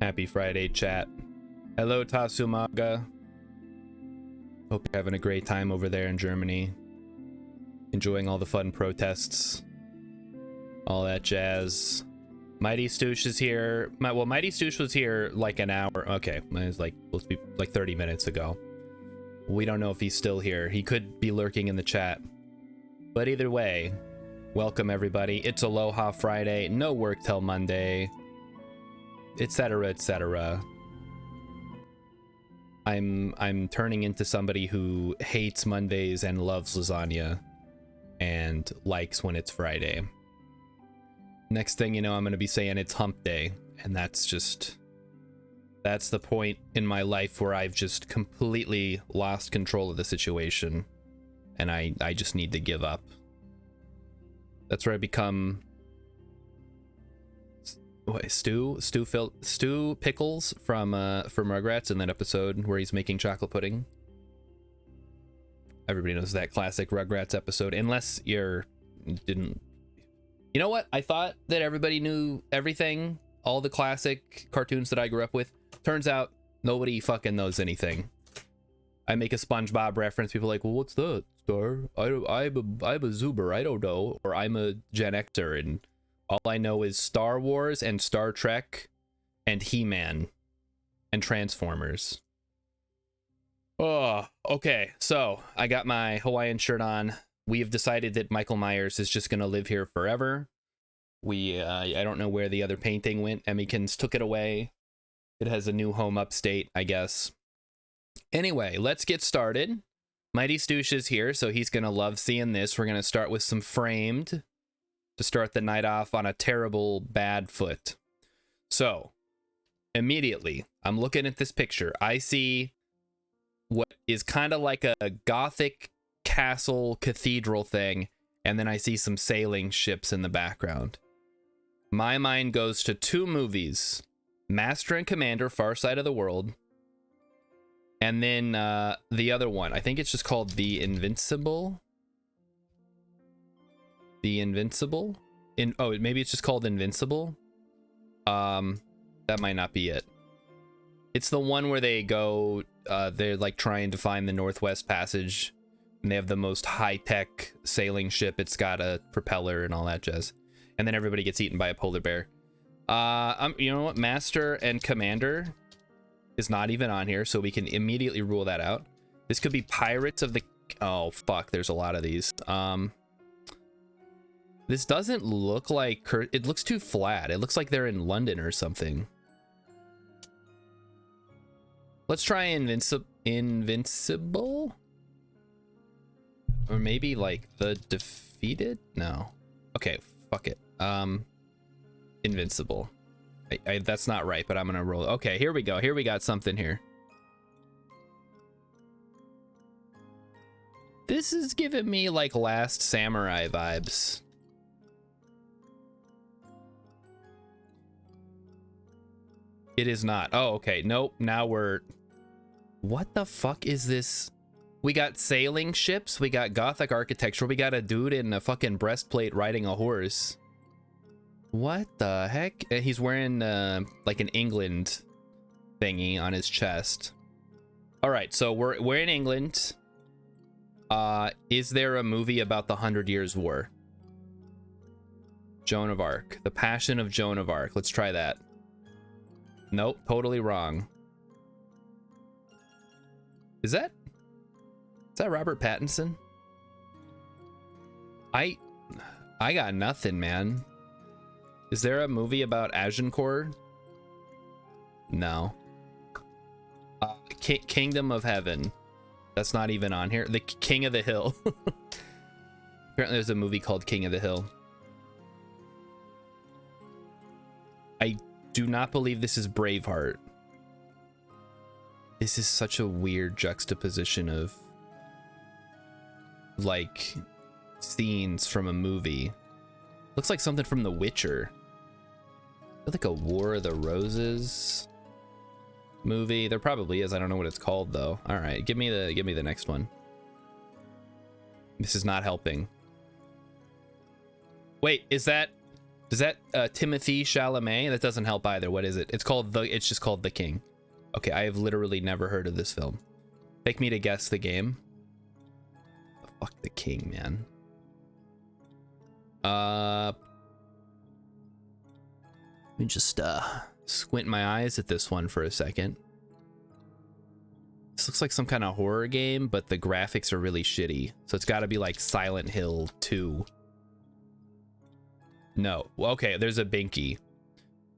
Happy Friday, chat. Hello, Tasumaga. Hope you're having a great time over there in Germany. Enjoying all the fun protests. All that jazz. Mighty Stoosh is here. Well, Mighty Stoosh was here like an hour. Okay, it was like supposed to be like 30 minutes ago. We don't know if he's still here. He could be lurking in the chat. But either way, welcome everybody. It's Aloha Friday. No work till Monday. Etc. etc. I'm turning into somebody who hates Mondays and loves lasagna and likes when it's Friday. Next thing you know, I'm going to be saying it's hump day, and that's the point in my life where I've just completely lost control of the situation, and I just need to give up. That's where I become Stu Pickles from Rugrats in that episode where he's making chocolate pudding. Everybody knows that classic Rugrats episode, unless you didn't. You know what? I thought that everybody knew everything, all the classic cartoons that I grew up with. Turns out nobody fucking knows anything. I make a SpongeBob reference. People are like, well, what's that, Star? I'm a Zuber. I don't know. Or I'm a Gen Xer, and all I know is Star Wars and Star Trek and He-Man and Transformers. Oh, okay. So I got my Hawaiian shirt on. We have decided that Michael Myers is just going to live here forever. I don't know where the other painting went. Emmykins took it away. It has a new home upstate, I guess. Anyway, let's get started. Mighty Stoosh is here, so he's going to love seeing this. We're going to start with some Framed to start the night off on a terrible, bad foot. So, immediately, I'm looking at this picture. I see what is kind of like a gothic castle cathedral thing, and then I see some sailing ships in the background. My mind goes to two movies, Master and Commander, Far Side of the World, and then the other one, I think it's just called The Invincible. The Invincible? Maybe it's just called Invincible. That might not be it. It's the one where they go, they're like trying to find the Northwest Passage, and they have the most high-tech sailing ship. It's got a propeller and all that jazz. And then everybody gets eaten by a polar bear. You know what? Master and Commander is not even on here, so we can immediately rule that out. This could be Pirates of the... Oh, fuck. There's a lot of these. This doesn't look like... It looks too flat. It looks like they're in London or something. Let's try Invincible? Or maybe like The Defeated? No. Okay, fuck it. Invincible. That's not right, but I'm gonna roll. Okay, here we go. Here we got something here. This is giving me like Last Samurai vibes. It is not. Oh, okay. Nope. Now we're... What the fuck is this? We got sailing ships. We got gothic architecture. We got a dude in a fucking breastplate riding a horse. What the heck? He's wearing like an England thingy on his chest. All right, so we're in England. Is there a movie about the 100 Years' War? Joan of Arc. The Passion of Joan of Arc. Let's try that. Nope, totally wrong. Is that Robert Pattinson? I got nothing, man. Is there a movie about Agincourt? No. Kingdom of Heaven. That's not even on here. The King of the Hill. Apparently there's a movie called King of the Hill. I do not believe this is Braveheart. This is such a weird juxtaposition of like scenes from a movie. Looks like something from The Witcher. Like a War of the Roses movie. There probably is. I don't know what it's called though. All right, give me the next one. This is not helping. Wait, is that Is that Timothy Chalamet? That doesn't help either. What is it? It's just called The King. Okay, I have literally never heard of this film. Take me to guess the game. Fuck The King, man. Let me just squint my eyes at this one for a second. This looks like some kind of horror game, but the graphics are really shitty. So it's got to be like Silent Hill 2. No. Well, okay, there's a binky.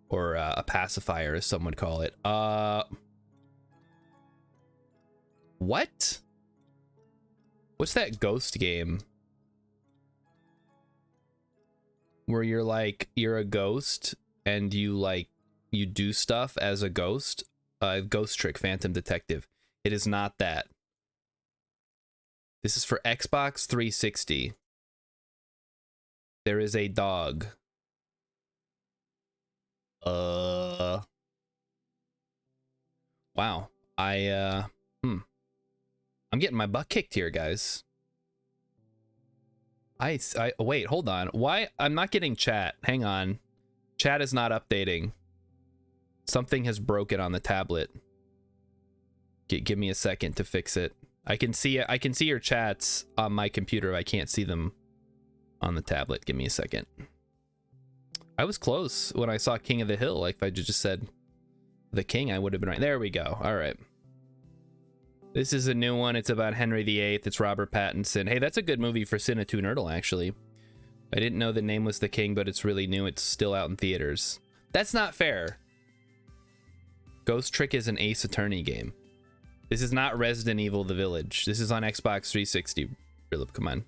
Or a pacifier, as some would call it. What? What's that ghost game? Where you're a ghost and you do stuff as a ghost? Ghost Trick Phantom Detective. It is not that. This is for Xbox 360. There is a dog. Wow. I'm getting my butt kicked here, guys. Wait, hold on. Why? I'm not getting chat. Hang on. Chat is not updating. Something has broken on the tablet. Give me a second to fix it. I can see your chats on my computer. I can't see them on the tablet. Give me a second. I was close when I saw King of the Hill. Like if I just said The King, I would have been right. There we go. All right. This is a new one. It's about Henry VIII. It's Robert Pattinson. Hey, that's a good movie for Cine2 Nerdle, actually. I didn't know the name was The King, but it's really new. It's still out in theaters. That's not fair. Ghost Trick is an Ace Attorney game. This is not Resident Evil The Village. This is on Xbox 360. Philip, come on.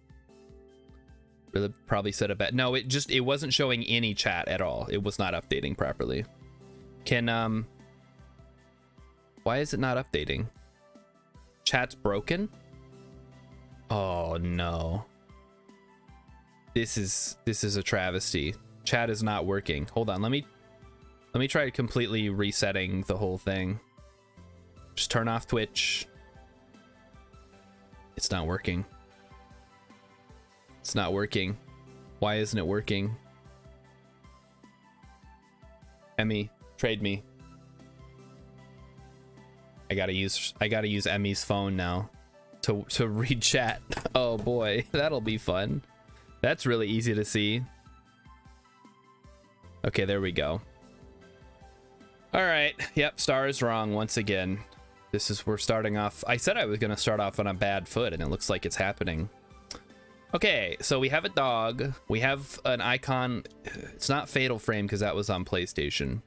Philip probably said it bad. No, it wasn't showing any chat at all. It was not updating properly. Why is it not updating? Chat's broken? Oh no. This is a travesty. Chat is not working. Hold on, let me try completely resetting the whole thing. Just turn off Twitch. It's not working. It's not working. Why isn't it working? Emmy, trade me. I gotta use Emmy's phone now to read chat. Oh boy, that'll be fun. That's really easy to see. Okay, there we go. All right. Yep, Star is wrong once again. We're starting off. I said I was gonna start off on a bad foot, and it looks like it's happening. Okay, so we have a dog. We have an icon. It's not Fatal Frame because that was on PlayStation.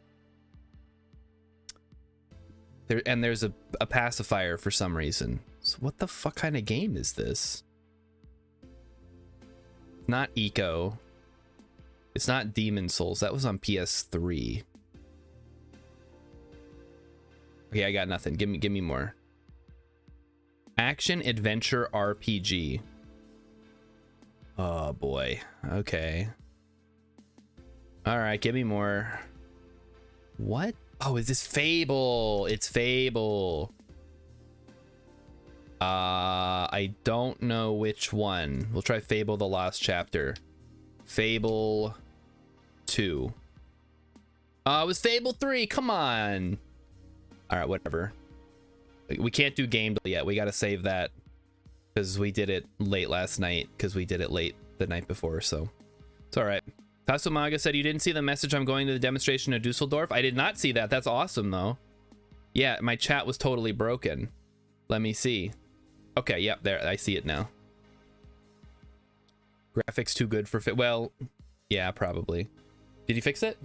There's a pacifier for some reason. So what the fuck kind of game is this? Not Eco. It's not Demon Souls. That was on PS3. Okay, I got nothing. Give me more. Action Adventure RPG. Oh boy. Okay. All right, give me more. What? Oh, is this Fable? It's Fable. I don't know which one. We'll try Fable the Lost Chapter. Fable 2. It was Fable 3. Come on. All right, whatever. We can't do game yet. We got to save that because we did it late last night because we did it late the night before. So it's all right. Tasumaga said you didn't see the message. I'm going to the demonstration in Dusseldorf. I did not see that. That's awesome though. Yeah, my chat was totally broken. Let me see. Okay, yep, there. I see it now. Graphics too good for fit. Well, yeah, probably. Did you fix it?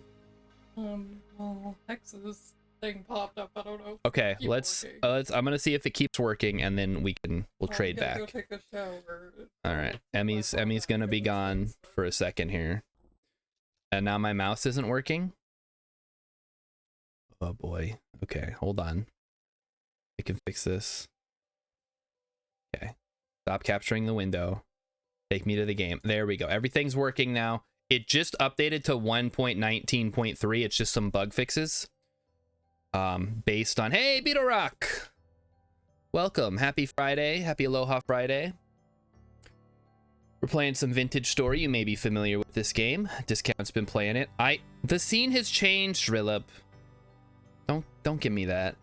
Well, Hex's thing popped up. I don't know. Okay, let's. I'm gonna see if it keeps working, and then we'll trade back. Go take a shower. All right, Emmy's gonna be gone for a second here, and now my mouse isn't working. Oh boy. Okay, hold on. I can fix this. Okay, stop capturing the window. Take me to the game. There we go. Everything's working now. It just updated to 1.19.3. It's just some bug fixes. Based on, hey, Beetle Rock. Welcome. Happy Friday. Happy Aloha Friday. We're playing some Vintage Story. You may be familiar with this game. Discount's been playing it. The scene has changed, Rillup. Don't give me that.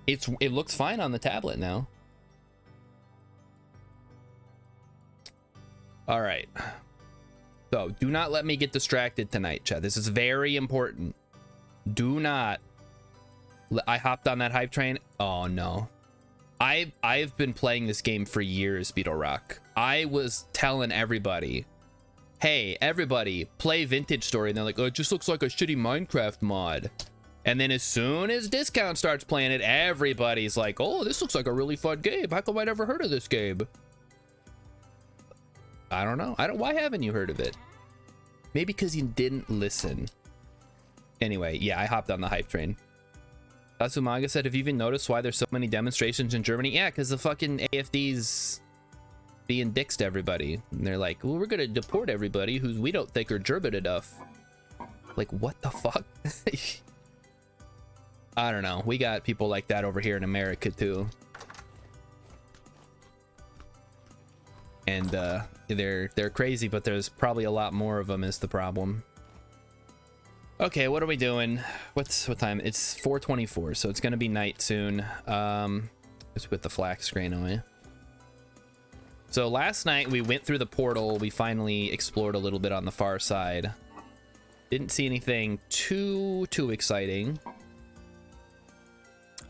It looks fine on the tablet now. All right. So do not let me get distracted tonight, Chad. This is very important. Do not. I hopped on that hype train. Oh no. I've been playing this game for years, Beetle Rock. I was telling everybody, hey, everybody, play Vintage Story. And they're like, oh, it just looks like a shitty Minecraft mod. And then as soon as Discount starts playing it, everybody's like, oh, this looks like a really fun game. How come I never heard of this game? I don't know. Why haven't you heard of it? Maybe because you didn't listen. Anyway, yeah, I hopped on the hype train. Tatsumaga said, have you even noticed why there's so many demonstrations in Germany? Yeah, because the fucking AFD's being dicks to everybody. And they're like, well, we're going to deport everybody who we don't think are German enough. Like, what the fuck? I don't know. We got people like that over here in America, too. And they're crazy, but there's probably a lot more of them is the problem. Okay, what are we doing? What time? It's 4:24, so it's gonna be night soon. Just put the flax screen away. So last night we went through the portal. We finally explored a little bit on the far side. Didn't see anything too exciting.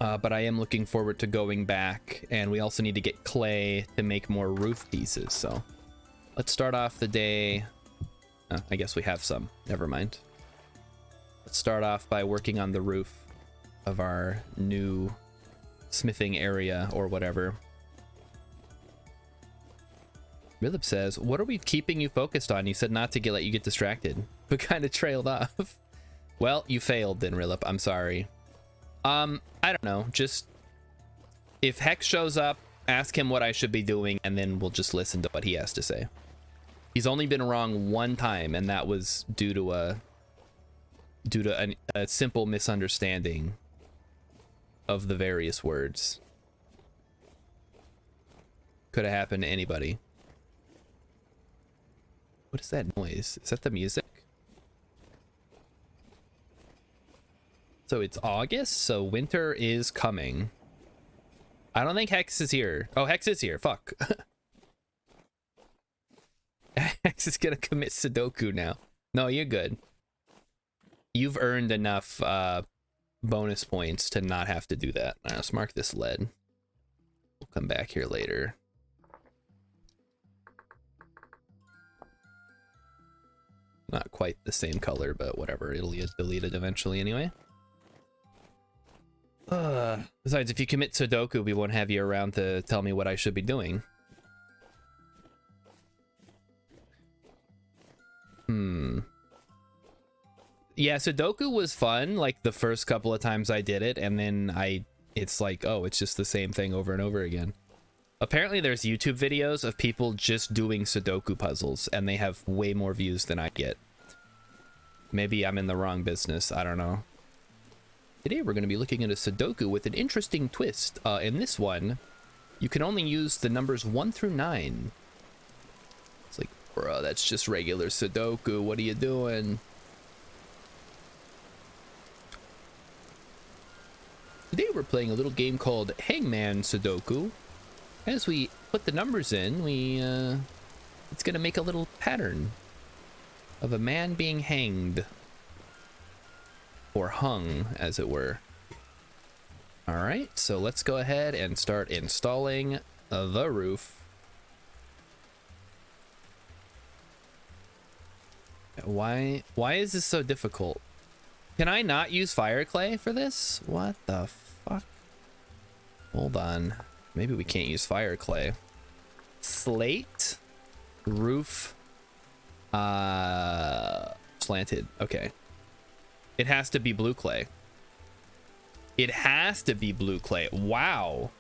But I am looking forward to going back, and we also need to get clay to make more roof pieces. So let's start off the day. Oh, I guess we have some. Never mind. Let's start off by working on the roof of our new smithing area or whatever. Rilip says, what are we keeping you focused on? You said not to let you get distracted, but kind of trailed off. Well, you failed then, Rilip. I'm sorry. I don't know. Just if Hex shows up, ask him what I should be doing, and then we'll just listen to what he has to say. He's only been wrong one time, and that was due to a simple misunderstanding of the various words. Could have happened to anybody. What is that noise? Is that the music? So it's August, so winter is coming. I don't think Hex is here. Oh, Hex is here. Fuck. Hex is gonna commit Sudoku now. No, you're good. You've earned enough bonus points to not have to do that. Let's mark this lead. We'll come back here later. Not quite the same color, but whatever. It'll get deleted eventually anyway. Besides, if you commit Sudoku, we won't have you around to tell me what I should be doing. Yeah, Sudoku was fun, like the first couple of times I did it, and then it's like, oh, it's just the same thing over and over again. Apparently there's YouTube videos of people just doing Sudoku puzzles, and they have way more views than I get. Maybe I'm in the wrong business, I don't know. Today we're going to be looking at a Sudoku with an interesting twist. In this one, you can only use the numbers 1 through 9. It's like, bro, that's just regular Sudoku. What are you doing? Today we're playing a little game called Hangman Sudoku. As we put the numbers in, it's going to make a little pattern of a man being hanged. Or hung, as it were. Alright, so let's go ahead and start installing the roof. Why is this so difficult? Can I not use fire clay for this? What the fuck? Hold on. Maybe we can't use fire clay. Slate. Roof. Slanted. Okay. It has to be blue clay. It has to be blue clay. Wow.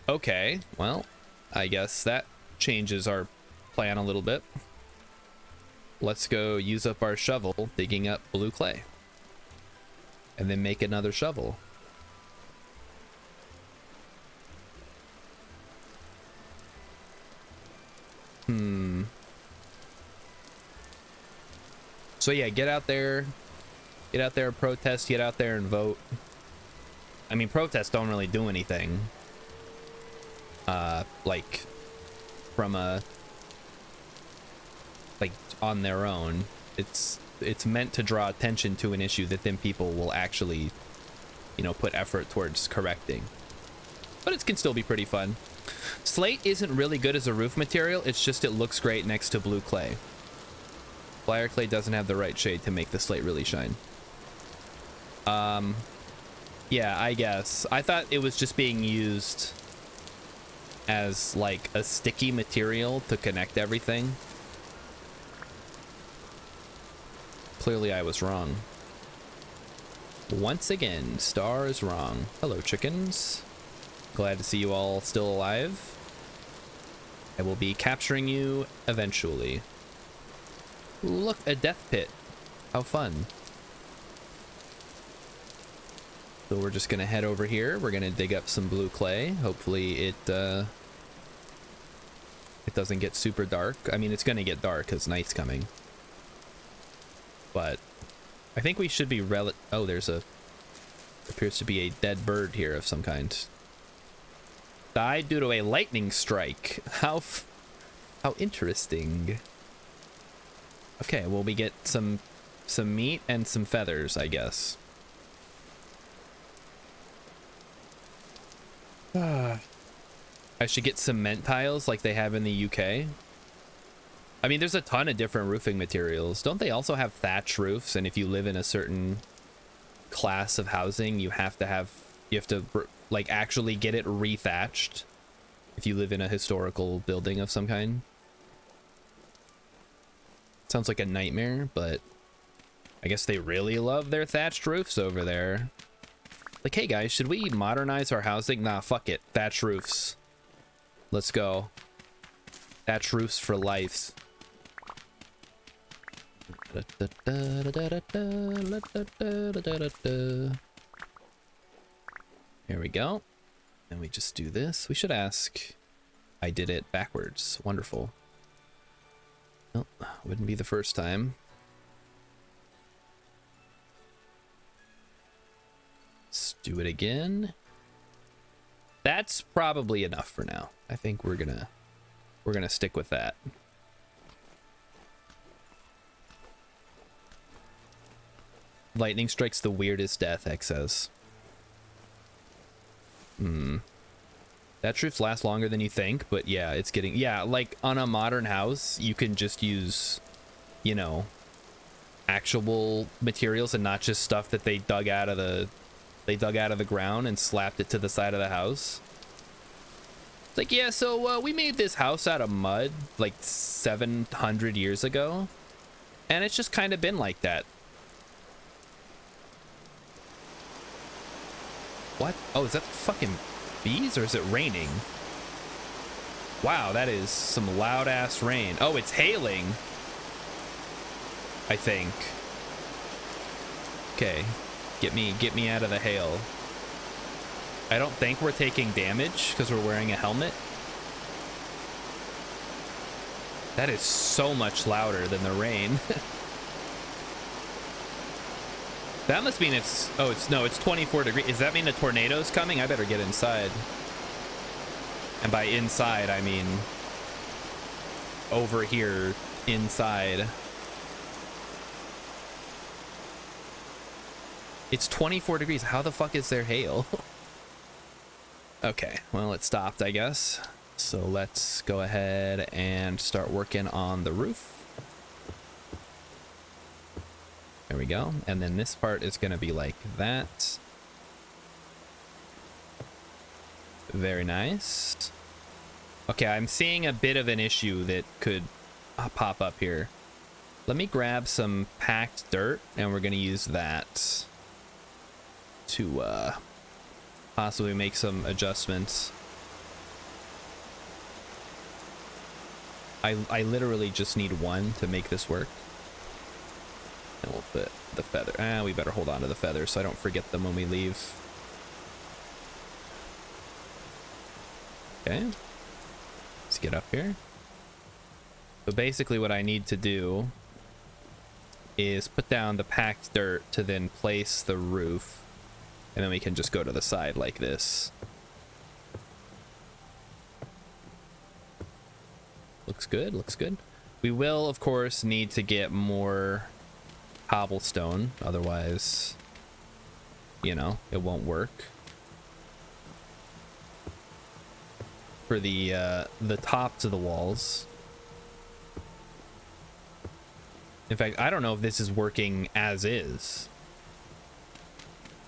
Okay. Well, I guess that changes our plan a little bit. Let's go use up our shovel digging up blue clay. And then make another shovel. So yeah, get out there, protest, get out there and vote. I mean, protests don't really do anything. Like from a like on their own. It's meant to draw attention to an issue that then people will actually, you know, put effort towards correcting. But it can still be pretty fun. Slate isn't really good as a roof material. It's just it looks great next to blue clay. Flyer clay doesn't have the right shade to make the slate really shine. Yeah, I guess. I thought it was just being used as like a sticky material to connect everything. Clearly I was wrong. Once again, Star is wrong. Hello, chickens. Glad to see you all still alive. I will be capturing you eventually. Ooh, look, a death pit. How fun. So we're just gonna head over here. We're gonna dig up some blue clay. Hopefully it doesn't get super dark. I mean, it's gonna get dark because night's coming. But I think we should be oh, appears to be a dead bird here of some kind. Died due to a lightning strike. How interesting. Okay, well, we get some meat and some feathers, I guess. I should get cement tiles like they have in the UK. I mean, there's a ton of different roofing materials. Don't they also have thatch roofs? And if you live in a certain class of housing, you have to like actually get it rethatched if you live in a historical building of some kind. Sounds like a nightmare, but I guess they really love their thatched roofs over there. Like, hey guys, should we modernize our housing? Nah, fuck it. Thatch roofs. Let's go. Thatch roofs for life. Here we go. And we just do this. We should ask. I did it backwards. Wonderful. Well, wouldn't be the first time. Let's do it again. That's probably enough for now. I think we're gonna stick with that. Lightning strikes the weirdest death, X says. That truths last longer than you think, but yeah, it's getting, yeah, like on a modern house, you can just use, you know, actual materials and not just stuff that they dug out of the ground and slapped it to the side of the house. It's like, yeah, so we made this house out of mud like 700 years ago, and it's just kind of been like that. What? Oh, is that fucking bees or is it raining? Wow, that is some loud ass rain. Oh, it's hailing, I think. Okay, get me out of the hail. I don't think we're taking damage because we're wearing a helmet. That is so much louder than the rain. That must mean it's, oh, it's 24 degrees. Does that mean a tornado's coming? I better get inside. And by inside, I mean over here inside. It's 24 degrees. How the fuck is there hail? Okay, well, it stopped, I guess. So let's go ahead and start working on the roof. There we go. And then this part is going to be like that. Very nice. Okay, I'm seeing a bit of an issue that could pop up here. Let me grab some packed dirt, and we're going to use that to possibly make some adjustments. I literally just need one to make this work. And we'll put the feather. We better hold on to the feathers so I don't forget them when we leave. Okay. Let's get up here. So basically what I need to do is put down the packed dirt to then place the roof, and then we can just go to the side like this. Looks good, looks good. We will, of course, need to get more cobblestone, otherwise, you know, it won't work. For the tops of the walls. In fact, I don't know if this is working as is.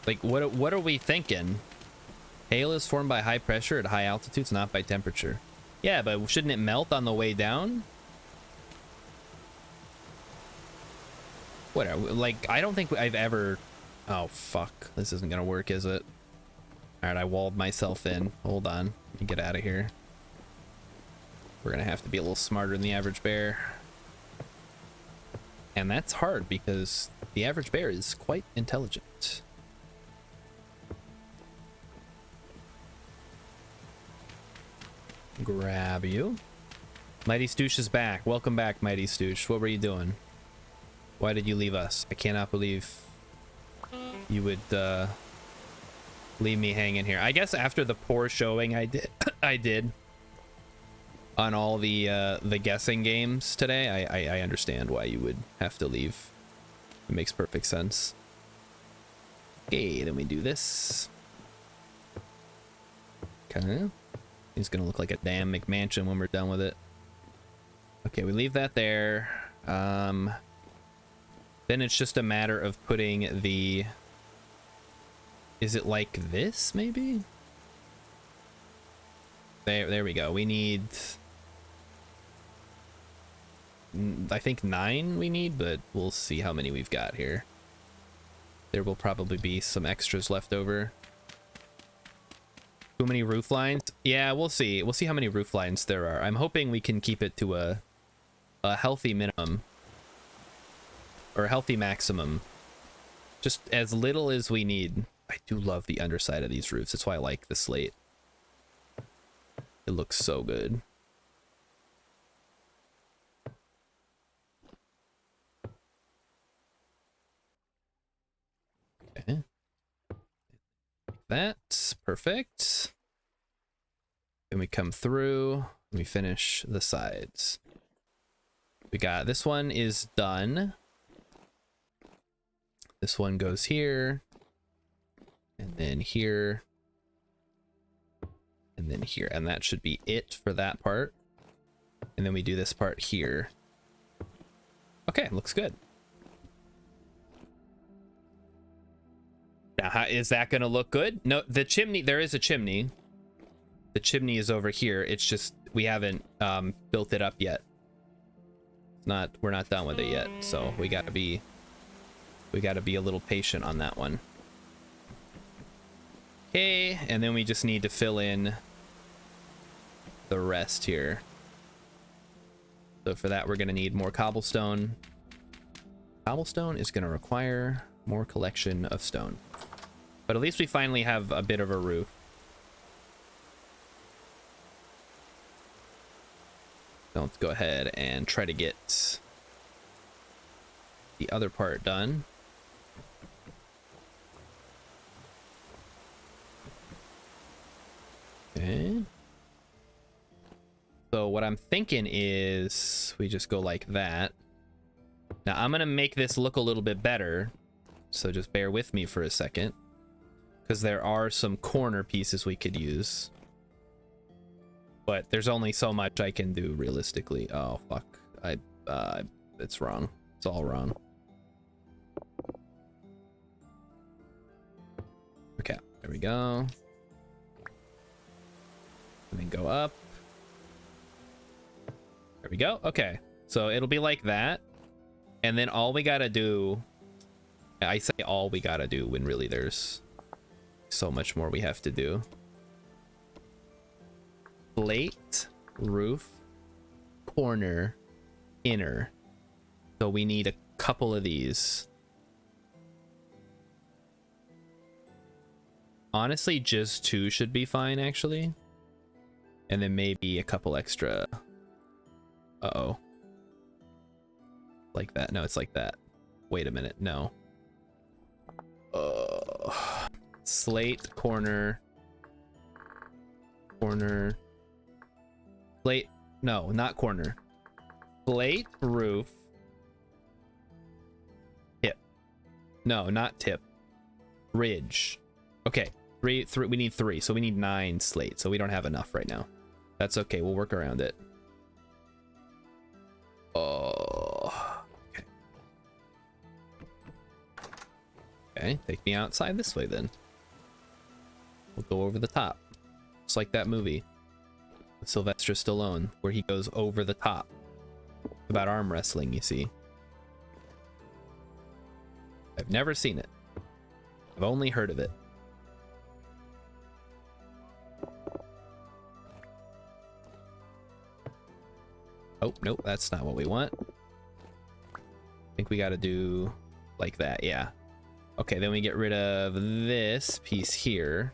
Like, what are we thinking? Hail is formed by high pressure at high altitudes, not by temperature. Yeah, but shouldn't it melt on the way down? Whatever. Like, I don't think I've ever... Oh, fuck. This isn't gonna work, is it? Alright, I walled myself in. Hold on. Let me get out of here. We're gonna have to be a little smarter than the average bear. And that's hard because the average bear is quite intelligent. Grab you. Mighty Stoosh is back. Welcome back, Mighty Stoosh. What were you doing? Why did you leave us? I cannot believe you would leave me hanging here. I guess after the poor showing I did on all the guessing games today, I understand why you would have to leave. It makes perfect sense. Okay, then we do this. Okay. It's gonna look like a damn McMansion when we're done with it. Okay, we leave that there. Then it's just a matter of putting the... Is it like this, maybe? There we go. We need... I think 9 we need, but we'll see how many we've got here. There will probably be some extras left over. Too many roof lines? Yeah, we'll see. We'll see how many roof lines there are. I'm hoping we can keep it to a healthy minimum. Or a healthy maximum. Just as little as we need. I do love the underside of these roofs. That's why I like the slate. It looks so good. Okay. That's perfect. Then we come through and we finish the sides. We got this one is done. This one goes here, and then here, and then here, and that should be it for that part. And then we do this part here. Okay, looks good. Now, how, is that going to look good? No, the chimney, there is a chimney. The chimney is over here. It's just, we haven't built it up yet. It's not, we're not done with it yet. So we got to be a little patient on that one. Okay, and then we just need to fill in the rest here. So for that, we're going to need more cobblestone. Cobblestone is going to require more collection of stone. But at least we finally have a bit of a roof. So let's go ahead and try to get the other part done. Okay. So what I'm thinking is we just go like that. Now I'm gonna make this look a little bit better, so just bear with me for a second, because there are some corner pieces we could use, but there's only so much I can do realistically. Oh fuck, it's wrong. It's all wrong. Okay, there we go. And then go up. There we go. Okay, so it'll be like that. And then all we gotta do, I say all we gotta do when really there's so much more we have to do. Plate, roof, corner, inner. So we need a couple of these. Honestly, just 2 should be fine, actually. And then maybe a couple extra. Uh-oh. Like that. No, it's like that. wait a minute, no. Slate, corner. Slate, no, not corner. Slate, roof. Tip. No, not tip. Ridge. Okay, three, we need 3, so we need 9 slate, so we don't have enough right now. That's okay, we'll work around it. Oh, okay. Okay, take me outside this way then. We'll go over the top. It's like that movie with Sylvester Stallone where he goes over the top. It's about arm wrestling, you see. I've never seen it. I've only heard of it. Oh, nope, that's not what we want. I think we got to do like that, yeah. Okay, then we get rid of this piece here.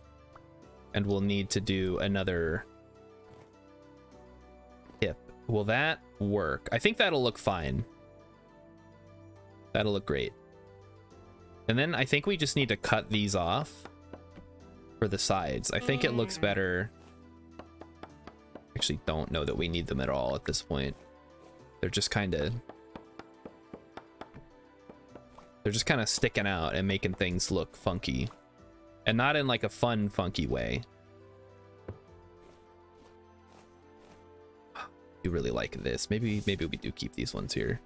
And we'll need to do another tip. Will that work? I think that'll look fine. That'll look great. And then I think we just need to cut these off for the sides. I think it looks better. Actually don't know that we need them at all at this point. They're just kind of sticking out and making things look funky. And not in like a fun, funky way. You really like this. Maybe we do keep these ones here.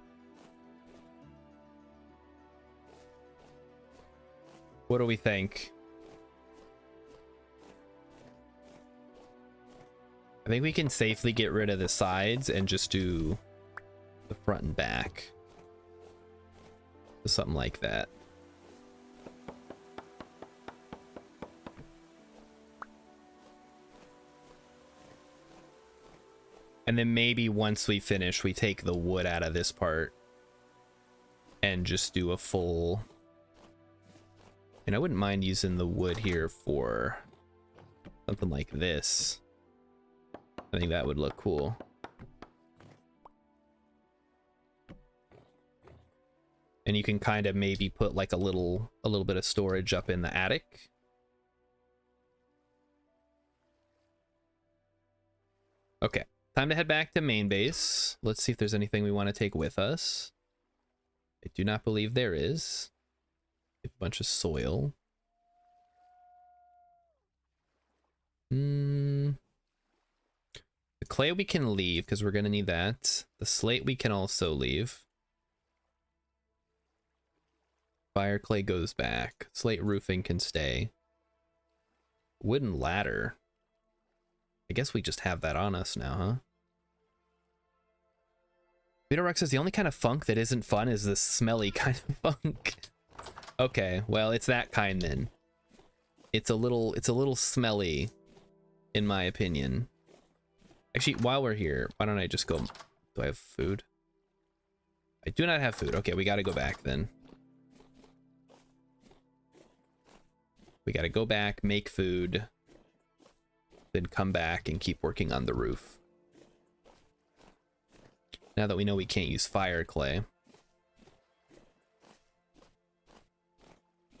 What do we think? I think we can safely get rid of the sides and just do the front and back. Something like that. And then maybe once we finish, we take the wood out of this part and just do a full... And I wouldn't mind using the wood here for something like this. I think that would look cool. And you can kind of maybe put like a little bit of storage up in the attic. Okay, time to head back to main base. Let's see if there's anything we want to take with us. I do not believe there is. A bunch of soil. The clay we can leave because we're going to need that. The slate we can also leave. Fire clay goes back. Slate roofing can stay. Wooden ladder. I guess we just have that on us now, huh? Vito Rex says the only kind of funk that isn't fun is the smelly kind of funk. Okay, well, it's that kind then. It's a little smelly, in my opinion. Actually, while we're here, why don't I just go... Do I have food? I do not have food. Okay, we gotta go back then. We gotta go back, make food, then come back and keep working on the roof. Now that we know we can't use fire clay.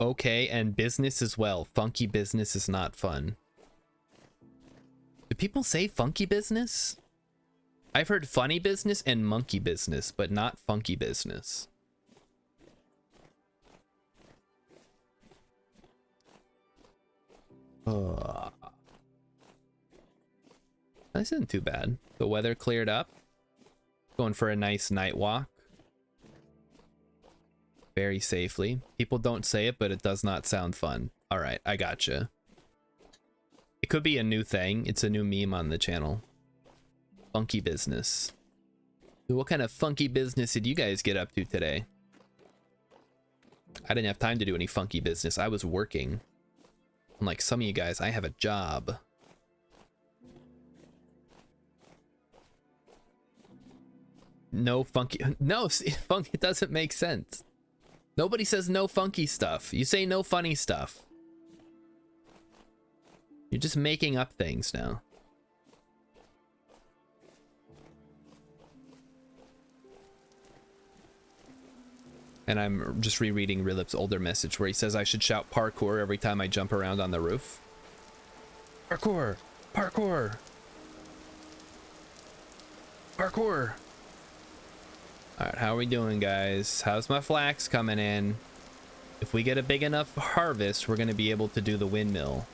Okay, and business as well. Funky business is not fun. Do people say funky business? I've heard funny business and monkey business, but not funky business. This isn't too bad. The weather cleared up. Going for a nice night walk. Very safely. People don't say it, but it does not sound fun. All right, I gotcha. It could be a new thing. It's a new meme on the channel. Funky business. What kind of funky business did you guys get up to today? I didn't have time to do any funky business. I was working. Unlike some of you guys, I have a job. No funky... No, funky doesn't make sense. Nobody says no funky stuff. You say no funny stuff. You're just making up things now. And I'm just rereading Rilip's older message where he says I should shout parkour every time I jump around on the roof. Parkour! Parkour! Parkour! Alright, how are we doing, guys? How's my flax coming in? If we get a big enough harvest, we're going to be able to do the windmill.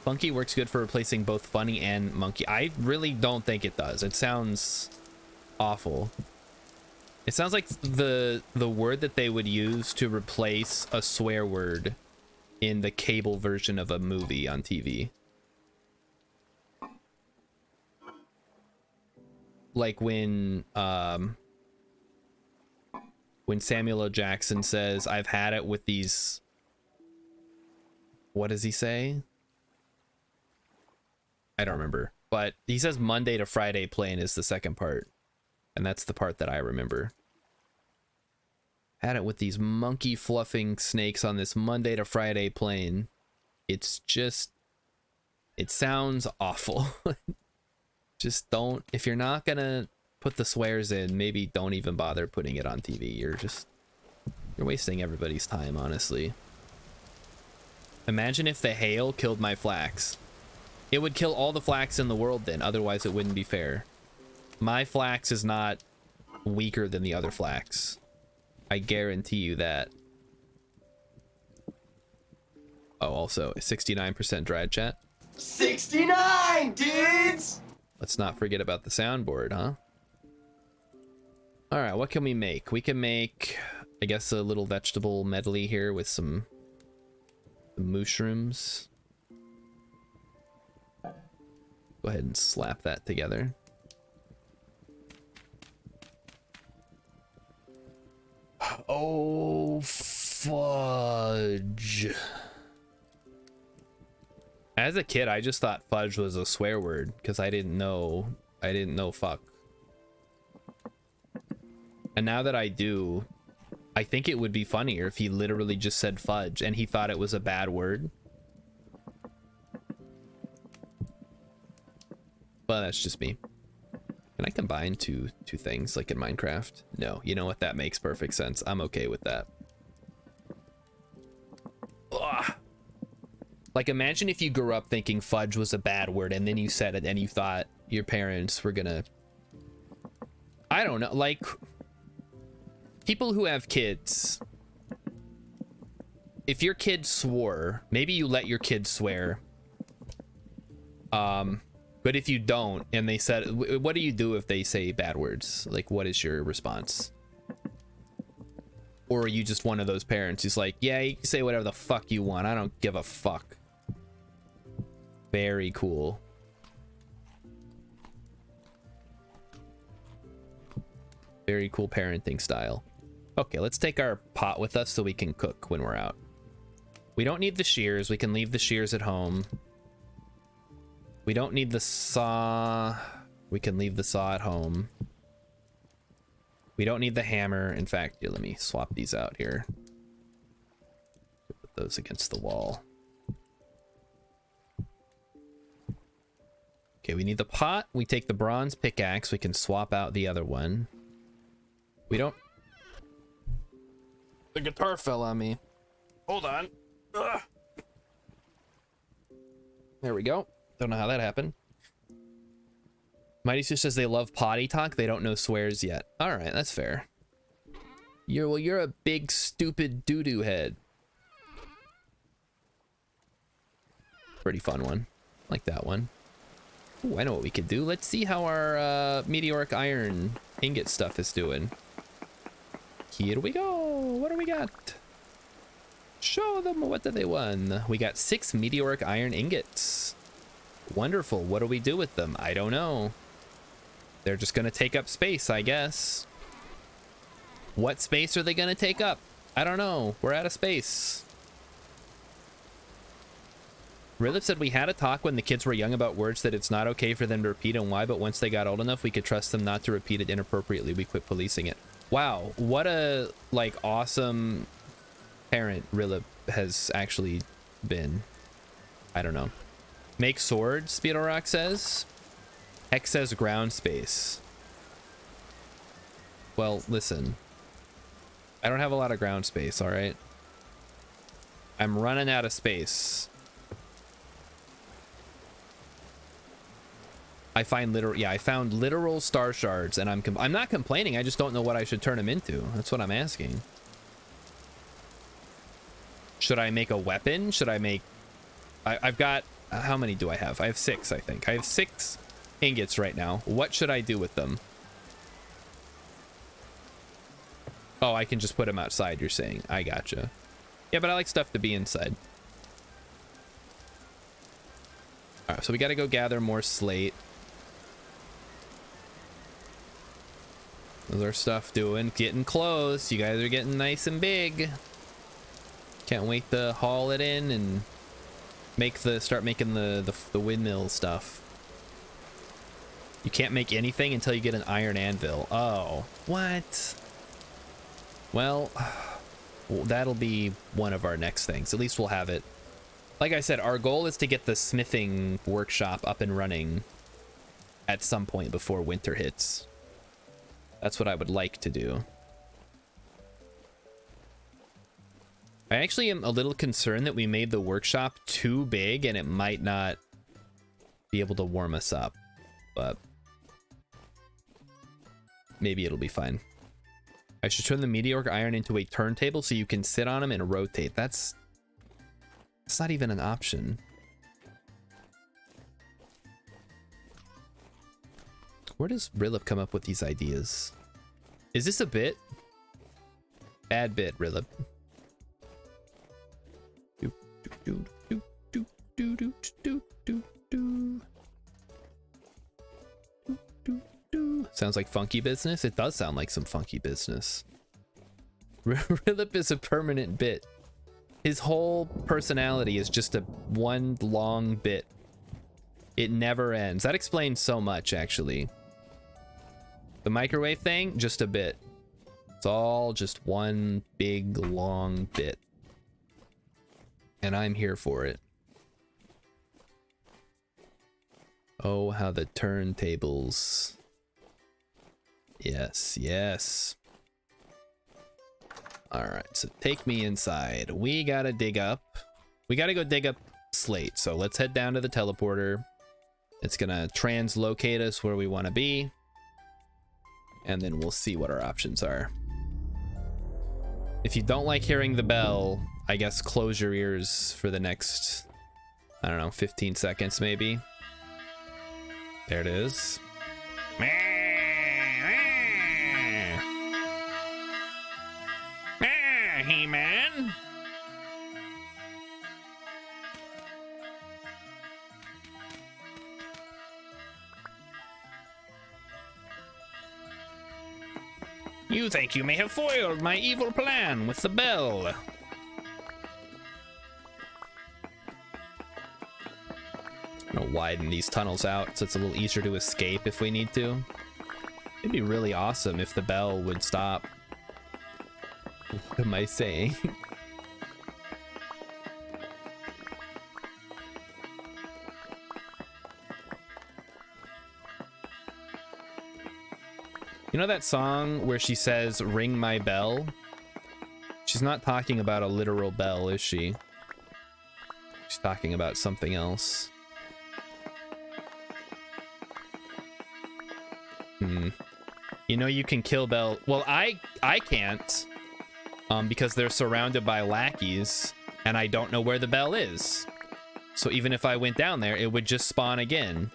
Funky works good for replacing both funny and monkey. I really don't think it does. It sounds awful. It sounds like the word that they would use to replace a swear word in the cable version of a movie on TV. Like when Samuel L. Jackson says, I've had it with these, what does he say? I don't remember, but he says Monday to Friday plane is the second part. And that's the part that I remember. Had it with these monkey fluffing snakes on this Monday to Friday plane. It's just, it sounds awful. Just don't, if you're not gonna put the swears in, maybe don't even bother putting it on TV. You're wasting everybody's time, honestly. Imagine if the hail killed my flax. It would kill all the flax in the world then, otherwise it wouldn't be fair. My flax is not weaker than the other flax. I guarantee you that. Oh, also, 69% dried chat. 69, dudes! Let's not forget about the soundboard, huh? All right, what can we make? We can make, I guess, a little vegetable medley here with some mushrooms. Go ahead and slap that together. Oh, fudge. As a kid, I just thought fudge was a swear word because I didn't know fuck. And now that I do, I think it would be funnier if he literally just said fudge and he thought it was a bad word. Well, that's just me. Can I combine two things like in Minecraft? No, you know what? That makes perfect sense. I'm okay with that. Ugh. Like, imagine if you grew up thinking fudge was a bad word and then you said it and you thought your parents were gonna... I don't know, like... People who have kids... If your kid swore, maybe you let your kid swear. But if you don't, and they said, what do you do if they say bad words? Like, what is your response? Or are you just one of those parents who's like, yeah, you can say whatever the fuck you want. I don't give a fuck. Very cool. Very cool parenting style. Okay, let's take our pot with us so we can cook when we're out. We don't need the shears. We can leave the shears at home. We don't need the saw. We can leave the saw at home. We don't need the hammer. In fact, here, let me swap these out here. Put those against the wall. Okay, we need the pot. We take the bronze pickaxe. We can swap out the other one. We don't... The guitar fell on me. Hold on. Ugh. There we go. Don't know how that happened. Mighty Sue says they love potty talk. They don't know swears yet. All right, that's fair. You're a big stupid doo-doo head. Pretty fun one. Like that one. Ooh, I know what we could do. Let's see how our meteoric iron ingot stuff is doing. Here we go. What do we got? Show them what they won. We got 6 meteoric iron ingots. Wonderful. What do we do with them? I don't know. They're just gonna take up space, I guess. What space are they gonna take up? I don't know. We're out of space. Rilip said we had a talk when the kids were young about words that it's not okay for them to repeat and why, but once they got old enough, we could trust them not to repeat it inappropriately. We quit policing it. Wow, what a, like, awesome parent Rilip has actually been. I don't know. Make swords, Speedorock says. X says ground space. Well, listen. I don't have a lot of ground space, all right? I'm running out of space. I found literal star shards, and I'm not complaining. I just don't know what I should turn them into. That's what I'm asking. Should I make a weapon? Should I make... I've got... How many do I have? I have 6, I think. I have 6 ingots right now. What should I do with them? Oh, I can just put them outside, you're saying. I gotcha. Yeah, but I like stuff to be inside. All right, so we got to go gather more slate. How's our stuff doing? Getting close. You guys are getting nice and big. Can't wait to haul it in and start making the windmill stuff. You can't make anything until you get an iron anvil. Oh, what? Well, that'll be one of our next things. At least we'll have it. Like I said, our goal is to get the smithing workshop up and running at some point before winter hits. That's what I would like to do. I actually am a little concerned that we made the workshop too big and it might not be able to warm us up, but maybe it'll be fine. I should turn the meteoric iron into a turntable so you can sit on them and rotate. That's not even an option. Where does Rilip come up with these ideas? Is this a bit? Bad bit, Rilip. Sounds like funky business. It does sound like some funky business. Rilip is a permanent bit. His whole personality is just one long bit. It never ends. That explains so much, actually. The microwave thing, just a bit. It's all just one big long bit. And I'm here for it. Oh, how the turntables. Yes, yes. All right, so take me inside. We gotta dig up. We gotta go dig up slate. So let's head down to the teleporter. It's gonna translocate us where we want to be. And then we'll see what our options are. If you don't like hearing the bell, I guess close your ears for the next, I don't know, 15 seconds maybe. There it is. He-Man. You think you may have foiled my evil plan with the bell. I'm gonna widen these tunnels out so it's a little easier to escape if we need to. It'd be really awesome if the bell would stop. What am I saying? You know that song where she says, "Ring my bell"? She's not talking about a literal bell, is she? She's talking about something else. You know you can kill Bell. Well, I can't. Because they're surrounded by lackeys, and I don't know where the bell is. So even if I went down there, it would just spawn again.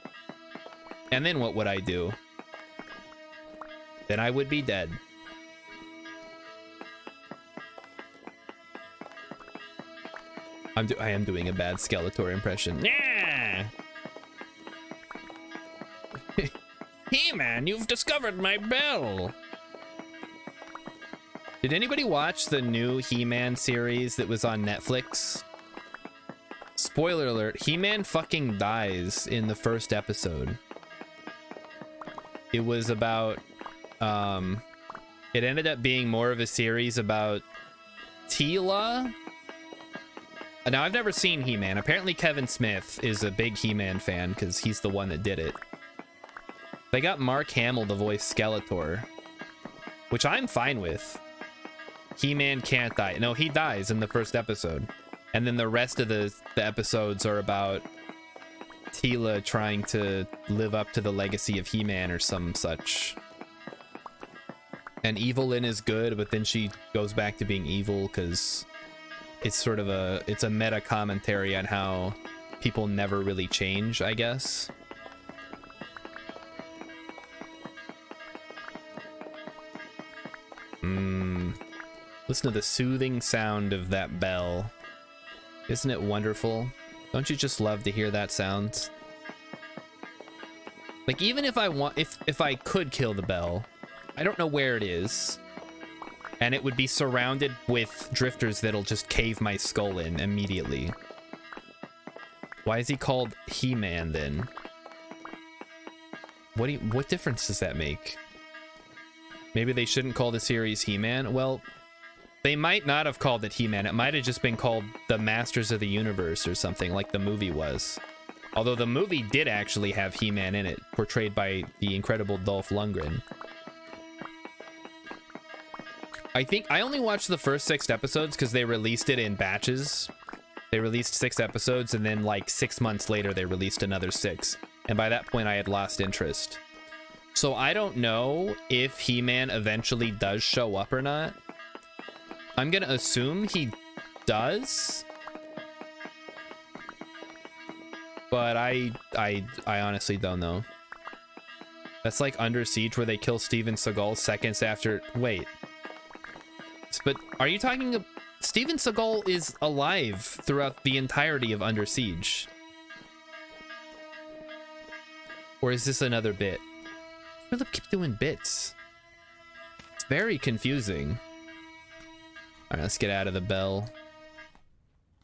And then what would I do? Then I would be dead. I am doing a bad Skeletor impression. Yeah! He-Man, you've discovered my bell! Did anybody watch the new He-Man series that was on Netflix? Spoiler alert, He-Man fucking dies in the first episode. It was about, it ended up being more of a series about Teela. Now, I've never seen He-Man. Apparently Kevin Smith is a big He-Man fan because he's the one that did it. They got Mark Hamill to voice Skeletor. which I'm fine with. He-Man can't die. No, he dies in the first episode. And then the rest of the episodes are about Teela trying to live up to the legacy of He-Man or some such. And Evelyn is good, but then she goes back to being evil because it's sort of it's a meta commentary on how people never really change, I guess. Listen to the soothing sound of that bell. Isn't it wonderful? Don't you just love to hear that sound? Like, even if if I could kill the bell, I don't know where it is. And it would be surrounded with drifters that'll just cave my skull in immediately. Why is he called He-Man then? What difference does that make? Maybe they shouldn't call the series He-Man? Well, they might not have called it He-Man. It might have just been called The Masters of the Universe or something, like the movie was. Although the movie did actually have He-Man in it, portrayed by the incredible Dolph Lundgren. I think I only watched the first 6 episodes because they released it in batches. They released 6 episodes, and then like 6 months later they released another 6. And by that point I had lost interest. So I don't know if He-Man eventually does show up or not. I'm gonna assume he does. But I honestly don't know. That's like Under Siege where they kill Steven Seagal seconds after. Wait. But are you talking? Steven Seagal is alive throughout the entirety of Under Siege. Or is this another bit? Philip keeps doing bits. It's very confusing. All right, let's get out of the bell.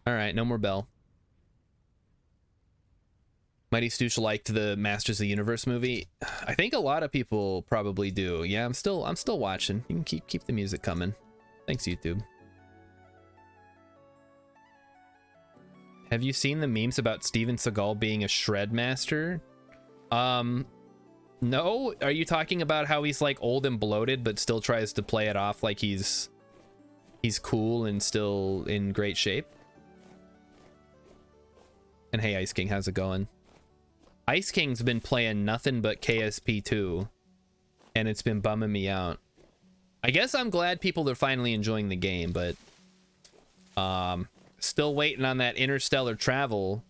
All right, no more bell. Mighty Stoosh liked the Masters of the Universe movie. I think a lot of people probably do. Yeah, I'm still watching. You can keep the music coming. Thanks, YouTube. Have you seen the memes about Steven Seagal being a shred master? No. Are you talking about how he's like old and bloated but still tries to play it off like he's cool and still in great shape? And hey, Ice King, how's it going? Ice King's been playing nothing but KSP2, and it's been bumming me out. I guess I'm glad people are finally enjoying the game, but still waiting on that interstellar travel.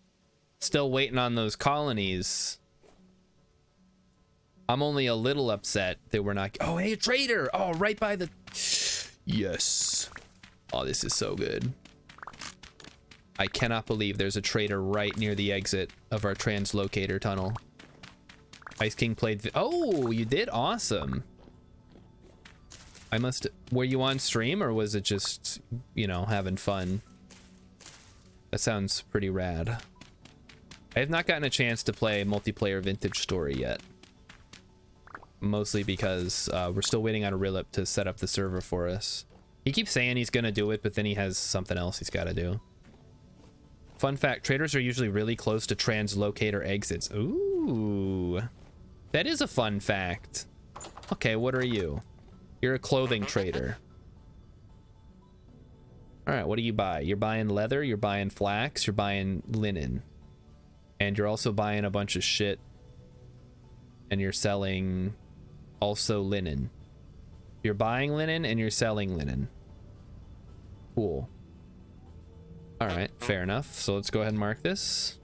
Still waiting on those colonies. I'm only a little upset that we're not. Oh, hey, a trader! Oh, right by the. Yes. Oh, this is so good. I cannot believe there's a trader right near the exit of our translocator tunnel. Ice King played. Oh, you did? Awesome. Were you on stream or was it just, you know, having fun? That sounds pretty rad. I have not gotten a chance to play multiplayer Vintage Story yet. Mostly because we're still waiting on Rilip to set up the server for us. He keeps saying he's gonna do it, but then he has something else he's gotta do. Fun fact, traders are usually really close to translocator exits. Ooh. That is a fun fact. Okay, what are you? You're a clothing trader. Alright, what do you buy? You're buying leather, you're buying flax, you're buying linen. And you're also buying a bunch of shit. And you're selling also linen. You're buying linen and you're selling linen. Cool. Alright, fair enough. So let's go ahead and mark this.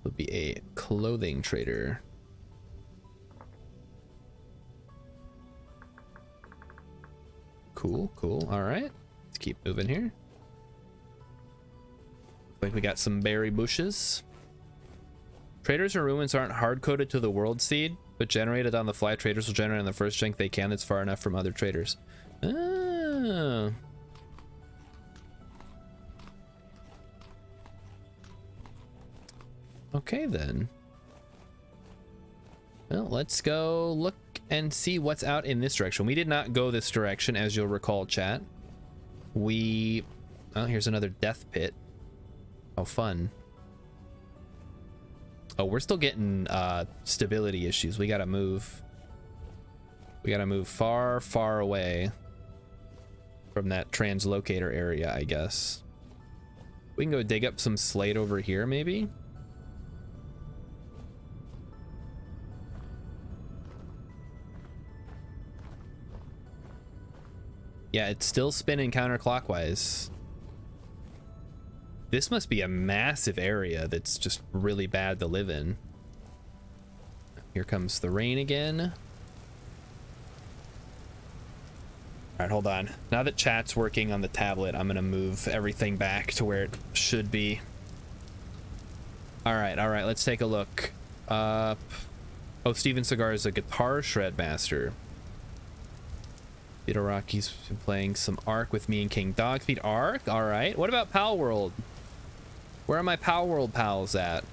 It'll be a clothing trader. Cool, cool. Alright. Let's keep moving here. Looks like we got some berry bushes. Traders and ruins aren't hard-coded to the world seed, but generated on the fly. Traders will generate on the first junk they can that's far enough from other traders. Oh. Okay then. Well, let's go look and see what's out in this direction. We did not go this direction, as you'll recall, chat. Oh, here's another death pit. Oh, fun. Oh, we're still getting stability issues. We gotta move. We gotta move far, far away from that translocator area, I guess. We can go dig up some slate over here, maybe? Yeah, it's still spinning counterclockwise. This must be a massive area that's just really bad to live in. Here comes the rain again. All right, hold on. Now that chat's working on the tablet, I'm gonna move everything back to where it should be. All right, let's take a look. Oh, Steven Cigar is a guitar shred master. Beetle Rocky's been playing some Ark with me and King Dogspeed. Ark? All right. What about Pal World? Where are my Pal World pals at?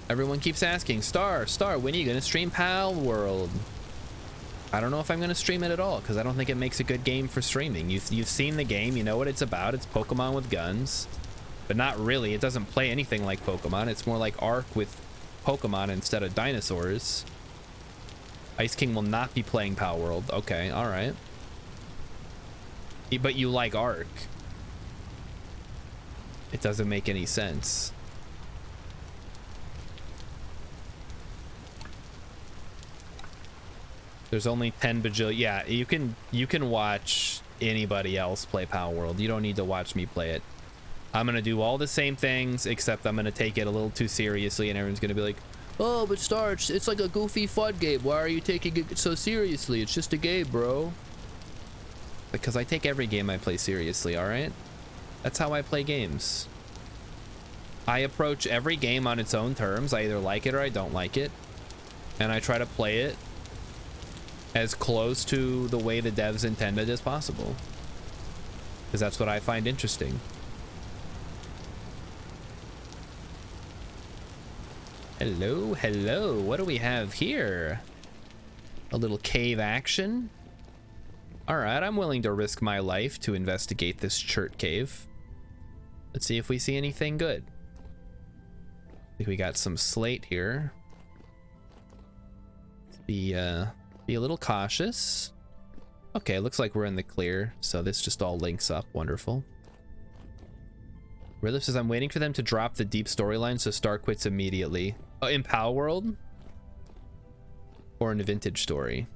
Everyone keeps asking, Star, when are you gonna stream Pal World? I don't know if I'm gonna stream it at all because I don't think it makes a good game for streaming. You've seen the game, you know what it's about. It's Pokemon with guns, but not really. It doesn't play anything like Pokemon. It's more like Ark with Pokemon instead of dinosaurs. Ice King will not be playing Pal World. Okay, all right. But you like Ark. It doesn't make any sense. There's only 10 bajillion. Yeah, you can watch anybody else play Pal World. You don't need to watch me play it. I'm gonna do all the same things, except I'm gonna take it a little too seriously, and everyone's gonna be like, "Oh, but Star, it's like a goofy fun game. Why are you taking it so seriously? It's just a game, bro." Because I take every game I play seriously. All right, that's how I play games. I approach every game on its own terms. I either like it or I don't like it, and I try to play it as close to the way the devs intended as possible, because that's what I find interesting. Hello, what do we have here? A little cave action. All right, I'm willing to risk my life to investigate this chert cave. Let's see if we see anything good. I think we got some slate here. Let's be a little cautious. Okay, looks like we're in the clear, so this just all links up. Wonderful. Ridley says, I'm waiting for them to drop the deep storyline so Star quits immediately. Oh, in Pal World? Or in a Vintage Story?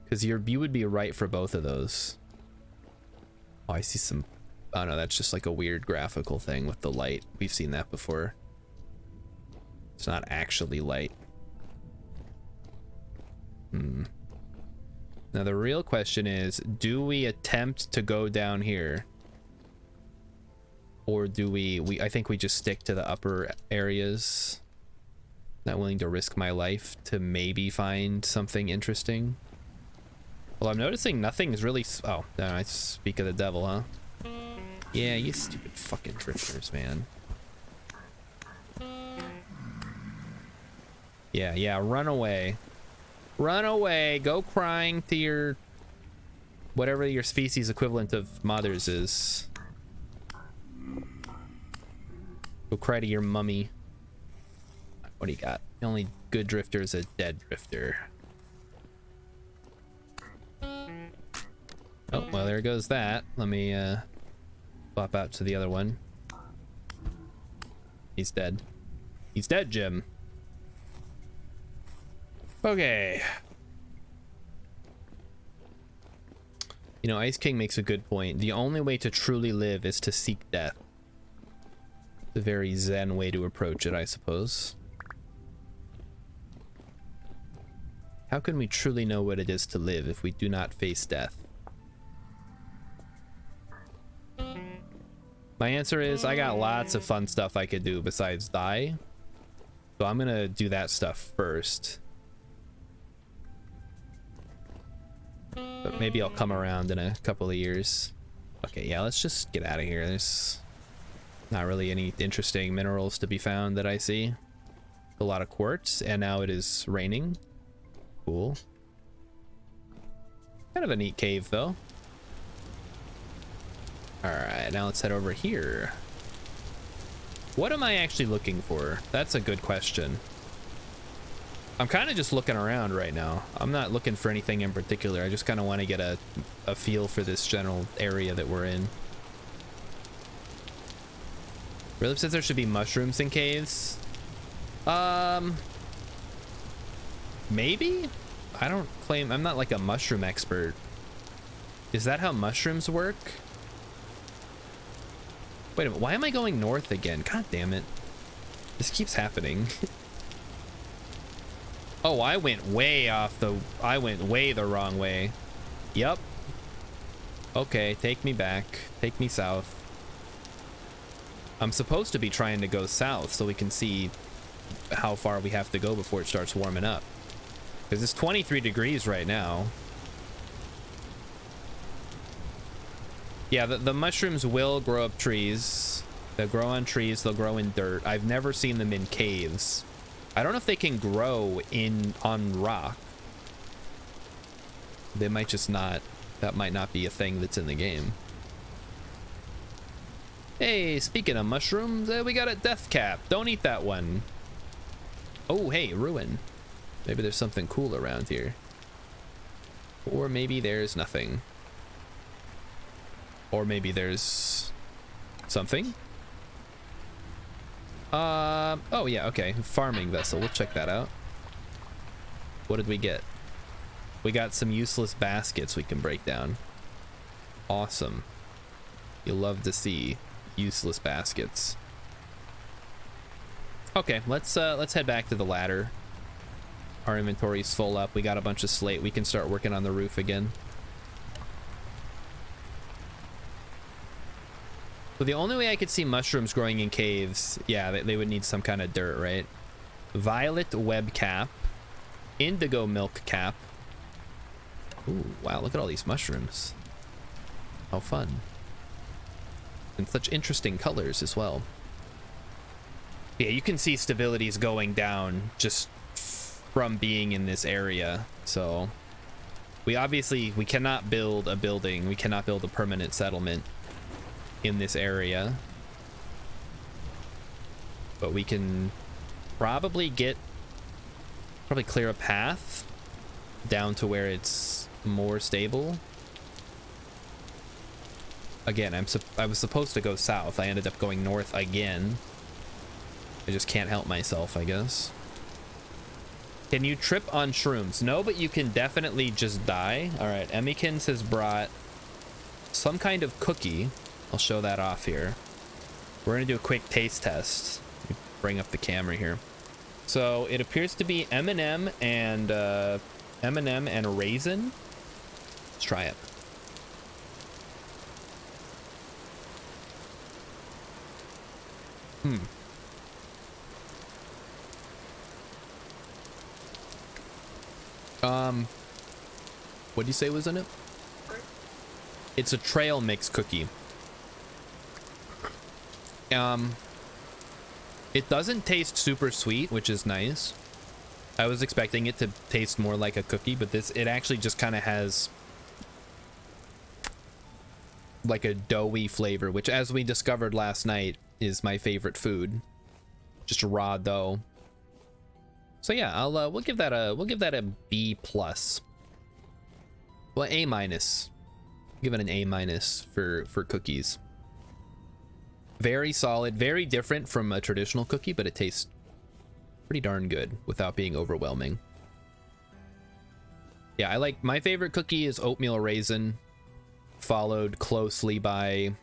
Because you would be right for both of those. Oh, I see some... Oh no, that's just like a weird graphical thing with the light. We've seen that before. It's not actually light. Now the real question is, do we attempt to go down here? Or do we I think we just stick to the upper areas. Not willing to risk my life to maybe find something interesting. Well, I'm noticing nothing's really... Oh, no, I speak of the devil, huh? Yeah, you stupid fucking drifters, man. Yeah, run away. Run away. Go crying to your... whatever your species equivalent of mothers is. Go cry to your mummy. What do you got? The only good drifter is a dead drifter. Oh, well, there goes that. Let me swap out to the other one. He's dead. He's dead, Jim. Okay. You know, Ice King makes a good point. The only way to truly live is to seek death. The very zen way to approach it, I suppose. How can we truly know what it is to live if we do not face death? My answer is I got lots of fun stuff I could do besides die. So I'm gonna do that stuff first. But maybe I'll come around in a couple of years. Okay, yeah, let's just get out of here. There's not really any interesting minerals to be found that I see. A lot of quartz, and now it is raining. Cool. Kind of a neat cave, though. Alright, now let's head over here. What am I actually looking for? That's a good question. I'm kind of just looking around right now. I'm not looking for anything in particular. I just kind of want to get a feel for this general area that we're in. Really says there should be mushrooms in caves. Maybe? I don't claim, I'm not like a mushroom expert. Is that how mushrooms work? Wait a minute, why am I going north again? God damn it. This keeps happening. Oh, I went way the wrong way. Yep. Okay, take me back. Take me south. I'm supposed to be trying to go south so we can see how far we have to go before it starts warming up. Because it's 23 degrees right now. Yeah, the mushrooms will grow up trees. They'll grow on trees, they'll grow in dirt. I've never seen them in caves. I don't know if they can grow on rock. They might just not. That might not be a thing that's in the game. Hey, speaking of mushrooms, we got a death cap. Don't eat that one. Oh, hey, ruin. Maybe there's something cool around here. Or maybe there's nothing. Or maybe there's something. Oh yeah, okay. Farming vessel. We'll check that out. What did we get? We got some useless baskets we can break down. Awesome. You'll love to see useless baskets. Okay, let's head back to the ladder. Our inventory's full up. We got a bunch of slate. We can start working on the roof again. So the only way I could see mushrooms growing in caves, yeah, they would need some kind of dirt, right? Violet web cap, indigo milk cap. Ooh, wow, look at all these mushrooms. How fun. And such interesting colors as well. Yeah, you can see stability's going down just from being in this area. So we cannot build a building. We cannot build a permanent settlement in this area, but we can probably clear a path down to where it's more stable. Again, I was supposed to go south. I ended up going north again. I just can't help myself, I guess. Can you trip on shrooms? No, but you can definitely just die. All right, Emmykins has brought some kind of cookie. I'll show that off here. We're gonna do a quick taste test. Let me bring up the camera here. So it appears to be M&M and raisin. Let's try it. What do you say was in it? It's a trail mix cookie. It doesn't taste super sweet, which is nice. I was expecting it to taste more like a cookie, but it actually just kind of has like a doughy flavor, which, as we discovered last night, is my favorite food. Just raw dough. So yeah, we'll give that a B+. Well, A-. Give it an A- for cookies. Very solid, very different from a traditional cookie, but it tastes pretty darn good without being overwhelming. Yeah, I like, my favorite cookie is oatmeal raisin, followed closely by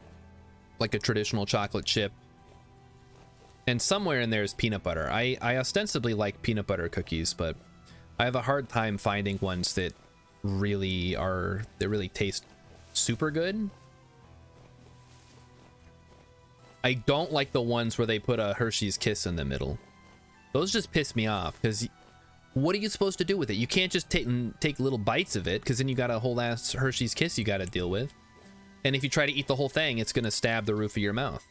like a traditional chocolate chip. And somewhere in there is peanut butter. I ostensibly like peanut butter cookies, but I have a hard time finding ones that really taste super good. I don't like the ones where they put a Hershey's Kiss in the middle. Those just piss me off, because what are you supposed to do with it? You can't just take little bites of it, because then you got a whole ass Hershey's Kiss you got to deal with. And if you try to eat the whole thing, it's going to stab the roof of your mouth.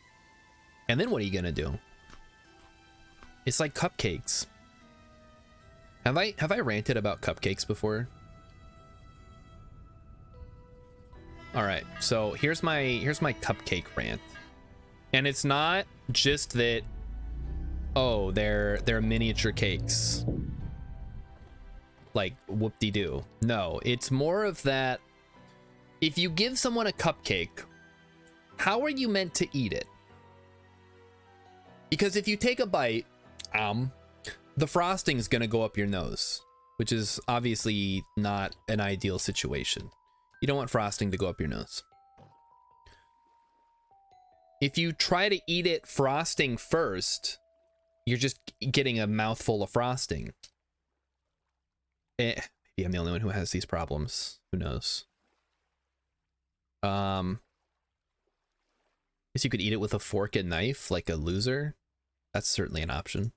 And then what are you going to do? It's like cupcakes. Have I ranted about cupcakes before? All right, so here's my cupcake rant. And it's not just that, oh, they're miniature cakes. like whoop-de-doo. No, it's more of that. If you give someone a cupcake, how are you meant to eat it? Because if you take a bite, the frosting is going to go up your nose, which is obviously not an ideal situation. You don't want frosting to go up your nose. If you try to eat it frosting first, you're just getting a mouthful of frosting. Maybe I'm the only one who has these problems. Who knows? Guess you could eat it with a fork and knife like a loser. That's certainly an option.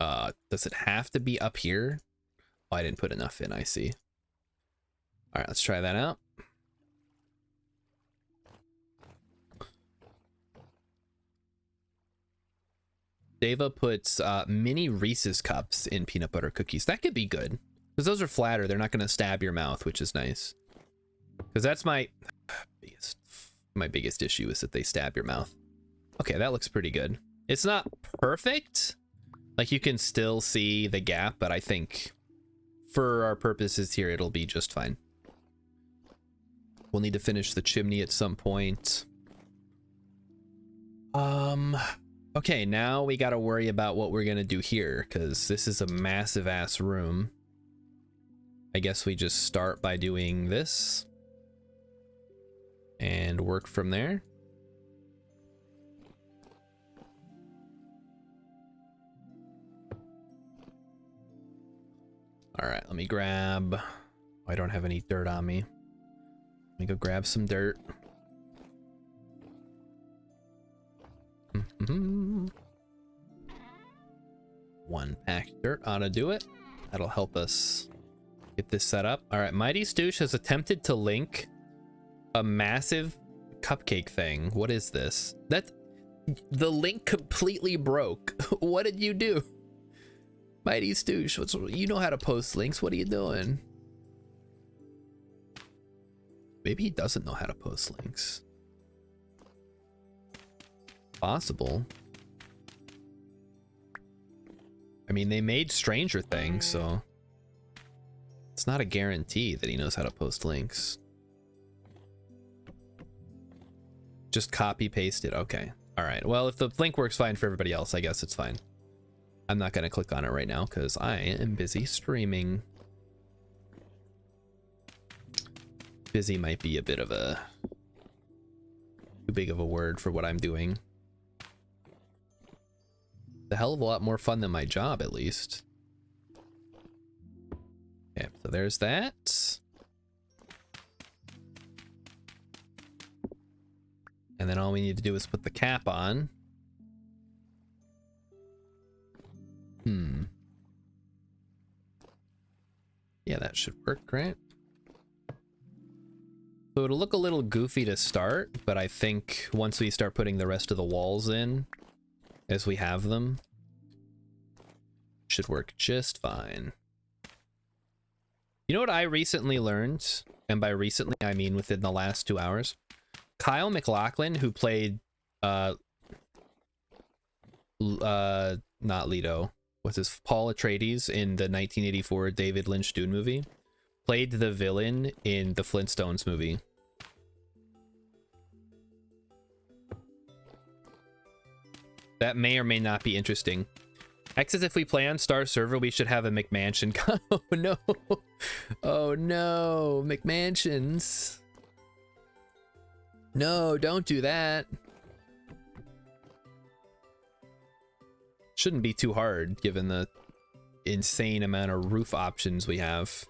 Does it have to be up here? Oh, I didn't put enough in, I see. All right, let's try that out. Deva puts mini Reese's cups in peanut butter cookies. That could be good because those are flatter. They're not going to stab your mouth, which is nice. Because that's my biggest issue is that they stab your mouth. Okay, that looks pretty good. It's not perfect. Like you can still see the gap, but I think for our purposes here, it'll be just fine. We'll need to finish the chimney at some point. Okay, now we got to worry about what we're going to do here because this is a massive ass room. I guess we just start by doing this and work from there. All right, let me grab, I don't have any dirt on me. Let me go grab some dirt. One pack of dirt ought to do it. That'll help us get this set up. All right, Mighty Stoosh has attempted to link a massive cupcake thing. What is this? The link completely broke. What did you do? Mighty Stoosh, you know how to post links. What are you doing? Maybe he doesn't know how to post links. Possible. I mean, they made Stranger Things, so it's not a guarantee that he knows how to post links. Just copy paste it. Okay. All right. Well, if the link works fine for everybody else, I guess it's fine. I'm not going to click on it right now because I am busy streaming. Busy might be a bit of a too big of a word for what I'm doing. A hell of a lot more fun than my job, at least. Okay, so there's that. And then all we need to do is put the cap on. Yeah, that should work, right? So it'll look a little goofy to start, but I think once we start putting the rest of the walls in, as we have them, should work just fine. You know what I recently learned? And by recently, I mean within the last 2 hours. Kyle MacLachlan, who played, not Leto, what's his, Paul Atreides in the 1984 David Lynch Dune movie, played the villain in the Flintstones movie. That may or may not be interesting. X says if we play on Star Server, we should have a McMansion. Oh no. Oh no. McMansions. No, don't do that. Shouldn't be too hard given the insane amount of roof options we have.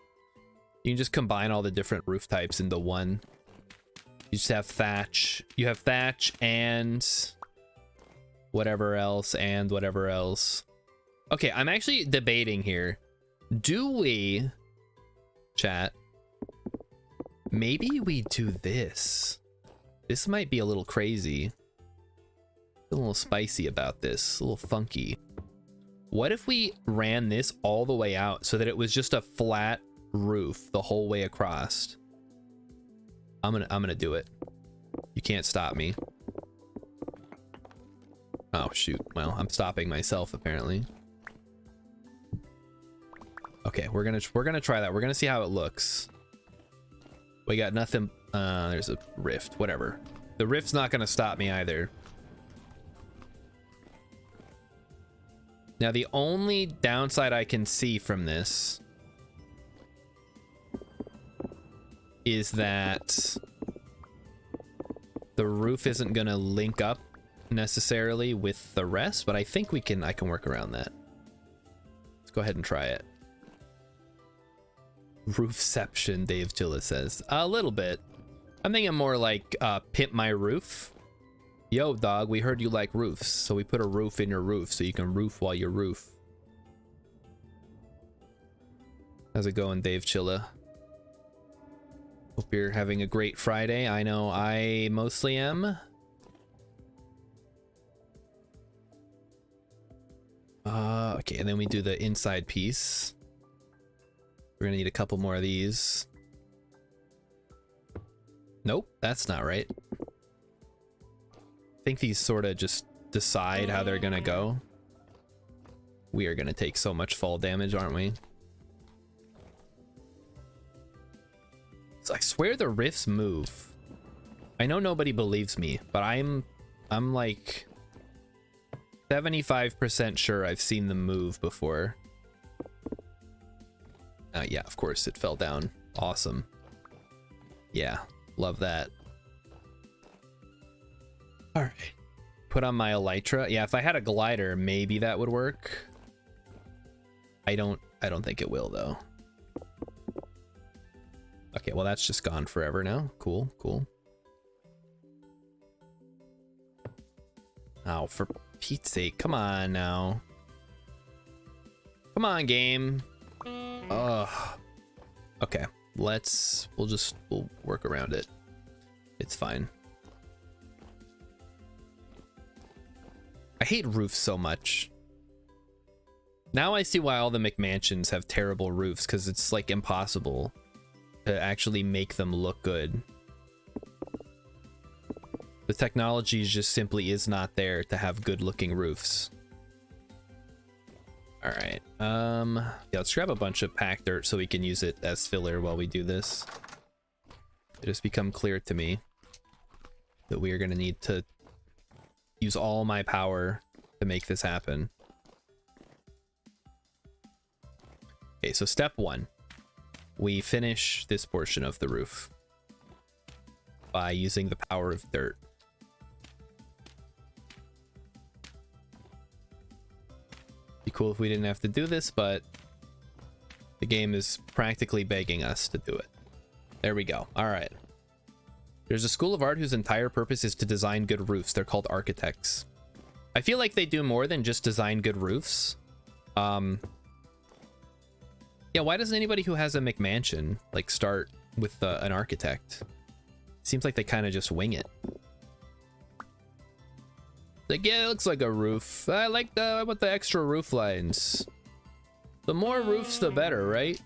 You can just combine all the different roof types into one. You just have thatch. You have thatch and whatever else and whatever else. Okay, I'm actually debating here. Do we, chat, maybe we do this. This might be a little crazy. A little spicy about this, a little funky. What if we ran this all the way out so that it was just a flat roof the whole way across? I'm gonna do it. You can't stop me. Oh shoot, well, I'm stopping myself apparently. Okay, we're gonna try that. We're gonna see how it looks. We got nothing. There's a rift. Whatever. The rift's not gonna stop me either. Now the only downside I can see from this is that the roof isn't gonna link up necessarily with the rest, but I think I can work around that. Let's go ahead and try it. Roofception, Dave Chilla says. A little bit. I'm thinking more like pimp my roof. Yo, dog, we heard you like roofs, so we put a roof in your roof so you can roof while you roof. How's it going, Dave Chilla? Hope you're having a great Friday. I know I mostly am. Okay, and then we do the inside piece. We're gonna need a couple more of these. Nope, that's not right. I think these sort of just decide how they're gonna go. We are gonna take so much fall damage, aren't we? So I swear the rifts move. I know nobody believes me, but I'm like 75% sure I've seen them move before. Yeah, of course it fell down. Awesome. Yeah, love that. All right. Put on my elytra. Yeah, if I had a glider, maybe that would work. I don't think it will though. Okay, well that's just gone forever now. Cool, cool. Oh, for Pete's sake, come on now. Come on, game. Ugh. Okay, we'll work around it. It's fine. I hate roofs so much. Now I see why all the McMansions have terrible roofs, because it's like impossible to actually make them look good. The technology just simply is not there to have good looking roofs. All right. Yeah, let's grab a bunch of packed dirt so we can use it as filler while we do this. It has become clear to me that we are going to need to use all my power to make this happen. Okay, so step one. We finish this portion of the roof by using the power of dirt. Be cool if we didn't have to do this, but the game is practically begging us to do it. There we go. All right. There's a school of art whose entire purpose is to design good roofs. They're called architects. I feel like they do more than just design good roofs. Yeah, why doesn't anybody who has a McMansion like start with an architect? Seems like they kind of just wing it. Like, yeah, it looks like a roof. I want the extra roof lines. The more roofs, the better, right?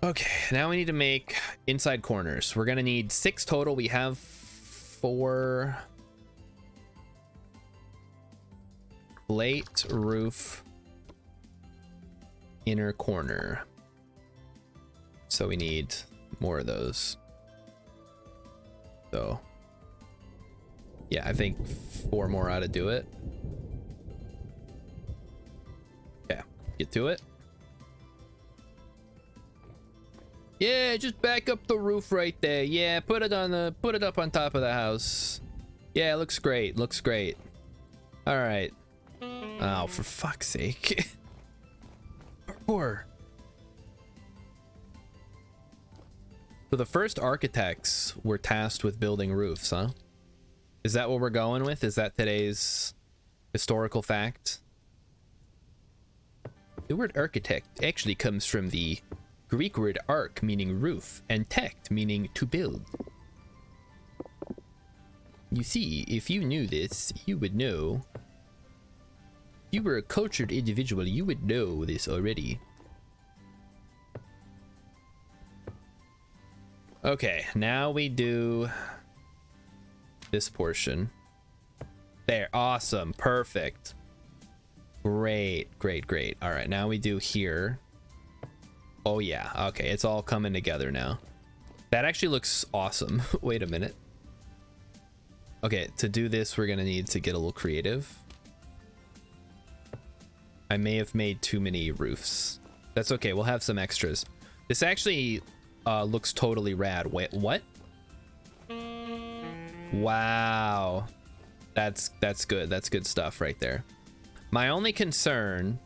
Okay, now we need to make inside corners. We're gonna need 6 total. We have 4. Plate, roof, inner corner. So we need more of those. So yeah, I think 4 more ought to do it. Okay, get to it. Yeah, just back up the roof right there. Yeah, put it up on top of the house. Yeah, looks great. Looks great. All right. Oh, for fuck's sake. Parkour. So the first architects were tasked with building roofs, huh? Is that what we're going with? Is that today's historical fact? The word architect actually comes from the Greek word arch, meaning roof, and tect, meaning to build. You see, if you knew this, you would know. If you were a cultured individual, you would know this already. Okay, now we do this portion. There, awesome, perfect. Great, great, great. All right, now we do here. Oh yeah, okay, it's all coming together now. That actually looks awesome. Wait a minute. Okay, to do this, we're gonna need to get a little creative. I may have made too many roofs. That's okay, we'll have some extras. This actually looks totally rad. Wait, what? Wow. That's good. That's good stuff right there. My only concern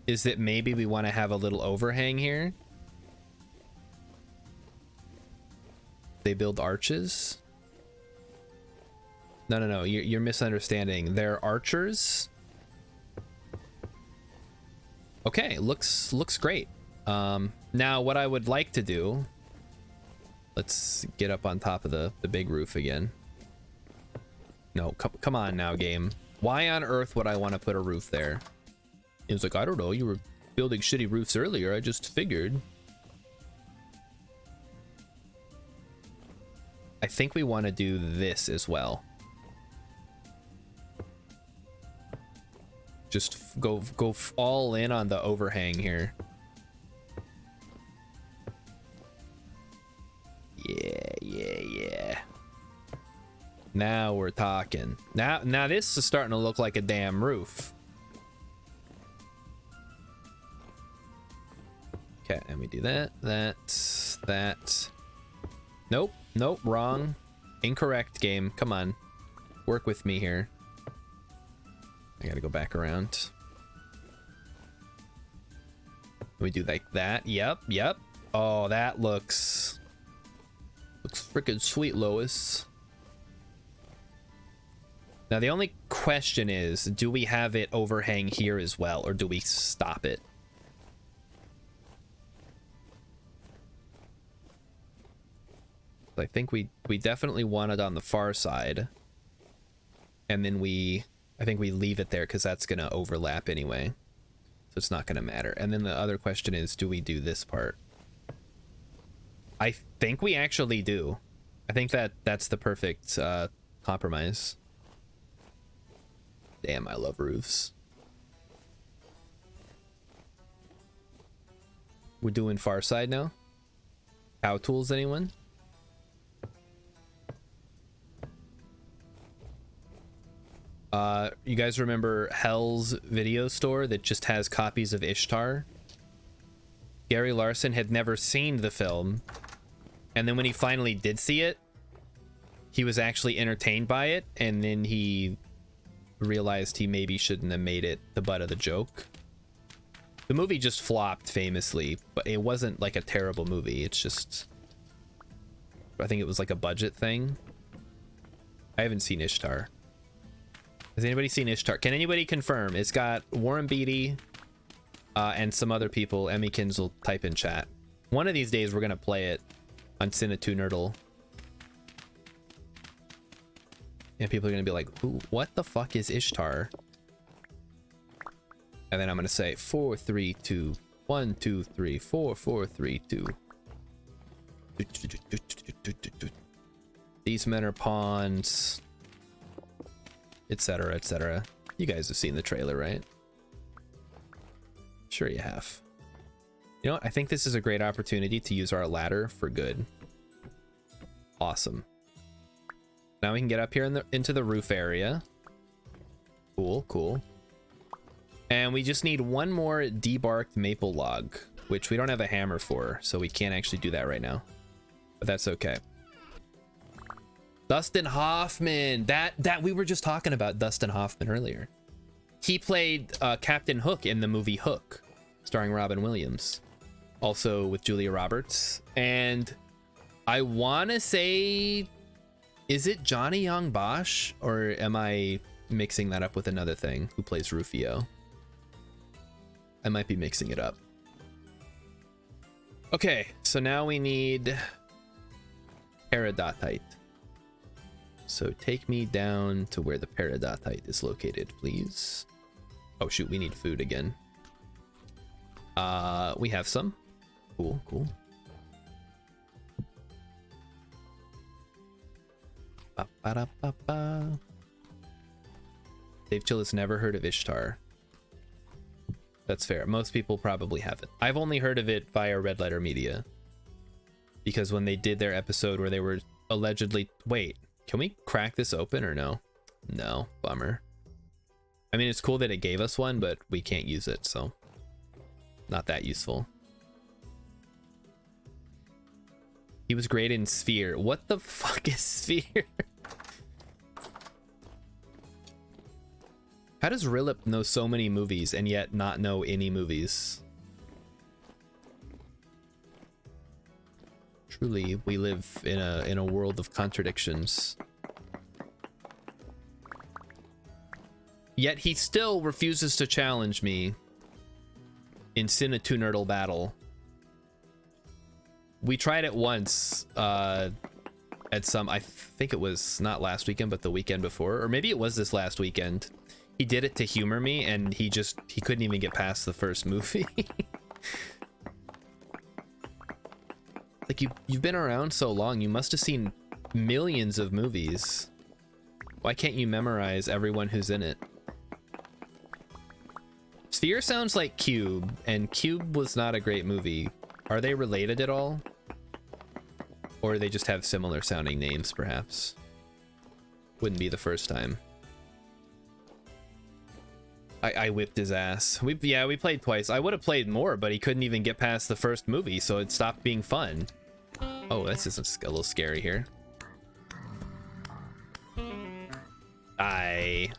is that maybe we want to have a little overhang here. They build arches. No, you're misunderstanding. They're archers. Okay, looks great. Now what I would like to do, let's get up on top of the big roof again. No, come on now, game. Why on earth would I want to put a roof there? It was like, I don't know, you were building shitty roofs earlier, I just figured. I think we want to do this as well. Just go all in on the overhang here. Yeah. Now we're talking. Now this is starting to look like a damn roof. Okay, and we do that. Nope, wrong. Incorrect, game. Come on. Work with me here. I gotta go back around. We do like that. Yep. Oh, that looks freaking sweet, Lois. Now the only question is, do we have it overhang here as well, or do we stop it? I think we definitely want it on the far side, and then I think we leave it there because that's gonna overlap anyway, so it's not gonna matter. And then the other question is, do we do this part? I think we actually do. I think that's the perfect compromise. Damn, I love roofs. We're doing far side now. Cow tools, anyone? You guys remember Hell's video store that just has copies of Ishtar? Gary Larson had never seen the film, and then when he finally did see it, he was actually entertained by it, and then he realized he maybe shouldn't have made it the butt of the joke. The movie just flopped famously, but it wasn't like a terrible movie. It's just, I think it was like a budget thing. I haven't seen Ishtar. Has anybody seen Ishtar? Can anybody confirm? It's got Warren Beatty and some other people. Emmy Kinsel, type in chat. One of these days we're gonna play it on Cine2 Nerdle. And people are gonna be like, "Who? What the fuck is Ishtar?" And then I'm gonna say 4, 3, 2, 1, 2, 3, 4, 4, 3, 2. These men are pawns, etc., etc. You guys have seen the trailer, right? Sure you have. You know what? I think this is a great opportunity to use our ladder for good. Awesome. Now we can get up here into the roof area. Cool. And we just need one more debarked maple log, which we don't have a hammer for, so we can't actually do that right now. But that's okay. Dustin Hoffman, that we were just talking about Dustin Hoffman earlier. He played Captain Hook in the movie Hook, starring Robin Williams, also with Julia Roberts. And I want to say, is it Johnny Young Bosch, or am I mixing that up with another thing? Who plays Rufio? I might be mixing it up. Okay, so now we need peridotite. So take me down to where the peridotite is located, please. Oh shoot, we need food again. We have some. Cool. Ba-ba-da-ba-ba. Dave Chill has never heard of Ishtar. That's fair. Most people probably haven't. I've only heard of it via Red Letter Media. Because when they did their episode where they were allegedly... Wait, can we crack this open or no? No, bummer. I mean, it's cool that it gave us one, but we can't use it, so... Not that useful. He was great in Sphere. What the fuck is Sphere? How does Rilip know so many movies and yet not know any movies? Truly, we live in a world of contradictions. Yet he still refuses to challenge me in Cinetunerdle battle. We tried it once at some, I think it was not last weekend, but the weekend before, or maybe it was this last weekend. He did it to humor me, and he couldn't even get past the first movie. Like, you've been around so long, you must have seen millions of movies. Why can't you memorize everyone who's in it? Sphere sounds like Cube, and Cube was not a great movie. Are they related at all? Or they just have similar sounding names, perhaps? Wouldn't be the first time. I whipped his ass. We played twice. I would have played more, but he couldn't even get past the first movie, so it stopped being fun. Oh, this is a little scary here. Why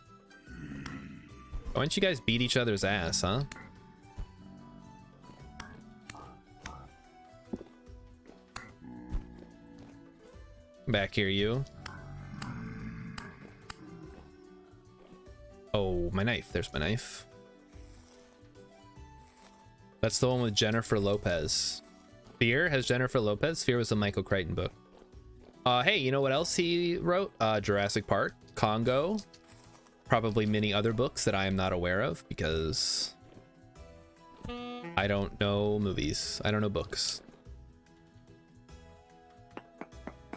don't you guys beat each other's ass, huh? Back here, you. Oh, my knife. There's my knife. That's the one with Jennifer Lopez. Fear has Jennifer Lopez. Fear was a Michael Crichton book. Hey, you know what else he wrote? Jurassic Park, Congo, probably many other books that I am not aware of because I don't know movies. I don't know books.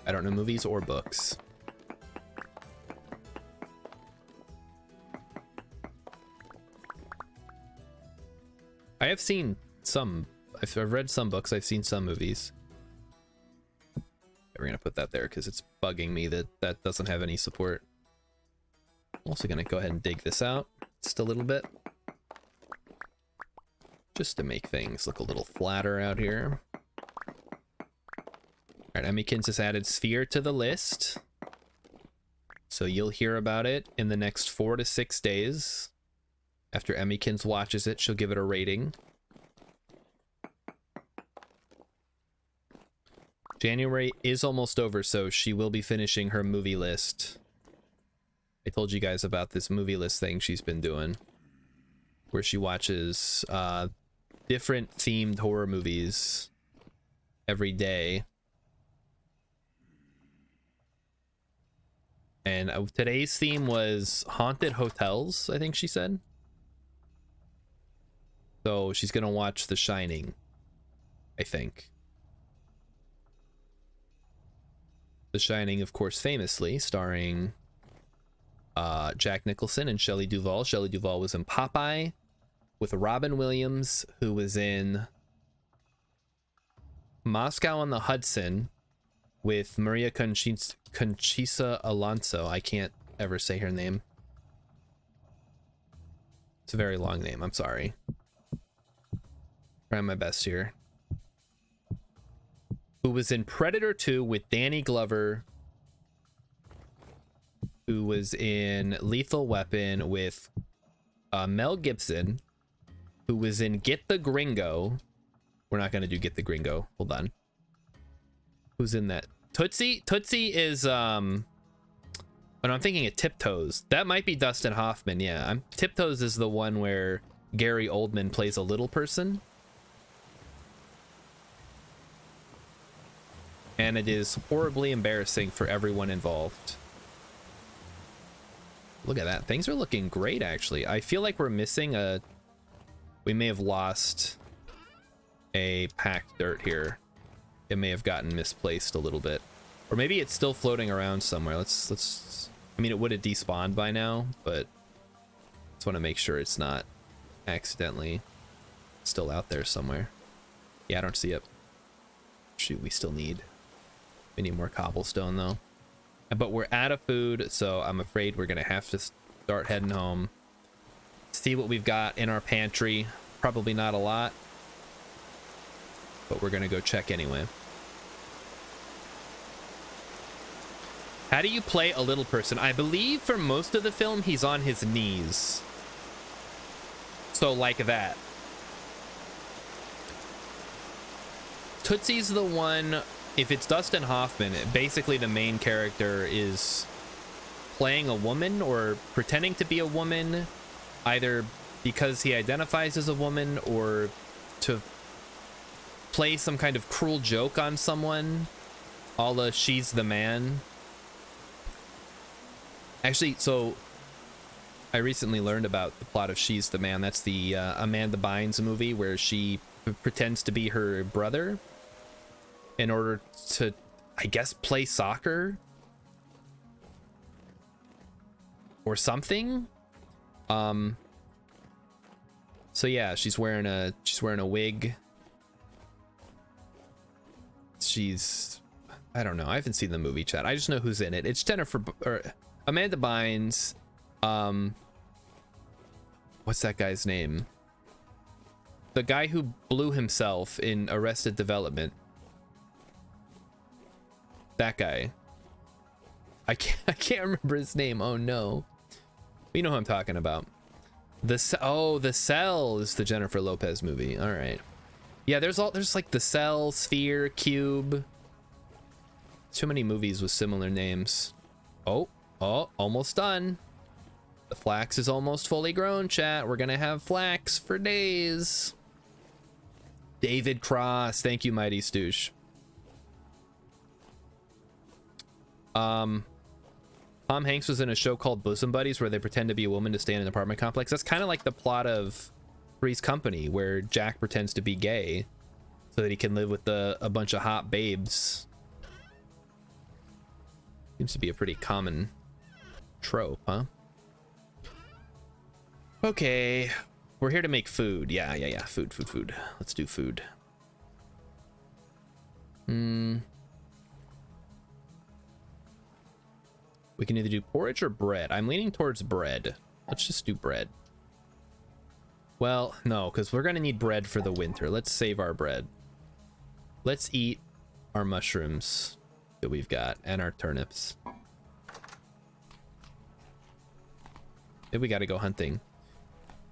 I don't know movies or books. I have seen some. I've read some books. I've seen some movies. We're gonna put that there because it's bugging me that that doesn't have any support. I'm also gonna go ahead and dig this out just a little bit, just to make things look a little flatter out here. All right, Emmykins has added Sphere to the list, so you'll hear about it in the next 4 to 6 days. After Emmykins watches it, she'll give it a rating. January is almost over, so she will be finishing her movie list. I told you guys about this movie list thing she's been doing, where she watches different themed horror movies every day. And today's theme was haunted hotels, I think she said. So she's gonna watch The Shining, I think. The Shining, of course, famously starring Jack Nicholson and Shelley Duvall. Shelley Duvall was in Popeye with Robin Williams, who was in Moscow on the Hudson with Maria Conchita Alonso. I can't ever say her name. It's a very long name. I'm sorry. Trying my best here. Who was in Predator 2 with Danny Glover. Who was in Lethal Weapon with Mel Gibson. Who was in Get the Gringo. We're not going to do Get the Gringo. Hold on. Who's in that? Tootsie? Tootsie is, oh, no, I'm thinking of Tiptoes. That might be Dustin Hoffman, yeah. Tiptoes is the one where Gary Oldman plays a little person. And it is horribly embarrassing for everyone involved. Look at that. Things are looking great, actually. I feel like we're missing a... We may have lost a packed dirt here. It may have gotten misplaced a little bit. Or maybe it's still floating around somewhere. Let's... I mean, it would have despawned by now, but... just want to make sure it's not accidentally still out there somewhere. Yeah, I don't see it. Shoot, we need more cobblestone though. But we're out of food, so I'm afraid we're gonna have to start heading home. See what we've got in our pantry. Probably not a lot, but we're gonna go check anyway. How do you play a little person? I believe for most of the film he's on his knees. So like that. Tootsie's the one, if it's Dustin Hoffman, basically the main character is playing a woman or pretending to be a woman, either because he identifies as a woman or to play some kind of cruel joke on someone, a la She's the Man. Actually, so I recently learned about the plot of She's the Man. That's the Amanda Bynes movie where she pretends to be her brother in order to, I guess, play soccer or something. So yeah, she's wearing a wig. I don't know. I haven't seen the movie, chat. I just know who's in it. It's Amanda Bynes. What's that guy's name? The guy who blew himself in Arrested Development. That guy. I can't remember his name. Oh no. You know who I'm talking about. The Cell is the Jennifer Lopez movie. All right. Yeah, there's like The Cell, Sphere, Cube. Too many movies with similar names. Oh, almost done. The flax is almost fully grown, chat. We're gonna have flax for days. David Cross, thank you, Mighty Stoosh. Tom Hanks was in a show called Bosom Buddies where they pretend to be a woman to stay in an apartment complex. That's kind of like the plot of Three's Company, where Jack pretends to be gay so that he can live with a bunch of hot babes. Seems to be a pretty common trope, huh? Okay, we're here to make food. Yeah. Food. Let's do food. We can either do porridge or bread. I'm leaning towards bread. Let's just do bread. Well, no, because we're gonna need bread for the winter. Let's save our bread. Let's eat our mushrooms that we've got and our turnips. Then we gotta go hunting.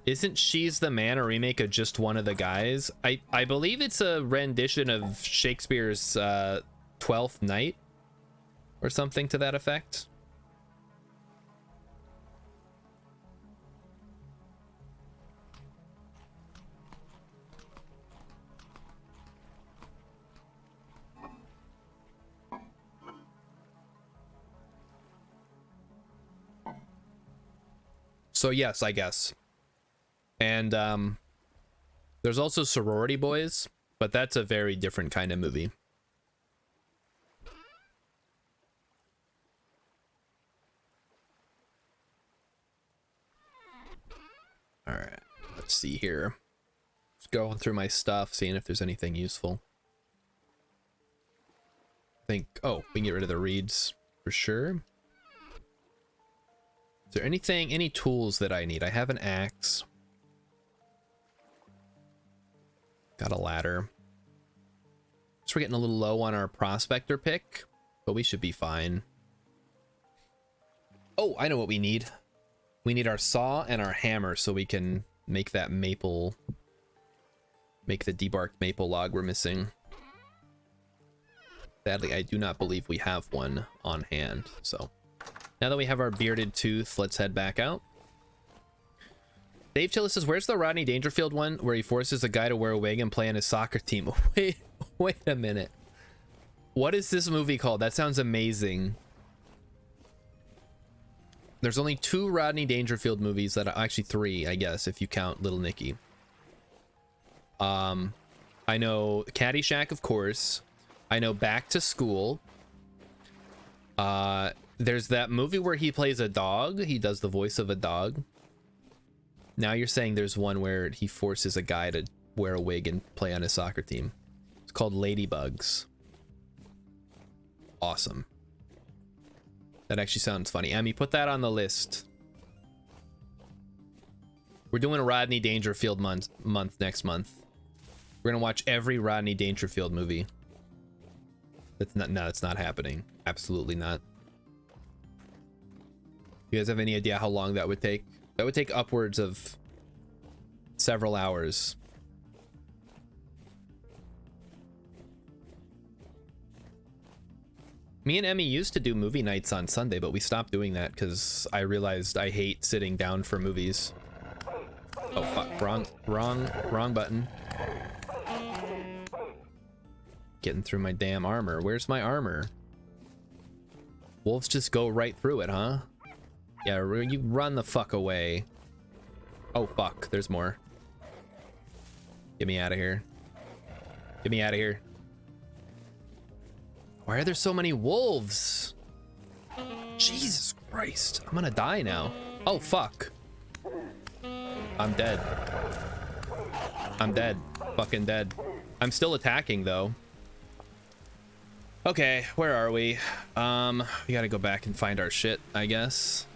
Isn't She's the Man a remake of Just One of the Guys? I believe it's a rendition of Shakespeare's Twelfth Night or something to that effect. So yes, I guess. And there's also Sorority Boys, but that's a very different kind of movie. All right, let's see here. Just going through my stuff, seeing if there's anything useful. Oh, we can get rid of the reeds for sure. Is there any tools that I need? I have an axe. Got a ladder. So we're getting a little low on our prospector pick, but we should be fine. Oh, I know what we need. We need our saw and our hammer so we can make that maple, make the debarked maple log we're missing. Sadly, I do not believe we have one on hand, so now that we have our bearded tooth, let's head back out. Dave Chilla says, where's the Rodney Dangerfield one where he forces a guy to wear a wig and play on his soccer team? Wait a minute. What is this movie called? That sounds amazing. There's only 2 Rodney Dangerfield movies that are actually 3, I guess, if you count Little Nicky. I know Caddyshack, of course. I know Back to School. There's that movie where he plays a dog. He does the voice of a dog. Now you're saying there's one where he forces a guy to wear a wig and play on his soccer team. It's called Ladybugs. Awesome. That actually sounds funny. Emmy, put that on the list. We're doing a Rodney Dangerfield month next month. We're gonna watch every Rodney Dangerfield movie. That's not, no, it's not happening. Absolutely not. You guys have any idea how long that would take? That would take upwards of several hours. Me and Emmy used to do movie nights on Sunday, but we stopped doing that because I realized I hate sitting down for movies. Oh fuck, wrong button. Getting through my damn armor. Where's my armor? Wolves just go right through it, huh? Yeah, you run the fuck away. Oh fuck, there's more. Get me out of here. Get me out of here. Why are there so many wolves? Jesus Christ, I'm gonna die now. Oh fuck. I'm dead. I'm dead. Fucking dead. I'm still attacking though. Okay, where are we? We gotta go back and find our shit, I guess.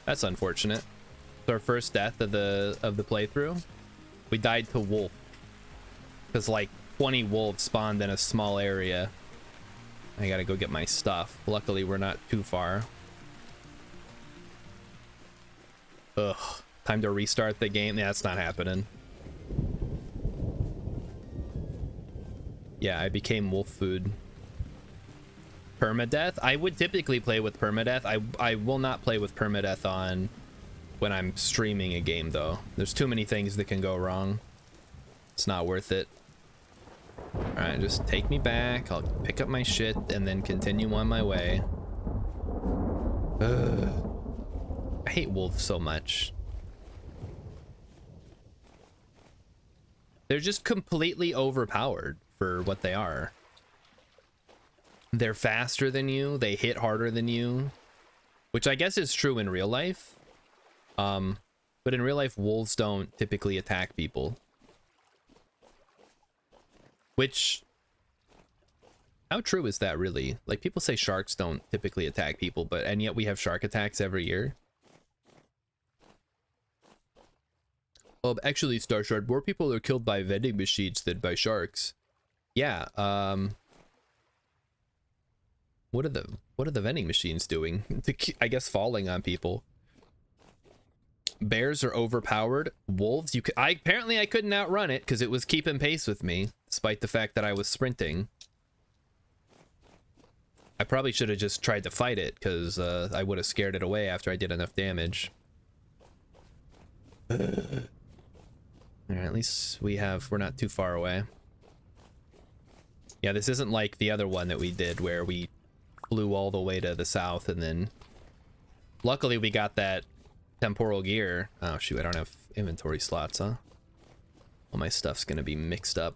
That's unfortunate. It's our first death of the playthrough. We died to wolf. Because like 20 wolves spawned in a small area. I gotta go get my stuff. Luckily we're not too far. Ugh. Time to restart the game. Yeah, that's not happening. Yeah, I became wolf food. Permadeath? I would typically play with permadeath. I will not play with permadeath on when I'm streaming a game though. There's too many things that can go wrong. It's not worth it. Alright, just take me back. I'll pick up my shit and then continue on my way. Ugh. I hate wolves so much. They're just completely overpowered for what they are. They're faster than you, they hit harder than you, which I guess is true in real life. But in real life, wolves don't typically attack people. Which, how true is that really? Like, people say sharks don't typically attack people, and yet we have shark attacks every year. Actually, Starshard, more people are killed by vending machines than by sharks. Yeah, what are the vending machines doing? I guess falling on people. Bears are overpowered. Wolves, apparently I couldn't outrun it because it was keeping pace with me, despite the fact that I was sprinting. I probably should have just tried to fight it because I would have scared it away after I did enough damage. Alright, at least we're not too far away. Yeah, this isn't like the other one that we did where we flew all the way to the south and then... Luckily we got that temporal gear. Oh shoot, I don't have inventory slots, huh? All my stuff's gonna be mixed up.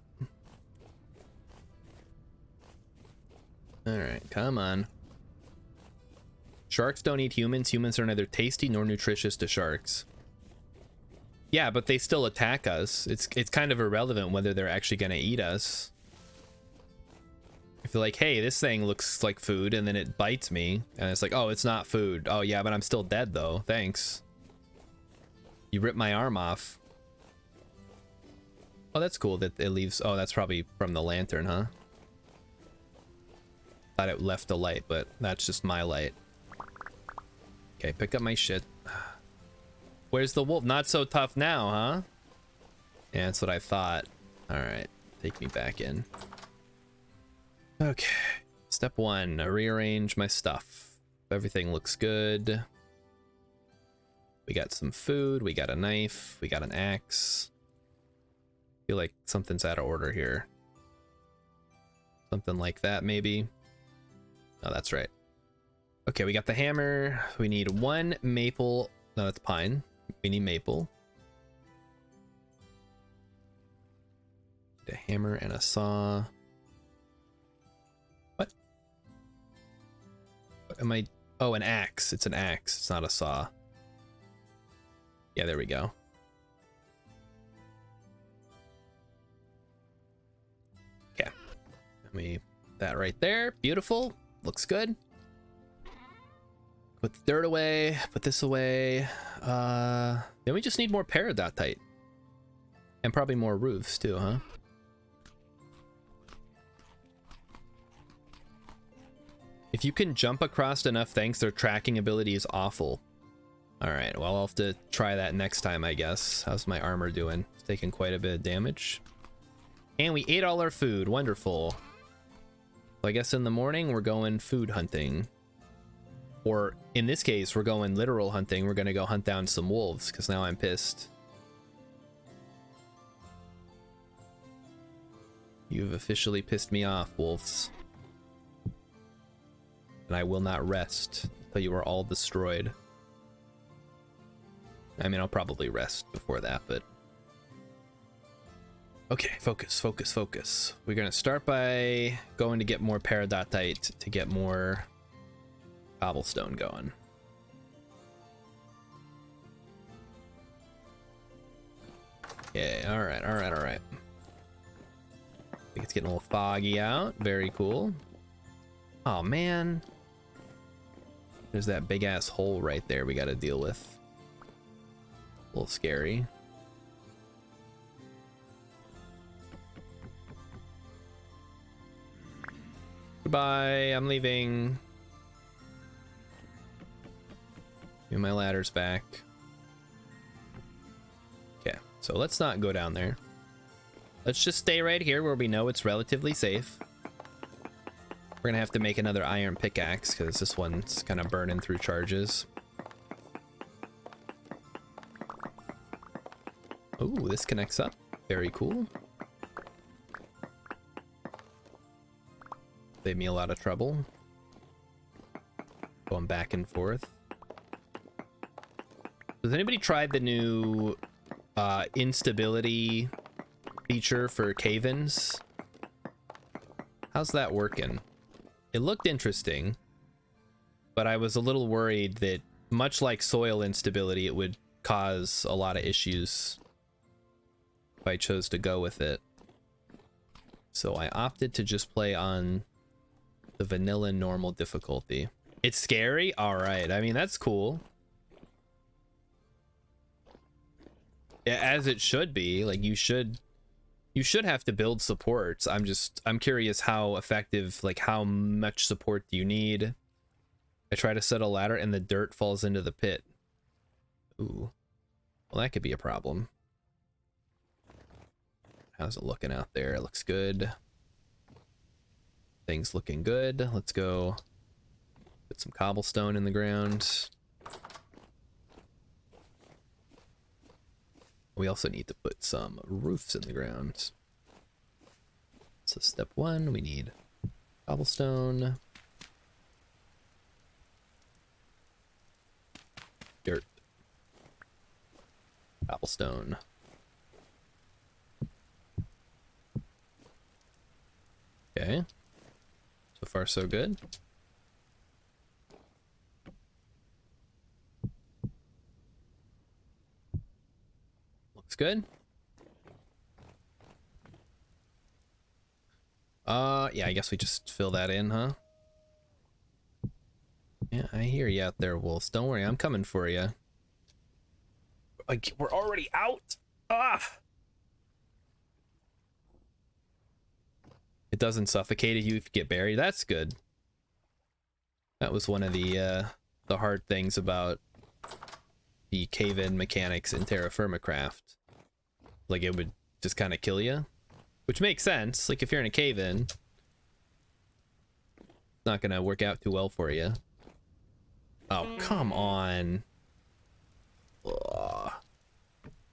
Alright, come on. Sharks don't eat humans. Humans are neither tasty nor nutritious to sharks. Yeah, but they still attack us. It's kind of irrelevant whether they're actually gonna eat us. If they're like, hey, this thing looks like food, and then it bites me, and it's like, oh, it's not food. Oh yeah, but I'm still dead though. Thanks. You ripped my arm off. Oh, that's cool that it leaves. Oh, that's probably from the lantern, huh? Thought it left the light, but that's just my light. Okay, pick up my shit. Where's the wolf? Not so tough now, huh? Yeah, that's what I thought. Alright, take me back in. Okay, step one, rearrange my stuff. Everything looks good. We got some food, we got a knife, we got an axe. I feel like something's out of order here. Something like that, maybe. Oh, that's right. Okay, we got the hammer. We need one maple. No, that's pine. We need maple. A hammer and a saw. What am I? Oh, an axe. It's an axe. It's not a saw. Yeah, there we go. me that right there. Beautiful. Looks good. Put the dirt away. Put this away. Then we just need more peridotite. And probably more roofs too, huh? If you can jump across enough things, their tracking ability is awful. Alright, well, I'll have to try that next time, I guess. How's my armor doing? It's taking quite a bit of damage. And we ate all our food. Wonderful. So I guess in the morning, we're going food hunting. Or, in this case, we're going literal hunting. We're gonna go hunt down some wolves, because now I'm pissed. You've officially pissed me off, wolves. And I will not rest until you are all destroyed. I mean, I'll probably rest before that, but... Okay, focus, focus, focus. We're gonna start by going to get more peridotite to get more cobblestone going. Okay, alright, alright, alright. I think it's getting a little foggy out. Very cool. Oh, man. There's that big ass hole right there we gotta deal with. A little scary. Goodbye, I'm leaving. Give me my ladders back. Okay, so let's not go down there. Let's just stay right here where we know it's relatively safe. We're gonna have to make another iron pickaxe because this one's kind of burning through charges. Oh, this connects up. Very cool. Saved me a lot of trouble. Going back and forth. Has anybody tried the new instability feature for cave-ins? How's that working? It looked interesting, but I was a little worried that, much like soil instability, it would cause a lot of issues if I chose to go with it. So I opted to just play on the vanilla normal difficulty. It's scary? Alright, I mean, that's cool. Yeah, as it should be. Like, you should have to build supports. I'm curious how effective, like how much support do you need? I try to set a ladder and the dirt falls into the pit. Ooh. Well, that could be a problem. How's it looking out there? It looks good. Things looking good. Let's go put some cobblestone in the ground. We also need to put some roofs in the ground. So step one, we need cobblestone, dirt, cobblestone. Okay. So far, so good. Looks good. Yeah, I guess we just fill that in, huh? Yeah, I hear you out there, wolves. Don't worry, I'm coming for you. Like, we're already out. Ah! It doesn't suffocate you if you get buried. That's good. That was one of the hard things about the cave-in mechanics in Terra Firma Craft. Like, it would just kind of kill you, which makes sense. Like, if you're in a cave-in, it's not gonna work out too well for you. Oh, come on. Ugh.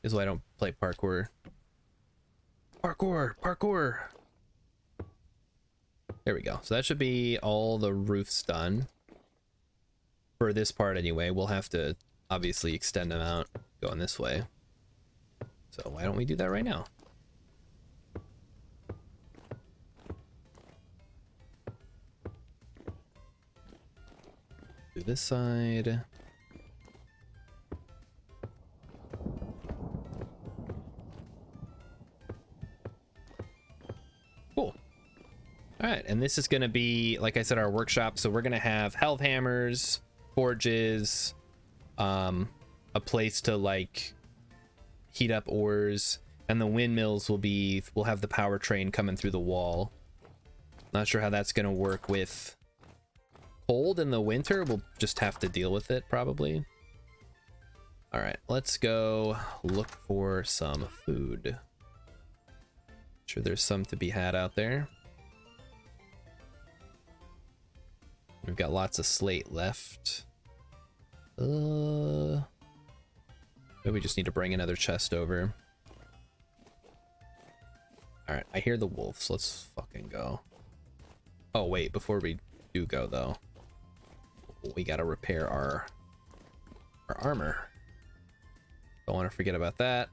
This is why I don't play parkour. Parkour, parkour. There we go. So that should be all the roofs done. For this part anyway. We'll have to obviously extend them out going this way. So why don't we do that right now? Do this side. Cool. All right, and this is going to be, like I said, our workshop. So we're going to have health hammers, forges, a place to like heat up ores, and the windmills will have the power train coming through the wall. Not sure how that's going to work with cold in the winter. We'll just have to deal with it probably. All right, let's go look for some food. Sure there's some to be had out there. We've got lots of slate left. Maybe we just need to bring another chest over. All right, I hear the wolves. Let's fucking go. Oh wait, before we do go though, we gotta repair our armor. Don't want to forget about that.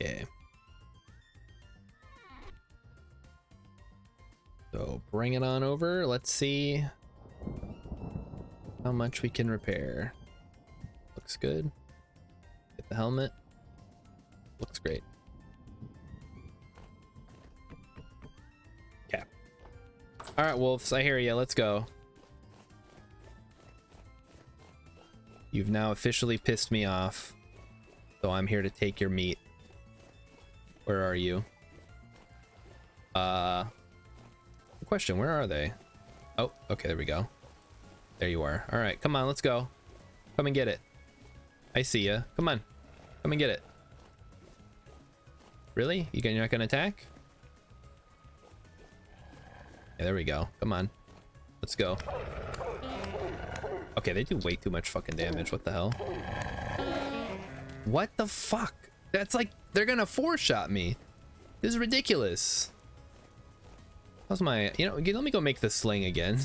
Okay. So bring it on over. Let's see how much we can repair. Looks good. Get the helmet. Looks great. Okay. All right, wolves, I hear you. Let's go. You've now officially pissed me off, so I'm here to take your meat. Where are you? Question, where are they? Oh, okay, there we go. There you are. All right, come on, let's go. Come and get it. I see ya. Come on, come and get it. Really? You're not gonna attack? Yeah, there we go. Come on, let's go. Okay, they do way too much fucking damage. What the hell? What the fuck? That's like, they're gonna four-shot me. This is ridiculous. How's my, you know, let me go make the sling again.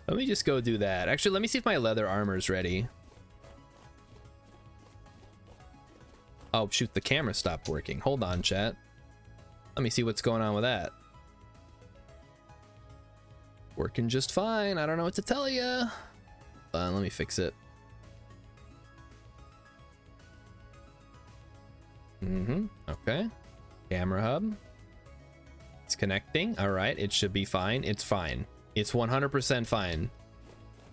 Let me just go do that. Actually, let me see if my leather armor's ready. Oh, shoot, the camera stopped working. Hold on, chat. Let me see what's going on with that. Working just fine. I don't know what to tell you. Let me fix it. Okay. Camera hub. It's connecting. All right, it should be fine. It's fine. It's 100% fine.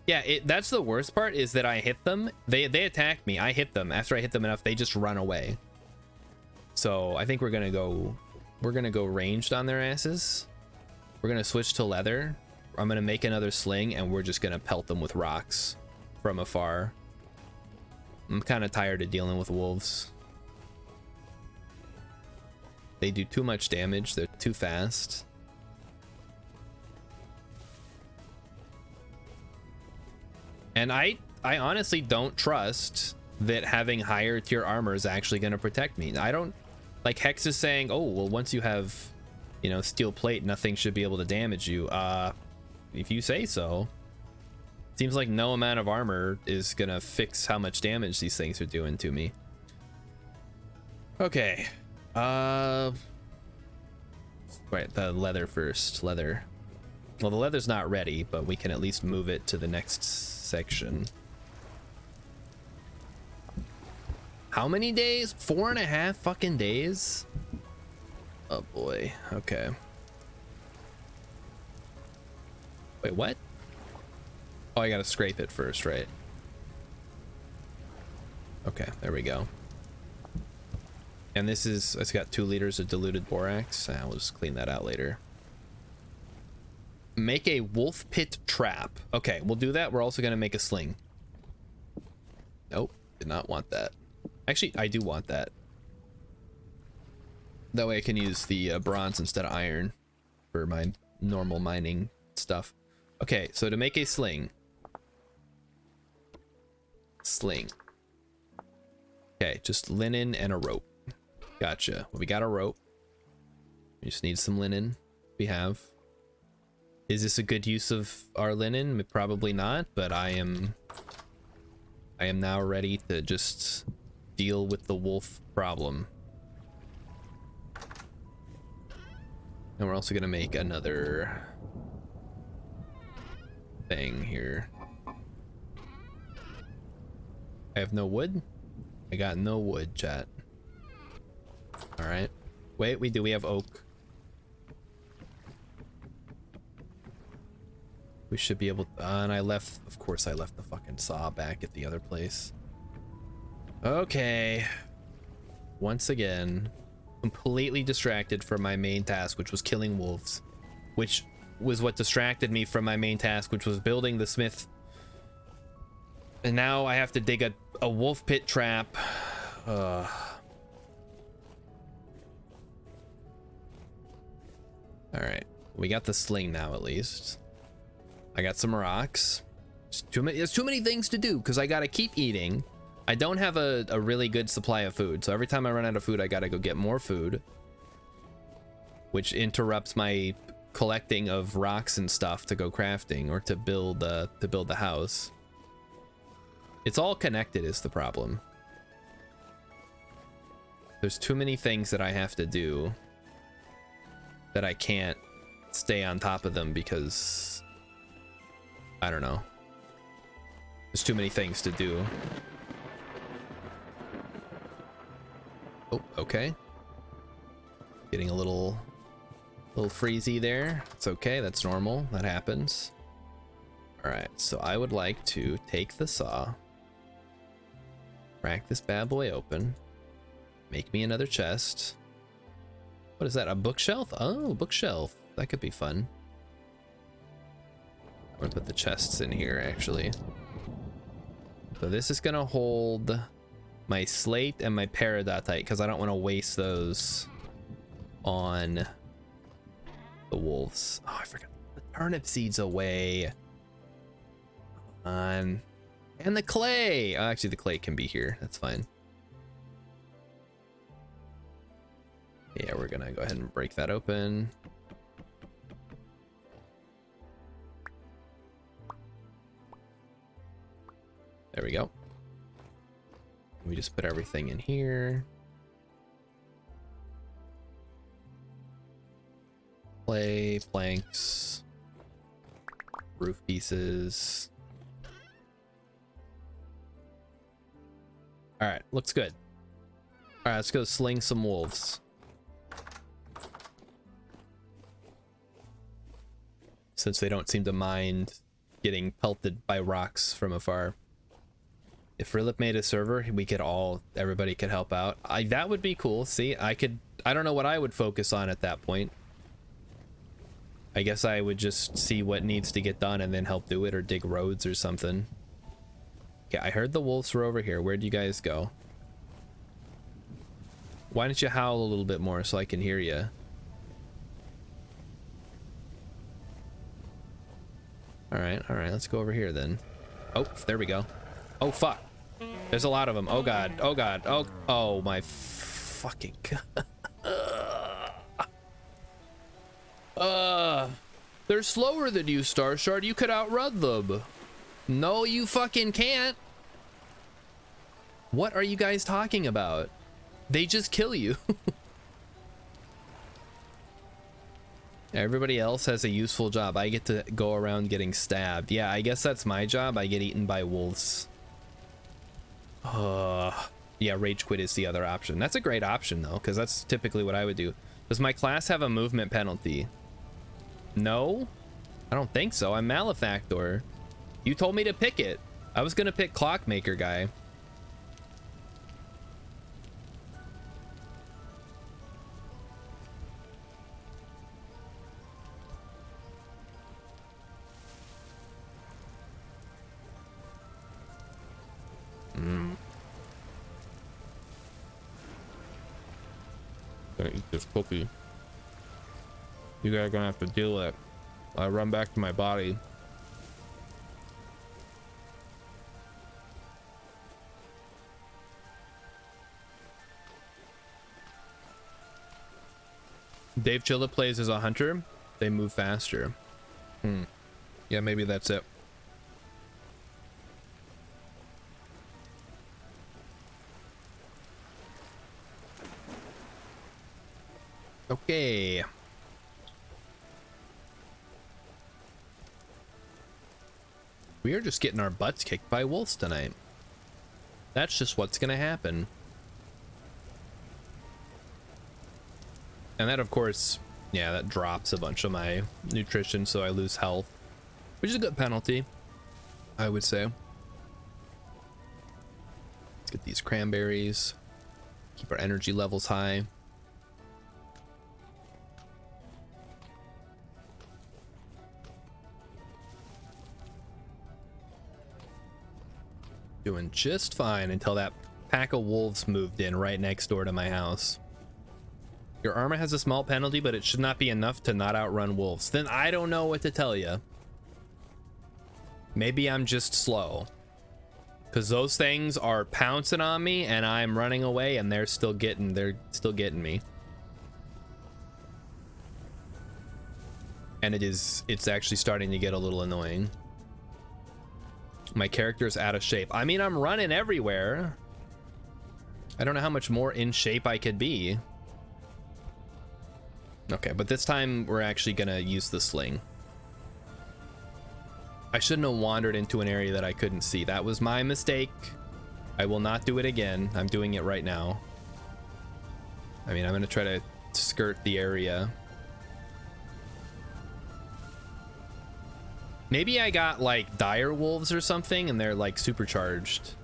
Yeah, that's the worst part, is that I hit them. They attacked me. I hit them. After I hit them enough, they just run away. So I think we're gonna go ranged on their asses. We're gonna switch to leather. I'm gonna make another sling, and we're just gonna pelt them with rocks from afar. I'm kind of tired of dealing with wolves. They do too much damage. They're too fast. And I honestly don't trust that having higher tier armor is actually going to protect me. I don't, like Hex is saying, oh, well, once you have, you know, steel plate, nothing should be able to damage you. If you say so. Seems like no amount of armor is going to fix how much damage these things are doing to me. Okay. Right, the leather first. Leather. Well, the leather's not ready, but we can at least move it to the next section. How many days? 4.5 fucking days? Oh boy. Okay. Wait, what? Oh, I gotta scrape it first, right? Okay, there we go. And this is, it's got 2 liters of diluted borax. I'll just clean that out later. Make a wolf pit trap. Okay, we'll do that. We're also gonna make a sling. Nope, did not want that. Actually, I do want that. That way I can use the bronze instead of iron for my normal mining stuff. Okay, so to make a sling. Sling. Okay, just linen and a rope. Gotcha. Well, we got a rope. We just need some linen. We have. Is this a good use of our linen? Probably not, but I am now ready to just deal with the wolf problem. And we're also gonna make another thing here. I have no wood. I got no wood, chat. All right. Wait, we have oak. We should be able to, and I left, of course I left the fucking saw back at the other place. Okay. Once again, completely distracted from my main task, which was killing wolves, which was what distracted me from my main task, which was building the smith. And now I have to dig a wolf pit trap. All right, we got the sling now at least. I got some rocks. There's too many things to do because I gotta keep eating. I don't have a really good supply of food, so every time I run out of food, I gotta go get more food, which interrupts my collecting of rocks and stuff to go crafting or to build the house. It's all connected is the problem. There's too many things that I have to do that I can't stay on top of them because I don't know. There's too many things to do. Oh, okay. Getting a little freezy there. It's okay, that's normal. That happens. All right, so I would like to take the saw, crack this bad boy open, make me another chest. What is that, a bookshelf? Oh, bookshelf. That could be fun. I'm gonna put the chests in here, actually. So this is gonna hold my slate and my peridotite because I don't want to waste those on the wolves. Oh, I forgot the turnip seeds away. And the clay. Oh, actually, the clay can be here. That's fine. Yeah, we're gonna go ahead and break that open. There we go. We just put everything in here. Clay, planks, roof pieces. All right, looks good. All right, let's go sling some wolves. Since they don't seem to mind getting pelted by rocks from afar. If Rilip made a server, we could everybody could help out. That would be cool. See, I don't know what I would focus on at that point. I guess I would just see what needs to get done and then help do it or dig roads or something. Okay, I heard the wolves were over here. Where'd you guys go? Why don't you howl a little bit more so I can hear you? All right, let's go over here then. Oh, there we go. Oh, fuck. There's a lot of them. Oh, God. Oh, God. Oh, my fucking God. They're slower than you, Star Shard. You could outrun them. No, you fucking can't. What are you guys talking about? They just kill you. Everybody else has a useful job. I get to go around getting stabbed. Yeah, I guess that's my job. I get eaten by wolves. Yeah, rage quit is the other option. That's a great option though, because that's typically what I would do. Does my class have a movement penalty? No? I don't think so. I'm Malefactor. You told me to pick it. I was gonna pick Clockmaker guy. Gonna eat this cookie. You guys are gonna have to deal with it. I run back to my body. Dave Chilla plays as a hunter. They move faster. Yeah, maybe that's it. Okay. We are just getting our butts kicked by wolves tonight. That's just what's gonna happen. And that, of course, yeah, that drops a bunch of my nutrition, so I lose health, which is a good penalty, I would say. Let's get these cranberries. Keep our energy levels high. Doing just fine until that pack of wolves moved in right next door to my house. Your armor has a small penalty, but it should not be enough to not outrun wolves. Then I don't know what to tell you. Maybe I'm just slow. Because those things are pouncing on me and I'm running away and they're still getting me. And it's actually starting to get a little annoying. My character's out of shape. I mean, I'm running everywhere. I don't know how much more in shape I could be. Okay, but this time we're actually gonna use the sling. I shouldn't have wandered into an area that I couldn't see. That was my mistake. I will not do it again. I'm doing it right now. I mean, I'm gonna try to skirt the area. Maybe I got like dire wolves or something and they're like supercharged.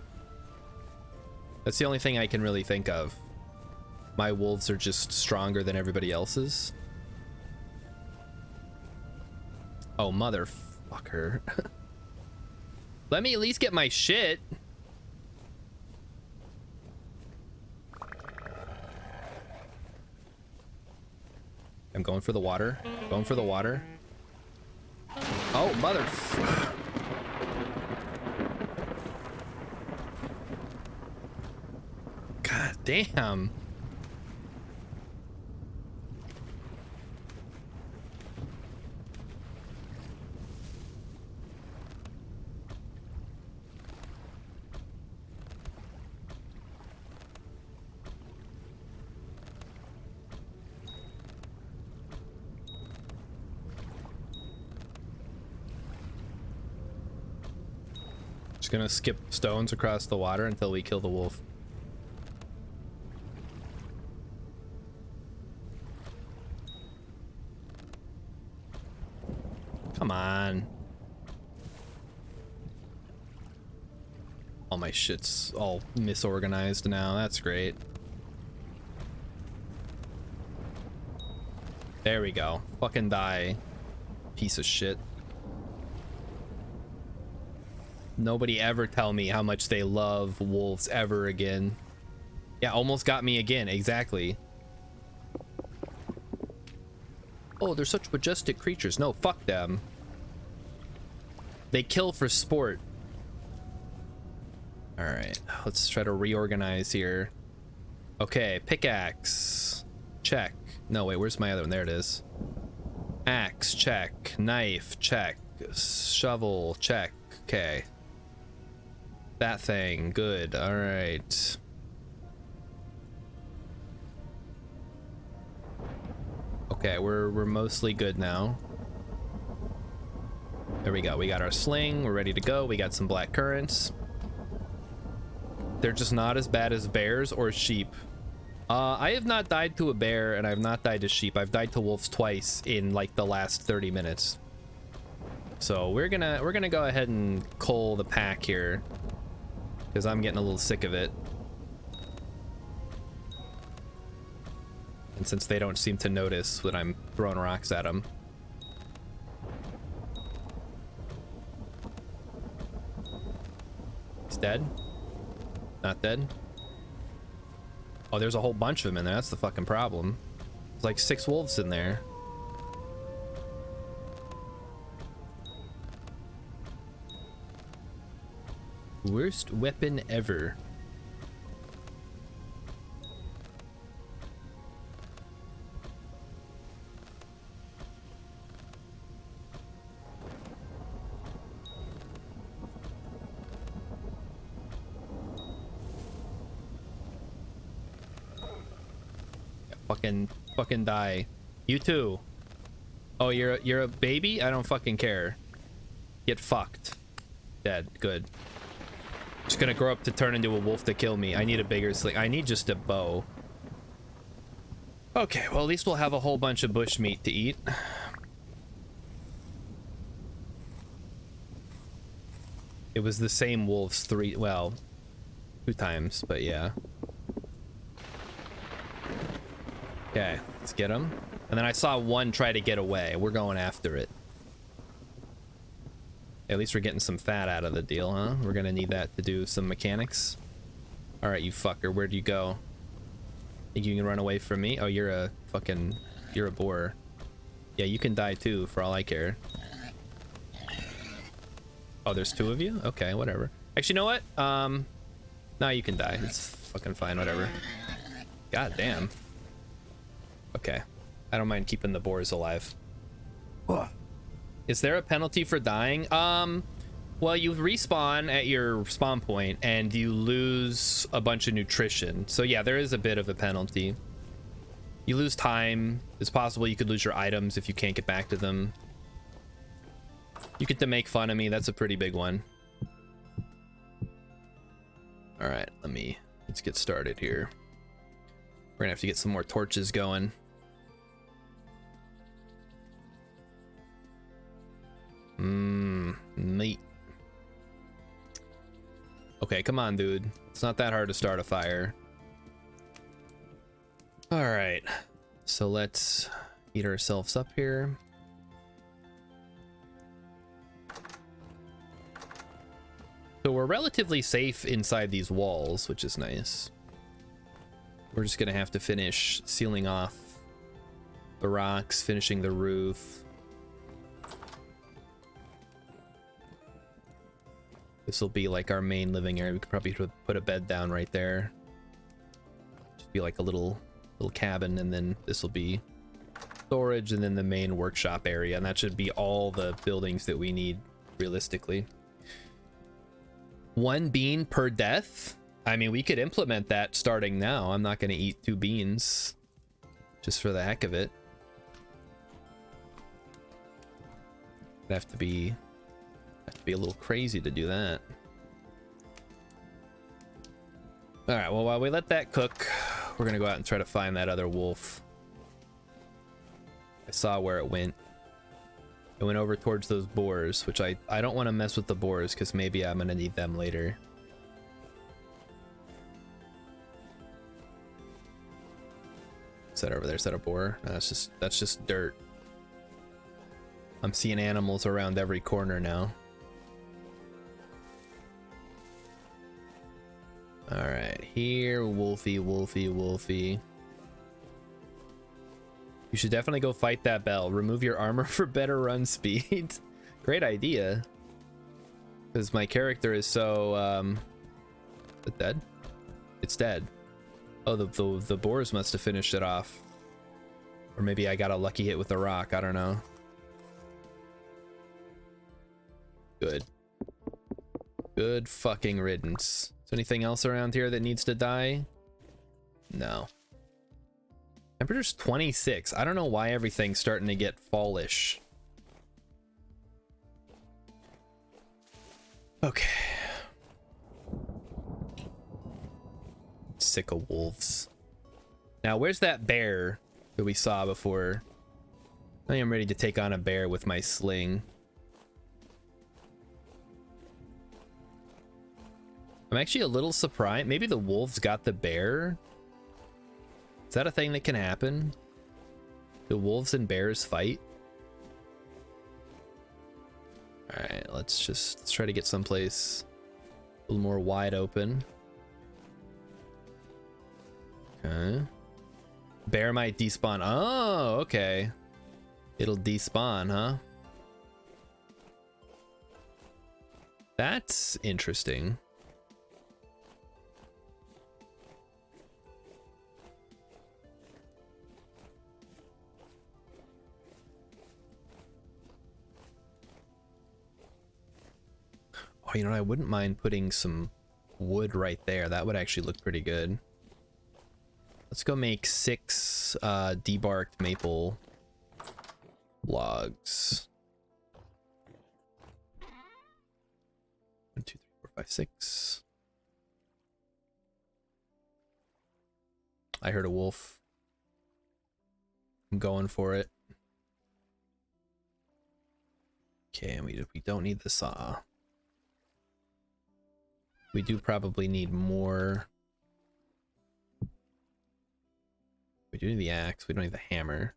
That's the only thing I can really think of. My wolves are just stronger than everybody else's. Oh, motherfucker. Let me at least get my shit. I'm going for the water. Going for the water. Oh, motherfucker. God damn. Just gonna skip stones across the water until we kill the wolf. Come on. All my shit's all misorganized now. That's great. There we go. Fucking die. Piece of shit. Nobody ever tell me how much they love wolves ever again. Yeah, almost got me again. Exactly. Oh, they're such majestic creatures. No, fuck them. They kill for sport. All right, let's try to reorganize here. Okay, pickaxe. Check. No, wait, where's my other one? There it is. Axe, check. Knife, check. Shovel, check. Okay. That thing, good. All right. Okay, we're mostly good now. There we go. We got our sling. We're ready to go. We got some black currants. They're just not as bad as bears or sheep. I have not died to a bear and I have not died to sheep. I've died to wolves twice in like the last 30 minutes. So we're gonna go ahead and cull the pack here because I'm getting a little sick of it. And since they don't seem to notice when I'm throwing rocks at them. He's dead? Not dead? Oh, there's a whole bunch of them in there. That's the fucking problem. There's like 6 wolves in there. Worst weapon ever. Fucking die. You too. Oh, you're a baby? I don't fucking care. Get fucked. Dead. Good. Just gonna grow up to turn into a wolf to kill me. I need a bigger sling. I need just a bow. Okay, well, at least we'll have a whole bunch of bush meat to eat. It was the same wolves two times, but yeah. Okay, let's get him. And then I saw one try to get away. We're going after it. At least we're getting some fat out of the deal, huh? We're gonna need that to do some mechanics. All right, you fucker, where'd you go? Think you can run away from me? Oh, you're a boar. Yeah, you can die too, for all I care. Oh, there's two of you? Okay, whatever. Actually, you know what? No, you can die. It's fucking fine, whatever. God damn. Okay. I don't mind keeping the boars alive. What? Is there a penalty for dying? Well, you respawn at your spawn point and you lose a bunch of nutrition. So yeah, there is a bit of a penalty. You lose time. It's possible you could lose your items if you can't get back to them. You get to make fun of me. That's a pretty big one. All right, let's get started here. We're gonna have to get some more torches going. Meat. Okay, come on, dude. It's not that hard to start a fire. All right, so let's heat ourselves up here. So we're relatively safe inside these walls, which is nice. We're just gonna have to finish sealing off the rocks, finishing the roof. This will be like our main living area. We could probably put a bed down right there. Just be like a little cabin, and then this will be storage, and then the main workshop area, and that should be all the buildings that we need realistically. 1 bean per death? I mean, we could implement that starting now. I'm not going to eat 2 beans just for the heck of it. It'd have to be a little crazy to do that. All right, well, while we let that cook, we're gonna go out and try to find that other wolf. I saw where it went. It went over towards those boars, which I don't want to mess with the boars because maybe I'm gonna need them later. What's that over there? Is that a boar? No, that's just dirt. I'm seeing animals around every corner now. All right, here, Wolfie, Wolfie, Wolfie. You should definitely go fight that bell. Remove your armor for better run speed. Great idea. Because my character is so, is it dead? It's dead. Oh, the boars must have finished it off. Or maybe I got a lucky hit with a rock, I don't know. Good. Good fucking riddance. Is there anything else around here that needs to die? No. Temperature's 26. I don't know why everything's starting to get fallish. Okay. Sick of wolves. Now, where's that bear that we saw before? I am ready to take on a bear with my sling. I'm actually a little surprised. Maybe the wolves got the bear? Is that a thing that can happen? Do wolves and bears fight? Alright, let's try to get someplace a little more wide open. Okay. Bear might despawn. Oh, okay. It'll despawn, huh? That's interesting. Oh, you know, I wouldn't mind putting some wood right there. That would actually look pretty good. Let's go make 6 debarked maple logs. 1, 2, 3, 4, 5, 6. I heard a wolf. I'm going for it. Okay, and we don't need the saw. We do probably need more. We do need the axe. We don't need the hammer.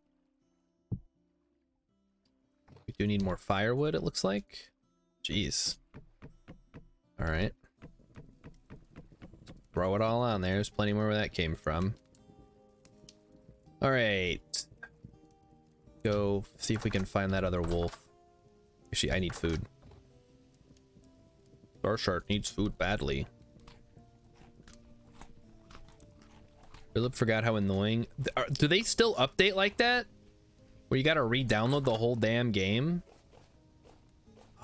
We do need more firewood, it looks like. Jeez. Alright. Throw it all on there. There's plenty more where that came from. Alright. Go see if we can find that other wolf. Actually, I need food. Starshark needs food badly. Philip forgot how annoying. Do they still update like that? Where you gotta re-download the whole damn game?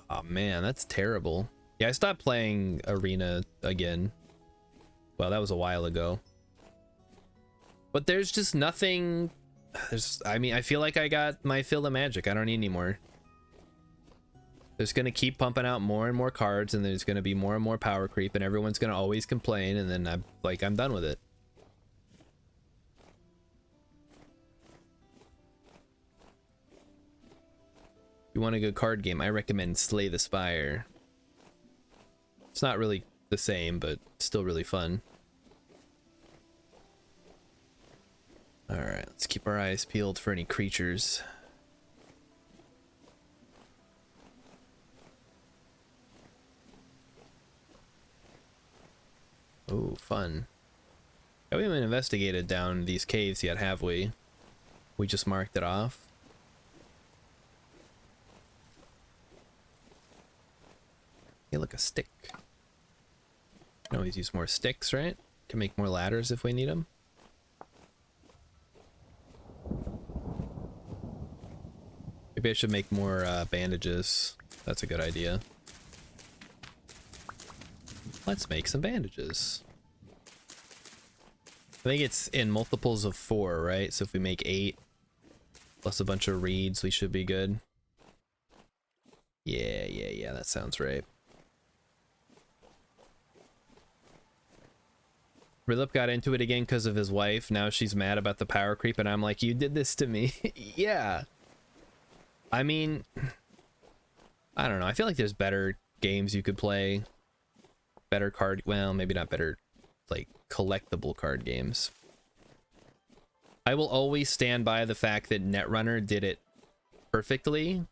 Oh man, that's terrible. Yeah, I stopped playing Arena again. Well, that was a while ago. But there's just nothing. I mean, I feel like I got my fill of magic. I don't need any more. There's gonna keep pumping out more and more cards, and there's gonna be more and more power creep, and everyone's gonna always complain, and then I'm done with it. If you want a good card game, I recommend Slay the Spire. It's not really the same, but still really fun. Alright, let's keep our eyes peeled for any creatures. Oh, fun. Yeah, we haven't investigated down these caves yet, have we? We just marked it off. Hey, look, a stick. Can always use more sticks, right? Can make more ladders if we need them. Maybe I should make more bandages. That's a good idea. Let's make some bandages. I think it's in multiples of 4, right? So if we make 8 plus a bunch of reeds, we should be good. Yeah, that sounds right. Rilip got into it again because of his wife. Now she's mad about the power creep, and I'm like, you did this to me. Yeah. I mean, I don't know. I feel like there's better games you could play. Better card, well, maybe not better, like collectible card games. I will always stand by the fact that Netrunner did it perfectly.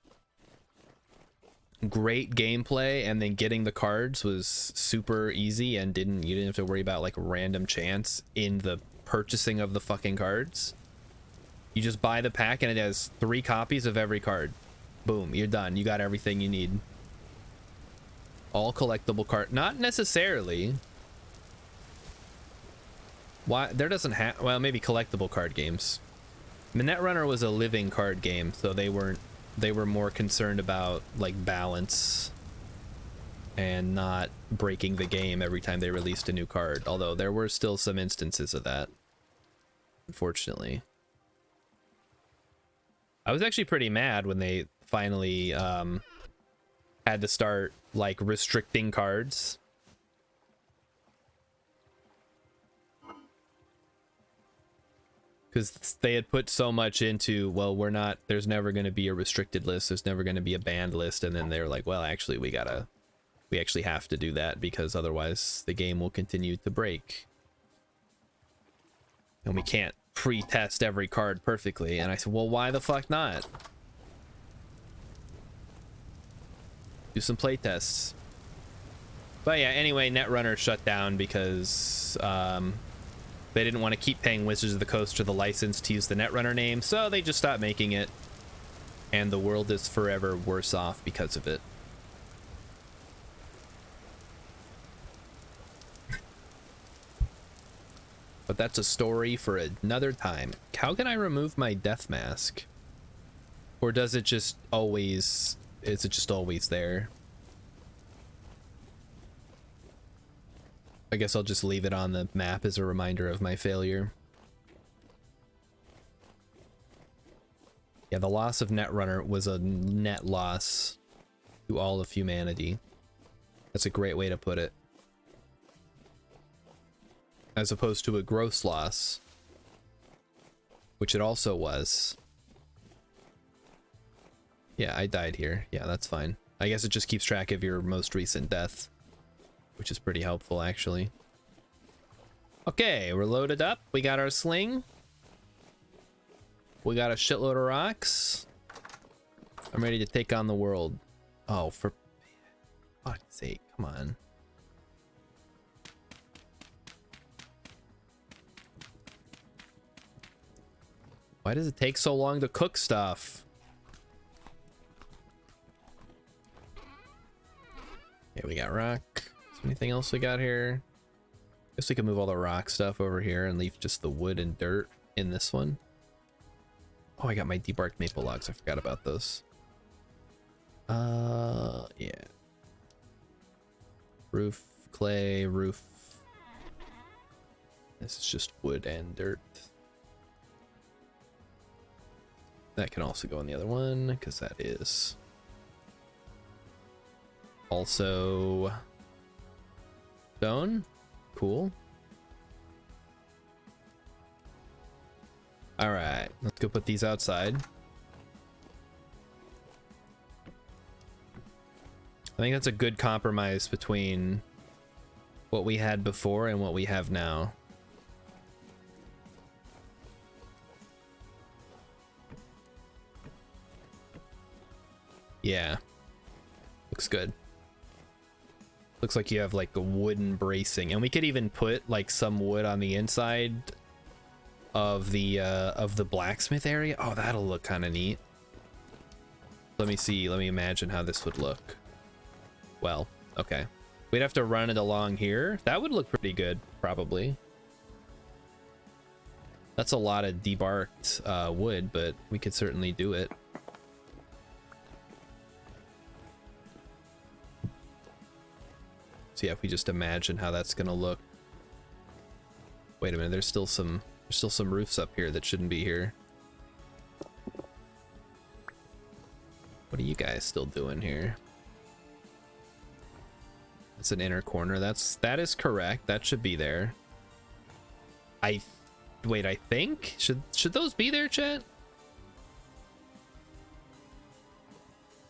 Great gameplay, and then getting the cards was super easy, and you didn't have to worry about like random chance in the purchasing of the fucking cards. You just buy the pack and it has 3 copies of every card. Boom, you're done. You got everything you need. All collectible card, not necessarily. Why there doesn't have, well, maybe collectible card games. Netrunner was a living card game, so they were more concerned about like balance and not breaking the game every time they released a new card, although there were still some instances of that, unfortunately. I was actually pretty mad when they finally had to start like restricting cards. Because they had put so much into, well, there's never going to be a restricted list, there's never going to be a banned list, and then they're like, well, actually we actually have to do that because otherwise the game will continue to break. And we can't pre-test every card perfectly. And I said, well, why the fuck not? Do some play tests. But yeah, anyway, Netrunner shut down because they didn't want to keep paying Wizards of the Coast for the license to use the Netrunner name, so they just stopped making it. And the world is forever worse off because of it. But that's a story for another time. How can I remove my death mask? Or does it just always... is it just always there? I guess I'll just leave it on the map as a reminder of my failure. Yeah, the loss of Netrunner was a net loss to all of humanity. That's a great way to put it. As opposed to a gross loss, which it also was. Yeah, I died here. Yeah, that's fine. I guess it just keeps track of your most recent death, which is pretty helpful, actually. Okay, we're loaded up. We got our sling. We got a shitload of rocks. I'm ready to take on the world. Oh, for fuck's sake, come on. Why does it take so long to cook stuff? Okay, we got rock. Is there anything else we got here? Guess we can move all the rock stuff over here and leave just the wood and dirt in this one. Oh, I got my debarked maple logs. I forgot about those. Yeah. Roof, clay, roof. This is just wood and dirt. That can also go in the other one, because that is also stone. Cool. All right, let's go put these outside. I think that's a good compromise between what we had before and what we have now. Yeah, looks good. Looks like you have like a wooden bracing, and we could even put like some wood on the inside of the blacksmith area. Oh, that'll look kind of neat. Let me see. Let me imagine how this would look. Well, okay. We'd have to run it along here. That would look pretty good, probably. That's a lot of debarked wood, but we could certainly do it. So yeah, if we just imagine how that's gonna look. Wait a minute, there's still some roofs up here that shouldn't be here. What are you guys still doing here? It's an inner corner. That is correct. That should be there. Wait, I think should those be there, chat?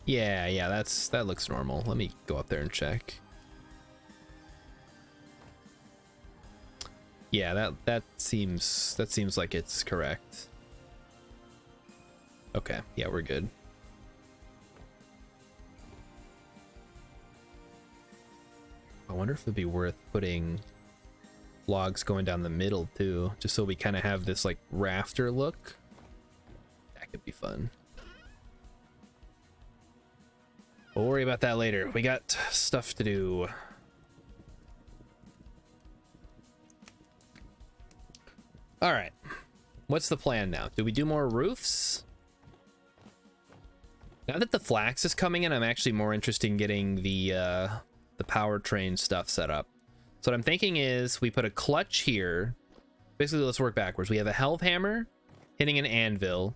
Yeah, that looks normal. Let me go up there and check. Yeah, that seems like it's correct. Okay, yeah, we're good. I wonder if it'd be worth putting logs going down the middle too, just so we kind of have this like rafter look. That could be fun. We'll worry about that later. We got stuff to do. All right, what's the plan now? Do we do more roofs? Now that the flax is coming in, I'm actually more interested in getting the powertrain stuff set up. So what I'm thinking is we put a clutch here. Basically, let's work backwards. We have a helve hammer hitting an anvil.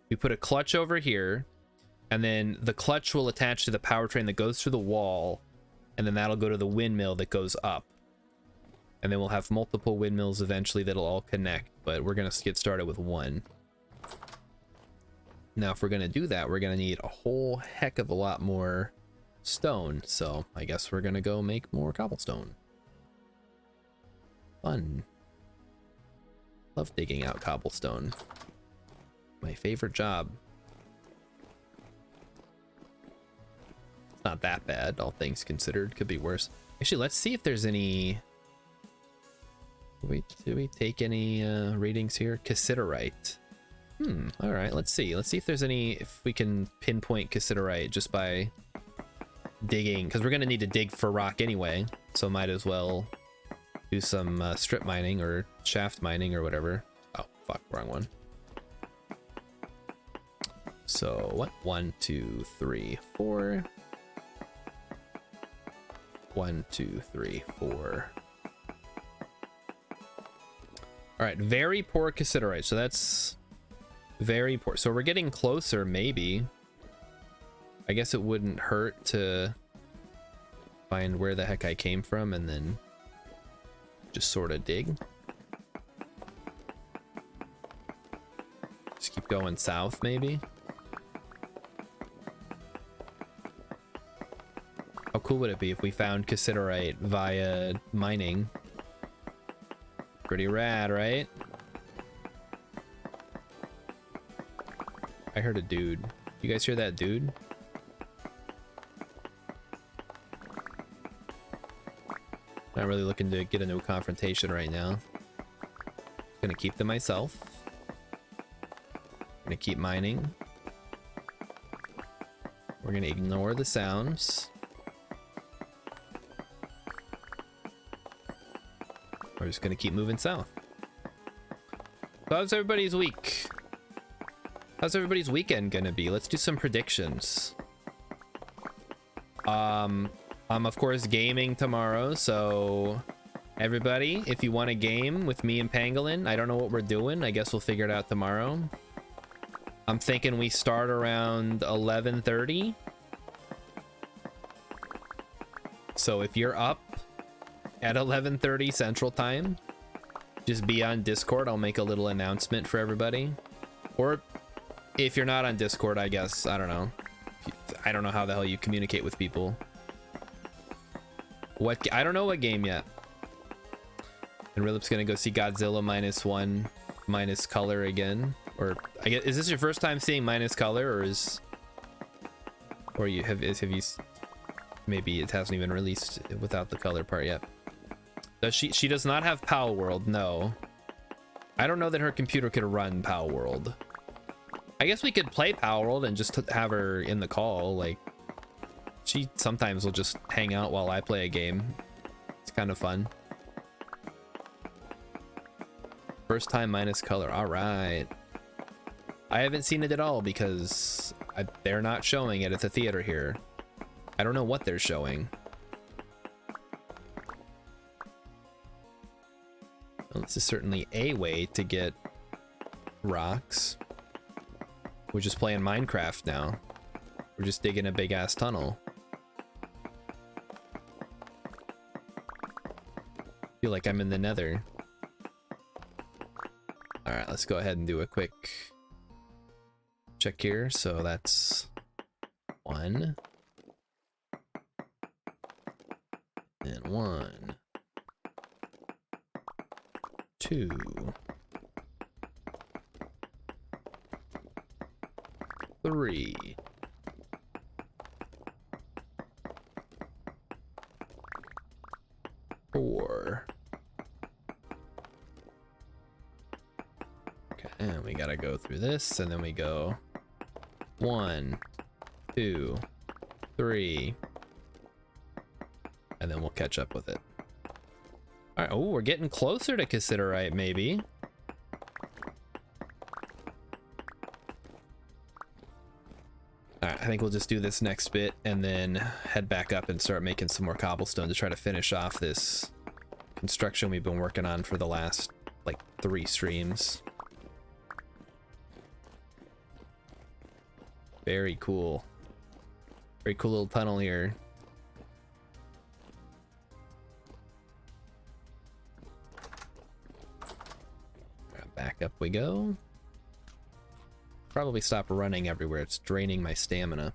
We put a clutch over here, and then the clutch will attach to the powertrain that goes through the wall, and then that'll go to the windmill that goes up. And then we'll have multiple windmills eventually that'll all connect, but we're gonna get started with one. Now, if we're gonna do that, we're gonna need a whole heck of a lot more stone, so I guess we're gonna go make more cobblestone. Fun. Love digging out cobblestone. My favorite job. It's not that bad, all things considered. Could be worse. Actually, let's see if there's any... Did we take any readings here? Cassiterite. All right, let's see. Let's see if there's any, if we can pinpoint cassiterite just by digging, because we're going to need to dig for rock anyway, so might as well do some strip mining or shaft mining or whatever. Oh, fuck, wrong one. So, what? 1, 2, 3, 4. 1, 2, 3, 4. All right, very poor cassiterite, so that's very poor. So we're getting closer, maybe. I guess it wouldn't hurt to find where the heck I came from and then just sort of dig. Just keep going south, maybe. cool would it be if we found cassiterite via mining? Pretty rad, right? I heard a dude. You guys hear that dude? Not really looking to get into a confrontation right now. Gonna keep to myself. Gonna keep mining. We're gonna ignore the sounds. We're just gonna keep moving south. So how's everybody's week? How's everybody's weekend gonna be? Let's do some predictions. I'm of course gaming tomorrow, so everybody, if you want a game with me and Pangolin, I don't know what we're doing. I guess we'll figure it out tomorrow. I'm thinking we start around 11:30. So if you're up at 11:30 Central Time, just be on Discord. I'll make a little announcement for everybody. Or if you're not on Discord, I guess, I don't know. I don't know how the hell you communicate with people. I don't know what game yet. And Rilip's gonna go see Godzilla -1 minus color again. Or I guess, is this your first time seeing minus color, or maybe it hasn't even released without the color part yet? Does she does not have Power World? No. I don't know that her computer could run Power World. I guess we could play Power World and just have her in the call. Like, she sometimes will just hang out while I play a game. It's kind of fun. First time minus color. All right. I haven't seen it at all because they're not showing it at the theater here. I don't know what they're showing. Well, this is certainly a way to get rocks. We're just playing Minecraft now. We're just digging a big ass tunnel. Feel like I'm in the Nether. All right, let's go ahead and do a quick check here. So that's 1 and 1, 2, 3, 4. Okay, and we gotta go through this, and then we go 1, 2, 3, and then we'll catch up with it. All right. Oh, we're getting closer to cassiterite, maybe. All right, I think we'll just do this next bit and then head back up and start making some more cobblestone to try to finish off this construction we've been working on for the last like 3 streams. Very cool. Very cool little tunnel here. Back up we go. Probably stop running everywhere. It's draining my stamina.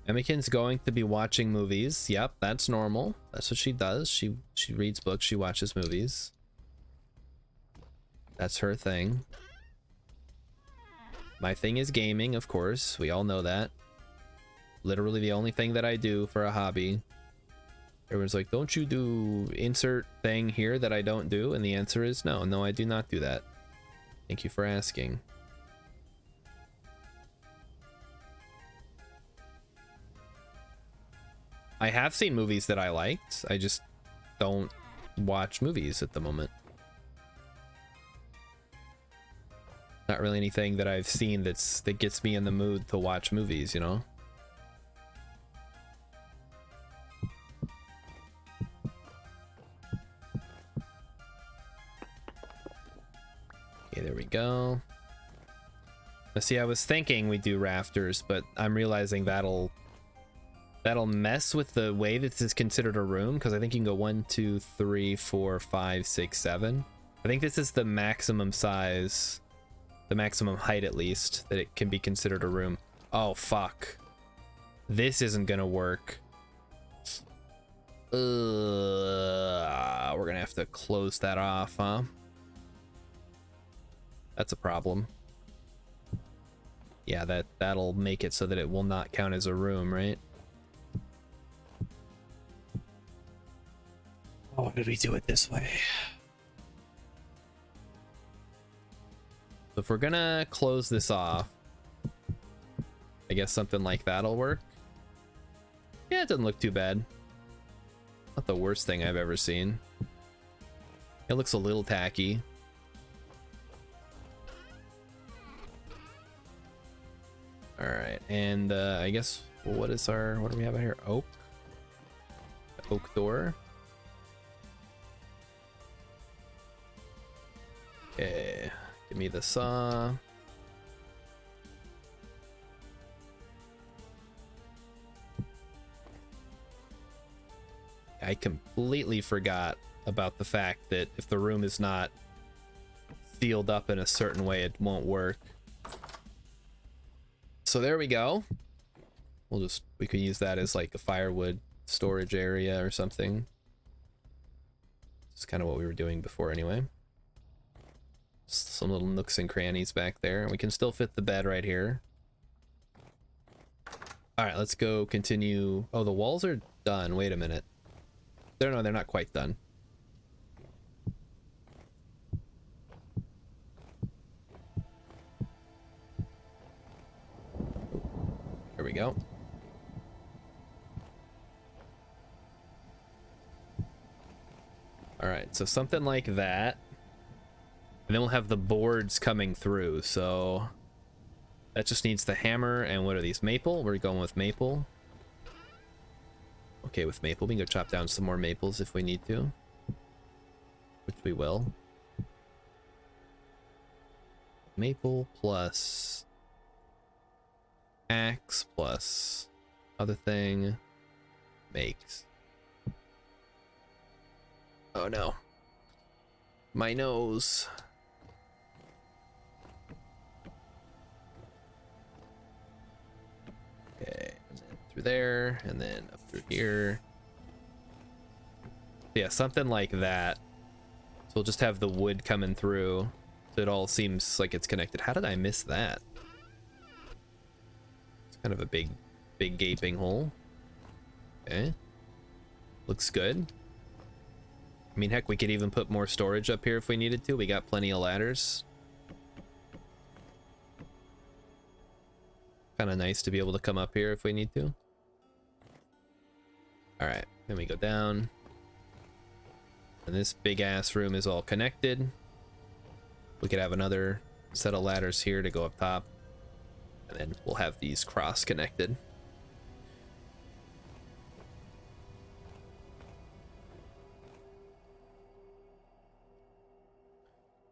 Emmykin's going to be watching movies. Yep, that's normal. That's what she does. She reads books, she watches movies. That's her thing. My thing is gaming, of course. We all know that. Literally the only thing that I do for a hobby. Everyone's like, don't you do insert thing here that I don't do? And the answer is no. No, I do not do that. Thank you for asking. I have seen movies that I liked. I just don't watch movies at the moment. Not really anything that I've seen that gets me in the mood to watch movies, you know? Okay, there we go. Let's see, I was thinking we'd do rafters, but I'm realizing that'll mess with the way that this is considered a room, because I think you can go 1, 2, 3, 4, 5, 6, 7. I think this is the maximum size, the maximum height at least, that it can be considered a room. Oh, fuck. This isn't gonna work. We're gonna have to close that off, huh? That's a problem. Yeah, that'll make it so that it will not count as a room, right? Oh, why did we do it this way? So if we're gonna close this off, I guess something like that'll work. Yeah, it doesn't look too bad. Not the worst thing I've ever seen. It looks a little tacky. All right, and I guess what do we have out here? Oak. Oak door. Okay, give me the saw. I completely forgot about the fact that if the room is not sealed up in a certain way, it won't work. So there we go. We could use that as like a firewood storage area or something. It's kind of what we were doing before anyway. Some little nooks and crannies back there. We can still fit the bed right here. All right, let's go continue. Oh, the walls are done. Wait a minute. No, they're not quite done. There we go. All right, so something like that. And then we'll have the boards coming through. So that just needs the hammer. And what are these? Maple? We're going with maple. Okay, with maple. We can go chop down some more maples if we need to. Which we will. Maple plus axe plus other thing makes. Oh no. My nose. Okay, and then through there, and then up through here. Yeah, something like that. So we'll just have the wood coming through. So it all seems like it's connected. How did I miss that? It's kind of a big gaping hole. Okay. Looks good. I mean, heck, we could even put more storage up here if we needed to. We got plenty of ladders. Kind of nice to be able to come up here if we need to. All right, then we go down. And this big ass room is all connected. We could have another set of ladders here to go up top. And then we'll have these cross connected.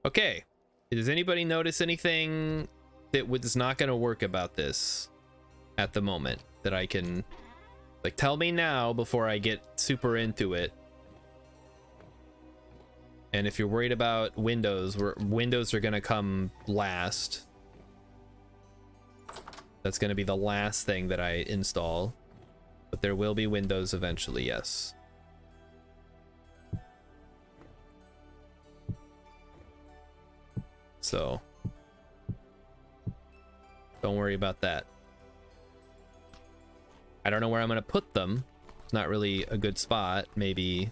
Okay, does anybody notice anything that was not going to work about this at the moment that I can, like, tell me now before I get super into it? And if you're worried about windows, windows are going to come last. That's going to be the last thing that I install, but there will be windows eventually, yes. So don't worry about that. I don't know where I'm gonna put them. It's not really a good spot. Maybe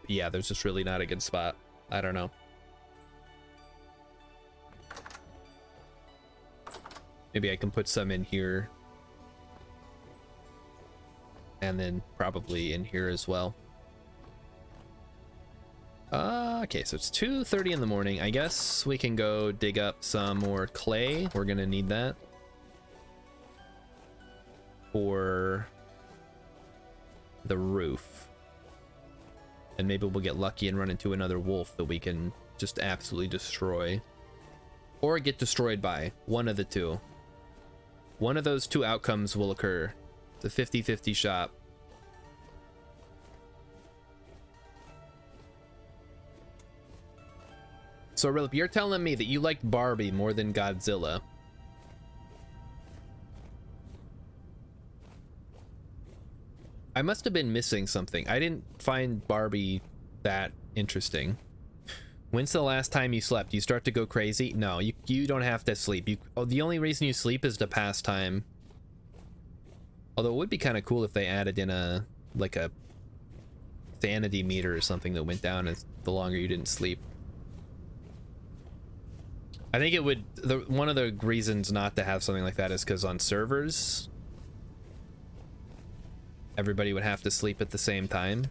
yeah, there's just really not a good spot. I don't know. Maybe I can put some in here and then probably in here as well. Okay, so it's 2:30 in the morning. I guess we can go dig up some more clay. We're gonna need that for the roof. And maybe we'll get lucky and run into another wolf that we can just absolutely destroy. Or get destroyed by. One of the two. One of those two outcomes will occur. It's a 50-50 shot. So, Rilip, you're telling me that you liked Barbie more than Godzilla. I must have been missing something. I didn't find Barbie that interesting. When's the last time you slept? You start to go crazy? No, you don't have to sleep. The only reason you sleep is to pass time. Although it would be kind of cool if they added in a sanity meter or something that went down as the longer you didn't sleep. I think it would. One of the reasons not to have something like that is because on servers, everybody would have to sleep at the same time.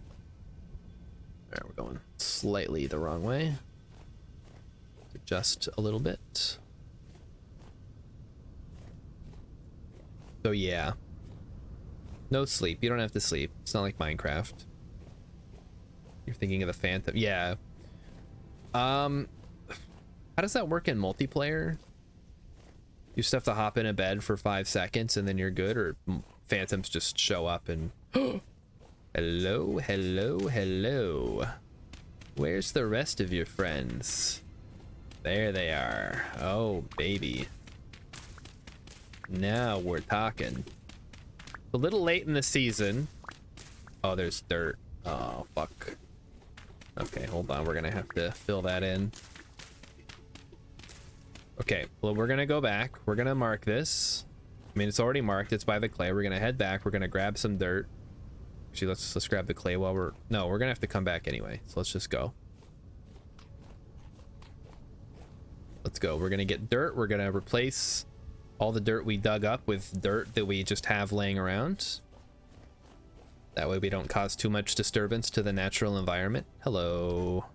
Alright, we're going slightly the wrong way. Adjust a little bit. So yeah. No sleep. You don't have to sleep. It's not like Minecraft. You're thinking of the Phantom. Yeah. How does that work in multiplayer? You just have to hop in a bed for 5 seconds and then you're good, or phantoms just show up and hello, hello, hello. Where's the rest of your friends? There they are. Oh, baby. Now we're talking. A little late in the season. Oh, there's dirt. Oh, fuck. Okay, hold on. We're gonna have to fill that in. Okay, well, we're gonna go back. We're gonna mark this. I mean, it's already marked. It's by the clay. We're gonna head back. We're gonna grab some dirt. Actually, let's grab the clay while we're... No, we're gonna have to come back anyway. So let's just go. Let's go. We're gonna get dirt. We're gonna replace all the dirt we dug up with dirt that we just have laying around. That way we don't cause too much disturbance to the natural environment. Hello,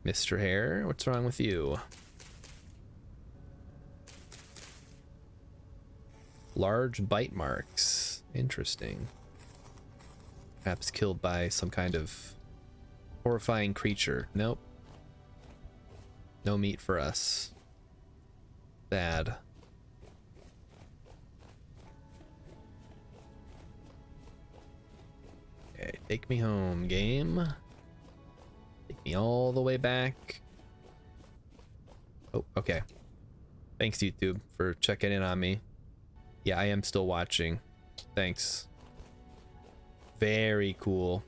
Mr. Hare. What's wrong with you? Large bite marks. Interesting. Perhaps killed by some kind of horrifying creature. Nope. No meat for us. Sad. Okay, take me home, game. Take me all the way back. Oh, okay. Thanks, YouTube, for checking in on me. Yeah, I am still watching. Thanks. Very cool.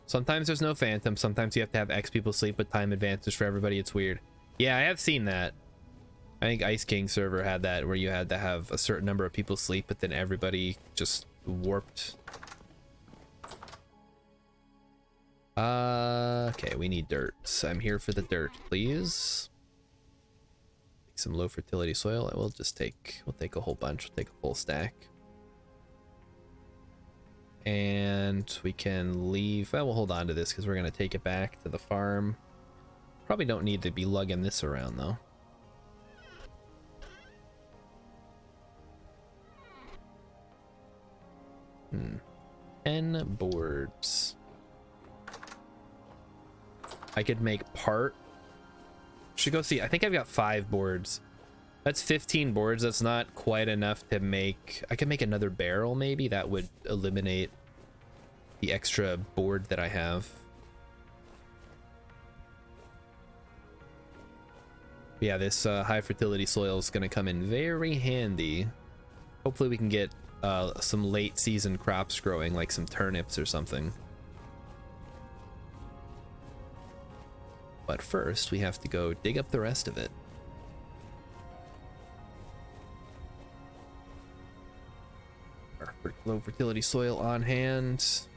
Sometimes there's no phantom. Sometimes you have to have X people sleep with time advantage for everybody. It's weird. Yeah, I have seen that. I think Ice King server had that, where you had to have a certain number of people sleep, but then everybody just warped. Okay, we need dirt. So I'm here for the dirt, please. Some low fertility soil. We'll take a whole bunch. We'll take a full stack. And we can leave. Well, we'll hold on to this because we're going to take it back to the farm. Probably don't need to be lugging this around though. 10 boards. I could make part. Should go see. I think I've got 5 boards. That's 15 boards. That's not quite enough to make. I could make another barrel maybe. That would eliminate the extra board that I have. Yeah, this high fertility soil is going to come in very handy. Hopefully we can get some late season crops growing, like some turnips or something. But first, we have to go dig up the rest of it. Our low fertility soil on hand.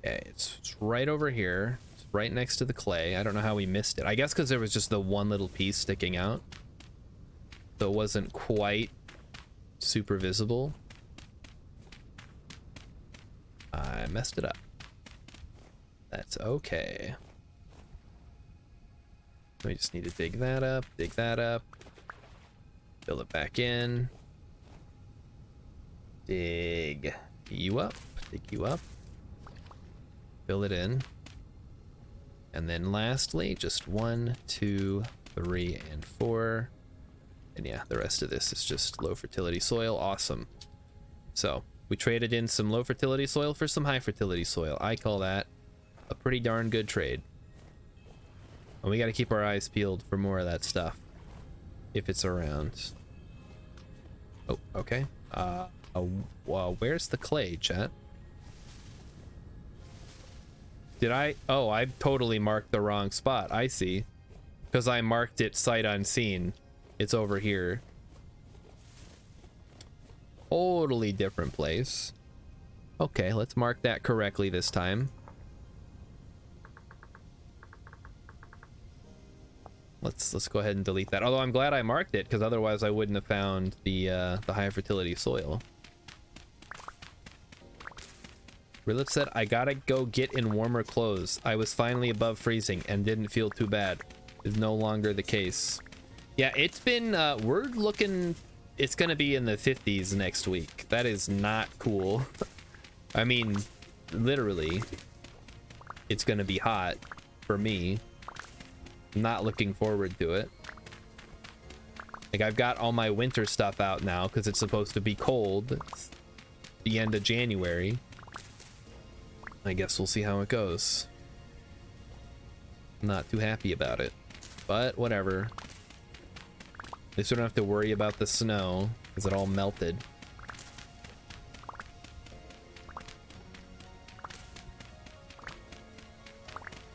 Okay, it's right over here. It's right next to the clay. I don't know how we missed it. I guess because there was just the one little piece sticking out. So it wasn't quite super visible. I messed it up. That's okay. We just need to dig that up, fill it back in. Dig you up, fill it in. And then lastly, just 1, 2, 3, and 4. And yeah, the rest of this is just low fertility soil. Awesome. So we traded in some low fertility soil for some high fertility soil. I call that a pretty darn good trade. And we got to keep our eyes peeled for more of that stuff if it's around. Oh, okay. Well, where's the clay, chat? Did I? Oh, I totally marked the wrong spot. I see. Because I marked it sight unseen. It's over here. Totally different place. Okay, let's mark that correctly this time. Let's go ahead and delete that. Although I'm glad I marked it, because otherwise I wouldn't have found the high fertility soil. Rilith said, I gotta go get in warmer clothes. I was finally above freezing and didn't feel too bad. Is no longer the case. Yeah, it's been, we're looking, it's gonna be in the 50s next week. That is not cool. I mean, literally, it's gonna be hot for me. Not looking forward to it. Like, I've got all my winter stuff out now because it's supposed to be cold. It's the end of January. I guess we'll see how it goes. Not too happy about it, but whatever. At least we don't have to worry about the snow because it all melted.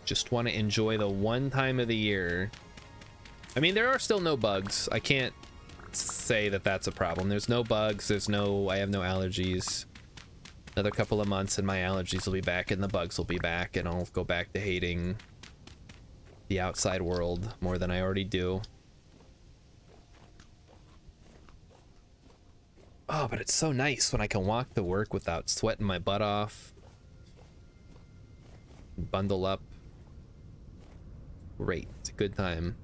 Just want to enjoy the one time of the year. I mean, there are still no bugs. I can't say that that's a problem. There's no bugs. I have no allergies. Another couple of months and my allergies will be back and the bugs will be back and I'll go back to hating the outside world more than I already do. Oh, but it's so nice when I can walk to work without sweating my butt off. Bundle up. Great. It's a good time.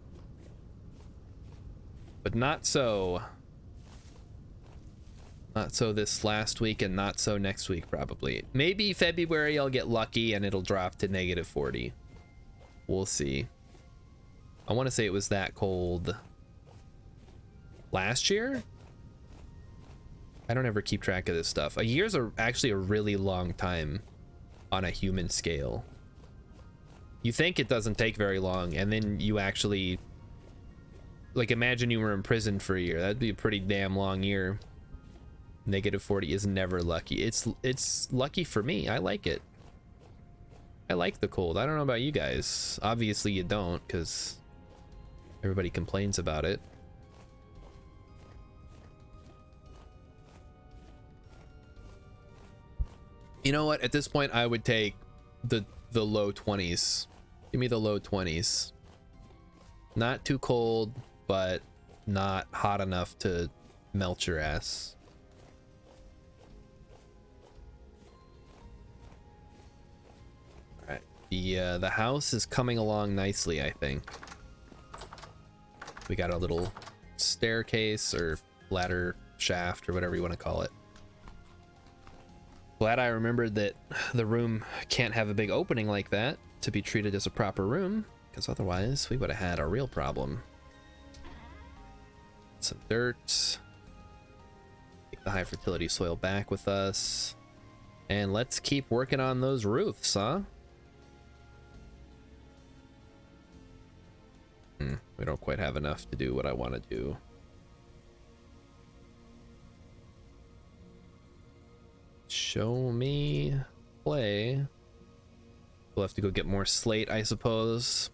But not so. Not so this last week and not so next week, probably. Maybe February I'll get lucky and it'll drop to -40. We'll see. I want to say it was that cold last year? I don't ever keep track of this stuff. A year's actually a really long time on a human scale. You think it doesn't take very long, and then you actually... Like, imagine you were in prison for a year. That'd be a pretty damn long year. -40 is never lucky. It's lucky for me. I like it. I like the cold. I don't know about you guys. Obviously you don't, because everybody complains about it. You know what? At this point, I would take the low 20s. Give me the low 20s. Not too cold, but not hot enough to melt your ass. All right. The house is coming along nicely, I think. We got a little staircase or ladder shaft or whatever you want to call it. Glad I remembered that the room can't have a big opening like that to be treated as a proper room, because otherwise we would have had a real problem. Some dirt. Take the high fertility soil back with us. And let's keep working on those roofs, huh? We don't quite have enough to do what I want to do. Show me play. We'll have to go get more slate, I suppose.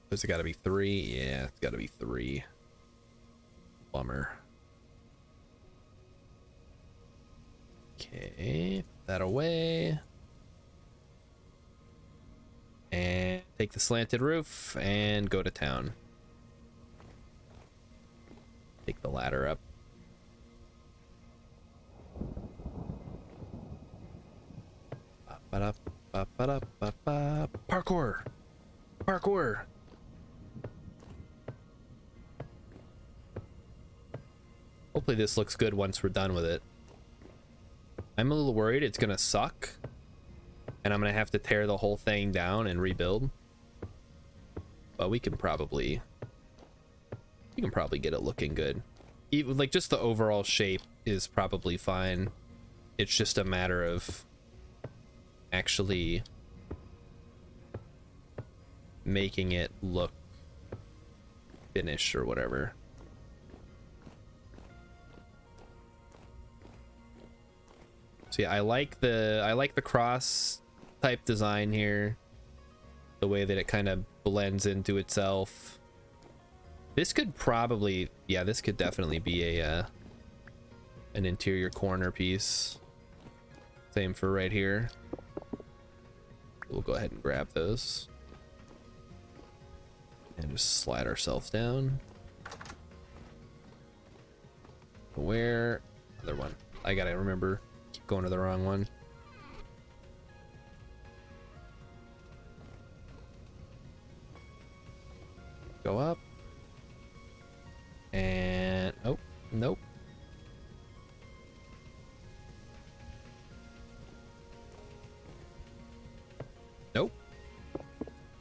There's gotta be 3. Yeah, it's gotta be 3. Bummer. Okay, put that away. And take the slanted roof and go to town. Take the ladder up. Parkour! Parkour! Hopefully this looks good once we're done with it. I'm a little worried it's gonna suck. And I'm gonna have to tear the whole thing down and rebuild. But we can probably get it looking good. Even like just the overall shape is probably fine. It's just a matter of actually making it look finish or whatever. So yeah, I like the cross type design here. The way that it kind of blends into itself. This could probably, yeah, this could definitely be a an interior corner piece. Same for right here. We'll go ahead and grab those. And just slide ourselves down. Where? Other one. I gotta remember. Keep going to the wrong one. Go up. And oh, nope. Nope.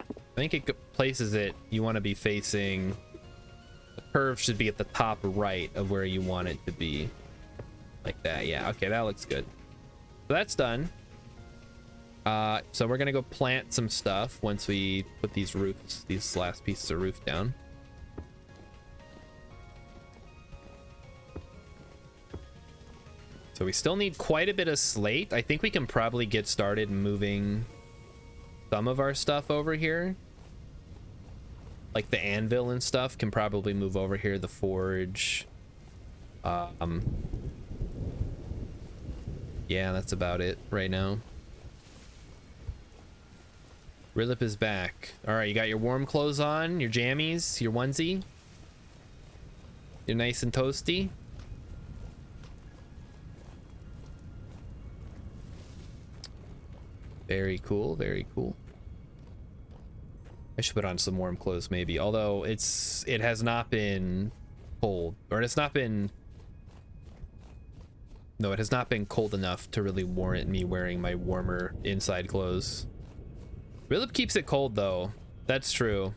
I think it places it. You want to be facing. The curve should be at the top right of where you want it to be. Like that. Yeah. Okay, that looks good. So that's done. So we're gonna go plant some stuff once we put these roofs, these last pieces of roof down. So we still need quite a bit of slate. I think we can probably get started moving some of our stuff over here. Like the anvil and stuff can probably move over here. The forge. Yeah, that's about it right now. Rilip is back. All right, you got your warm clothes on, your jammies, your onesie. You're nice and toasty. Very cool, very cool. I should put on some warm clothes maybe, although it has not been cold, or it's not been, no, it has not been cold enough to really warrant me wearing my warmer inside clothes. Rilip keeps it cold though, that's true.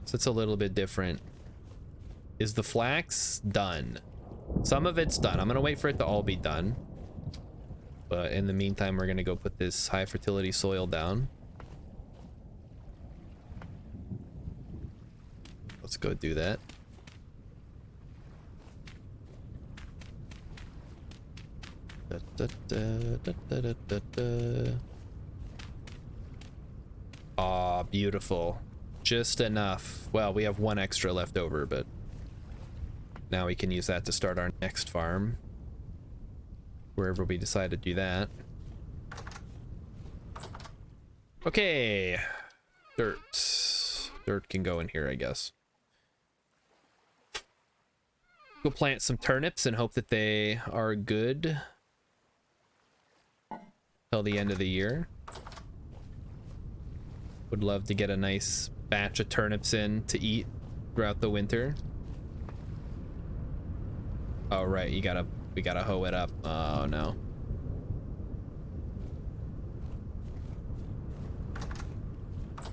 So it's a little bit different. Is the flax done? Some of it's done. I'm gonna wait for it to all be done. But in the meantime, we're gonna go put this high fertility soil down. Let's go do that. Aw, beautiful. Just enough. Well, we have one extra left over, but now we can use that to start our next farm. Wherever we decide to do that. Okay. Dirt. Dirt can go in here, I guess. Go plant some turnips and hope that they are good till the end of the year. Would love to get a nice batch of turnips in to eat throughout the winter. Oh, right. We gotta hoe it up. Oh, no.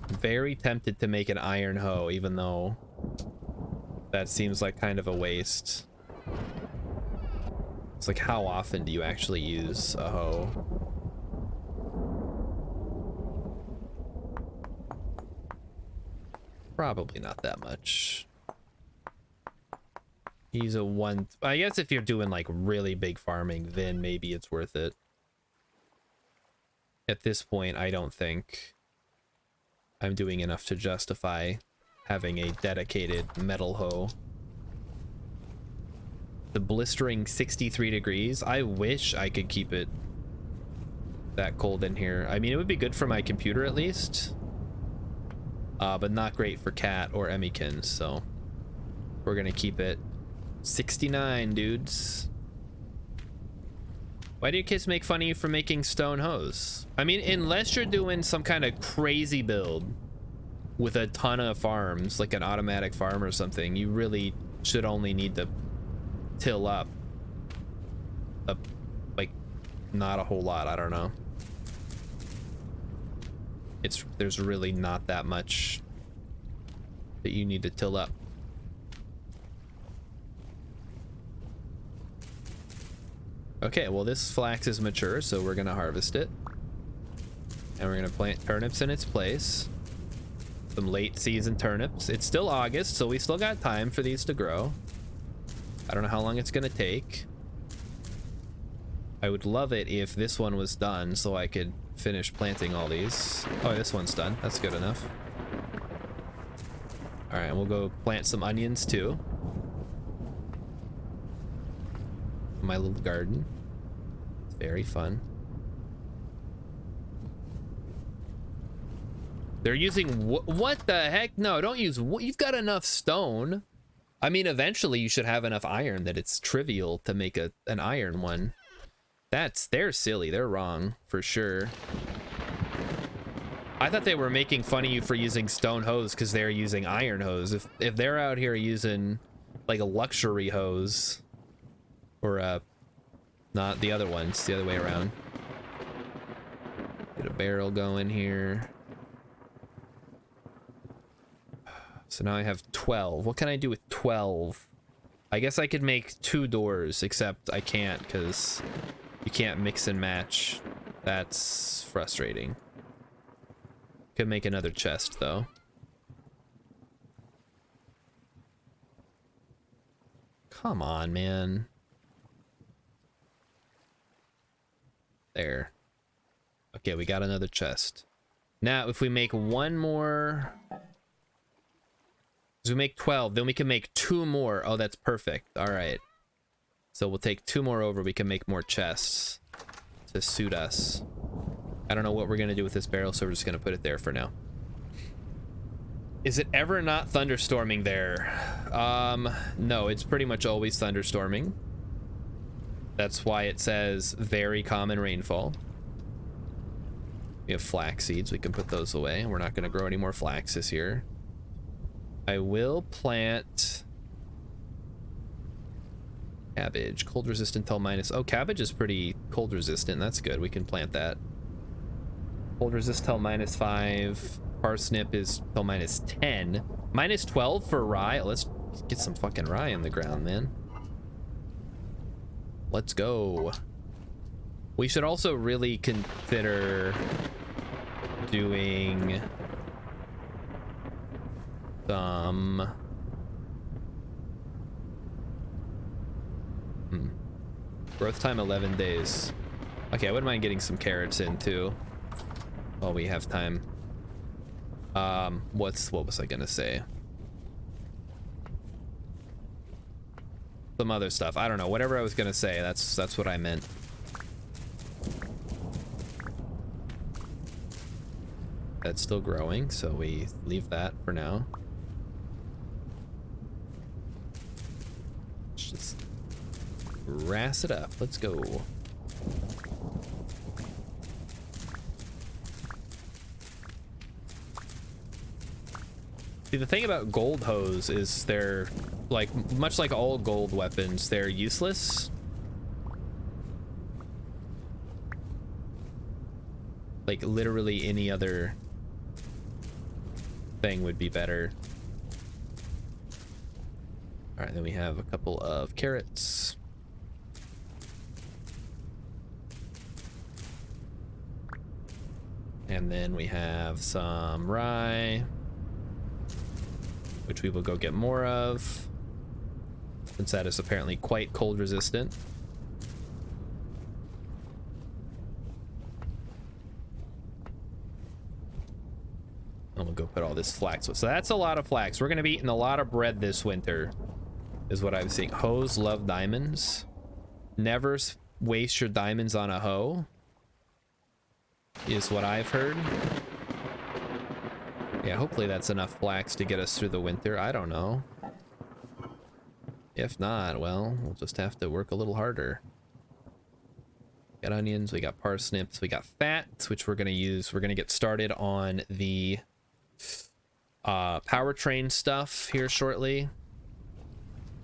Very tempted to make an iron hoe, even though that seems like kind of a waste. It's like, how often do you actually use a hoe? Probably not that much. He's a one. I guess if you're doing like really big farming, then maybe it's worth it. At this point, I don't think I'm doing enough to justify having a dedicated metal hoe. The blistering 63 degrees. I wish I could keep it that cold in here. I mean, it would be good for my computer at least. But not great for Cat or Emmykins, so we're gonna keep it 69, dudes. Why do your kids make fun of you for making stone hoes? I mean, unless you're doing some kind of crazy build with a ton of farms, like an automatic farm or something, you really should only need to till up like not a whole lot. I don't know. There's really not that much that you need to till up. Okay, well, this flax is mature, so we're gonna harvest it. And we're gonna plant turnips in its place. some late season turnips. It's still August, so we still got time for these to grow. I don't know how long it's gonna take. I would love it if this one was done so I could finish planting all these. Oh, this one's done. That's good enough. All right, we'll go plant some onions too. My little garden. It's very fun. They're using what the heck? No, don't use you've got enough stone. I mean, eventually you should have enough iron that it's trivial to make an iron one. They're silly. They're wrong for sure. I thought they were making fun of you for using stone hose because they're using iron hose. If they're out here using like a luxury hose, or not the other ones, the other way around. Get a barrel going here. So now I have 12. What can I do with 12? I guess I could make 2 doors, except I can't because you can't mix and match. That's frustrating. Could make another chest though. Come on, man. There. Okay, we got another chest. Now, if we make one more... So we make 12, then we can make 2 more. Oh, that's perfect. All right. So we'll take 2 more over. We can make more chests to suit us. I don't know what we're going to do with this barrel, so we're just going to put it there for now. Is it ever not thunderstorming there? No, it's pretty much always thunderstorming. That's why it says very common rainfall. We have flax seeds. We can put those away. We're not going to grow any more flax this year. I will plant cabbage. Cold resistant till minus... Oh, cabbage is pretty cold resistant. That's good. We can plant that. Cold resist till -5. Parsnip is till -10. -12 for rye. Let's get some fucking rye in the ground, man. Let's go. We should also really consider doing some growth time 11 days. Okay, I wouldn't mind getting some carrots in too while we have time. What was I gonna say? Some other stuff. I don't know. Whatever I was gonna say, that's what I meant. That's still growing, so we leave that for now. Let's just grass it up. Let's go. See, the thing about gold hose is they're like, much like all gold weapons, they're useless. Like literally any other thing would be better. All right, then we have a couple of carrots. And then we have some rye, which we will go get more of, since that is apparently quite cold resistant. And we'll go put all this flax. So that's a lot of flax. We're gonna be eating a lot of bread this winter, is what I'm seeing. Hoes love diamonds. Never waste your diamonds on a hoe, is what I've heard. Yeah, hopefully that's enough flax to get us through the winter. I don't know. If not, well, we'll just have to work a little harder. We got onions, we got parsnips, we got fat, which we're gonna use. We're gonna get started on the powertrain stuff here shortly.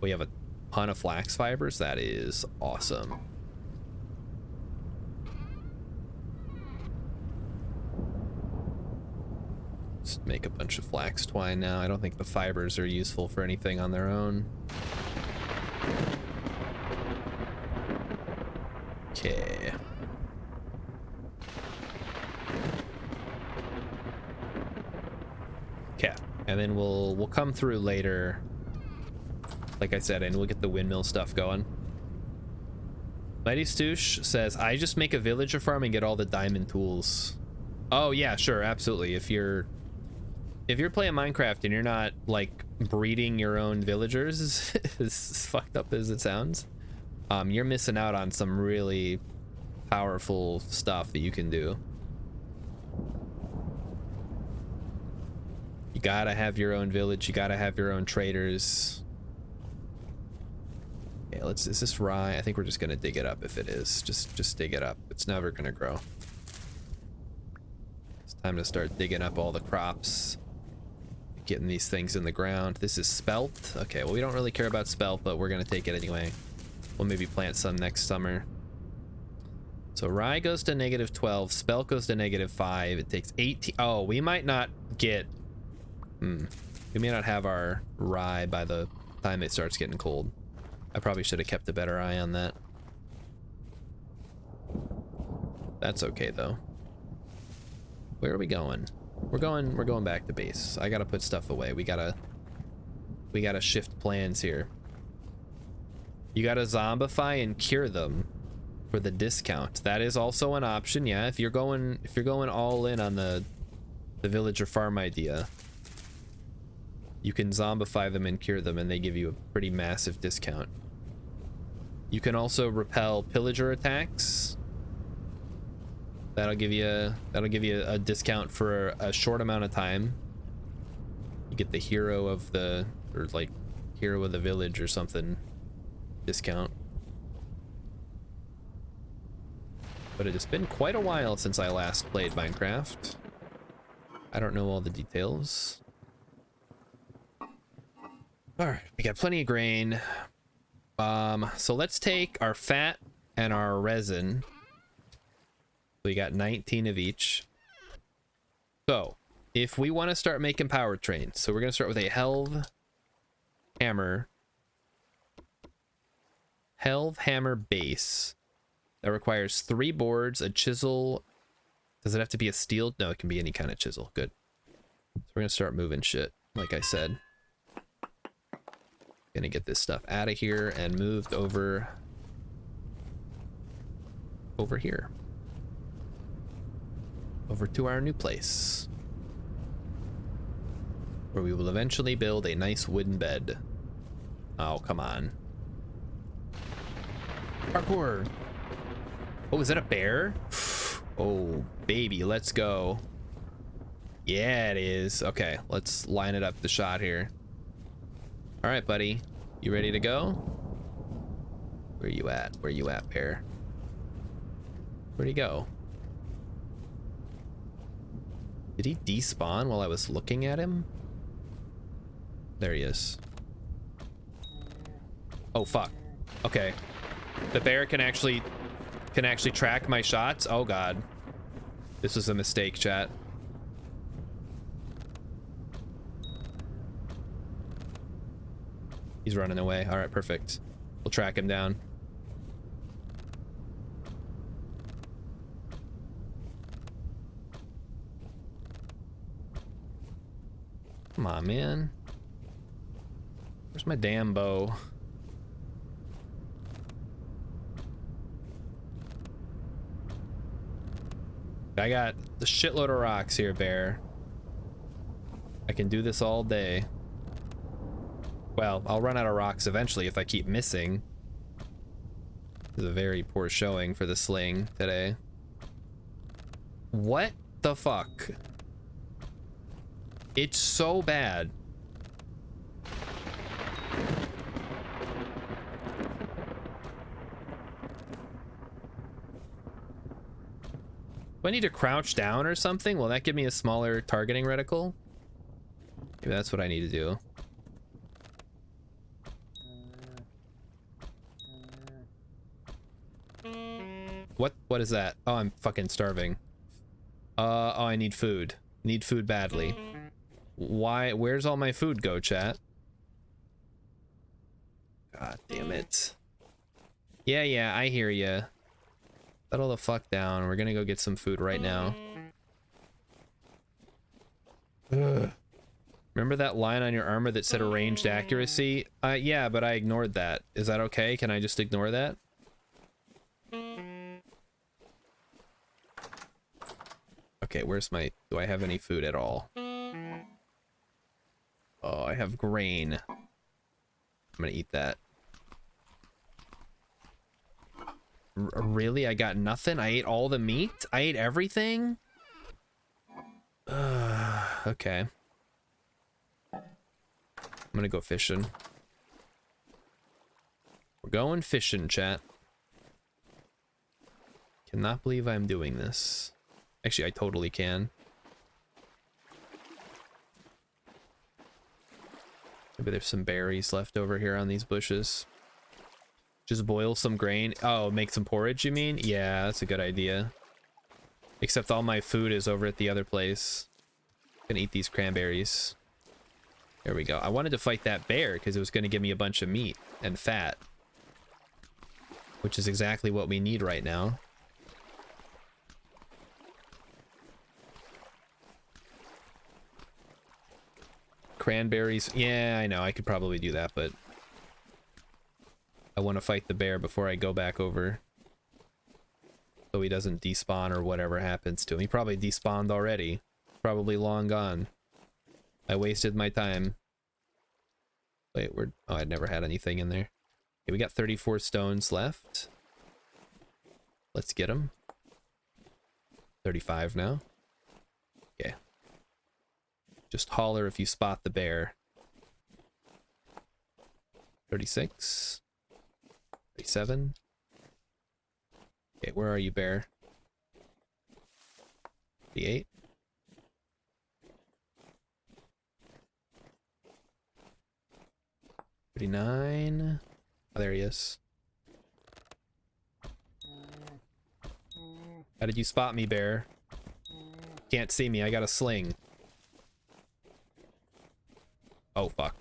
We have a ton of flax fibers. That is awesome. Just make a bunch of flax twine now. I don't think the fibers are useful for anything on their own. Okay. And then we'll come through later, like I said, and we'll get the windmill stuff going. Mighty Stoosh says, I just make a villager farm and get all the diamond tools. Oh yeah, sure, absolutely. If you're playing Minecraft and you're not like breeding your own villagers, as fucked up as it sounds, you're missing out on some really powerful stuff that you can do. You gotta have your own village, you gotta have your own traders. Okay, is this rye? I think we're just gonna dig it up. If it is, just dig it up. It's never gonna grow. It's time to start digging up all the crops, getting these things in the ground. This is spelt. Okay, well, we don't really care about spelt, but we're gonna take it anyway. We'll maybe plant some next summer. So rye goes to -12, spelt goes to -5. It takes 18. Oh, we might not get, we may not have our rye by the time it starts getting cold. I probably should have kept a better eye on that. That's okay though. Where are we going? We're going back to base. I gotta put stuff away. We gotta shift plans here. You gotta zombify and cure them for the discount. That is also an option. Yeah, if you're going all in on the villager farm idea, you can zombify them and cure them, and they give you a pretty massive discount. You can also repel pillager attacks. That'll give you a discount for a short amount of time. You get the hero of the, or like hero of the village or something discount. But it has been quite a while since I last played Minecraft. I don't know all the details. All right, we got plenty of grain. So let's take our fat and our resin. We got 19 of each. So if we want to start making power trains, so we're going to start with a helve hammer base that requires 3 boards, a chisel. Does it have to be a steel? No, it can be any kind of chisel. Good. So we're going to start moving shit, like I said. Gonna get this stuff out of here and moved over here, over to our new place, where we will eventually build a nice wooden bed. Oh, come on. Parkour. Oh, is that a bear? Oh, baby, let's go. Yeah, it is. Okay, let's line it up the shot here. All right, buddy, you ready to go? Where you at? Where you at, bear? Where'd he go? Did he despawn while I was looking at him? There he is. Oh, fuck. Okay. The bear can actually track my shots. Oh, God. This was a mistake, chat. He's running away. All right, perfect. We'll track him down. Come on, man. Where's my damn bow? I got the shitload of rocks here, bear. I can do this all day. Well, I'll run out of rocks eventually if I keep missing. This is a very poor showing for the sling today. What the fuck? It's so bad. Do I need to crouch down or something? Will that give me a smaller targeting reticle? Maybe that's what I need to do. What is that? Oh, I'm fucking starving. Oh, I need food. Need food badly. Why? Where's all my food go, chat? God damn it. Yeah, I hear ya. Settle the fuck down. We're gonna go get some food right now. Ugh. Remember that line on your armor that said ranged accuracy? Yeah, but I ignored that. Is that okay? Can I just ignore that? Okay, where's my... Do I have any food at all? Oh, I have grain. I'm gonna eat that. Really? I got nothing? I ate all the meat? I ate everything? Okay. I'm gonna go fishing. We're going fishing, chat. Cannot believe I'm doing this. Actually, I totally can. Maybe there's some berries left over here on these bushes. Just boil some grain. Oh, make some porridge, you mean? Yeah, that's a good idea. Except all my food is over at the other place. Gonna eat these cranberries. There we go. I wanted to fight that bear because it was gonna give me a bunch of meat and fat. Which is exactly what we need right now. Cranberries. Yeah, I know. I could probably do that, but I want to fight the bear before I go back over. So he doesn't despawn or whatever happens to him. He probably despawned already. Probably long gone. I wasted my time. Wait, oh, I'd never had anything in there. Okay, we got 34 stones left. Let's get them. 35 now. Okay. Just holler if you spot the bear. 36. 37. Okay, where are you, bear? 38. 39. Oh, there he is. How did you spot me, bear? Can't see me, I got a sling. Oh, fuck.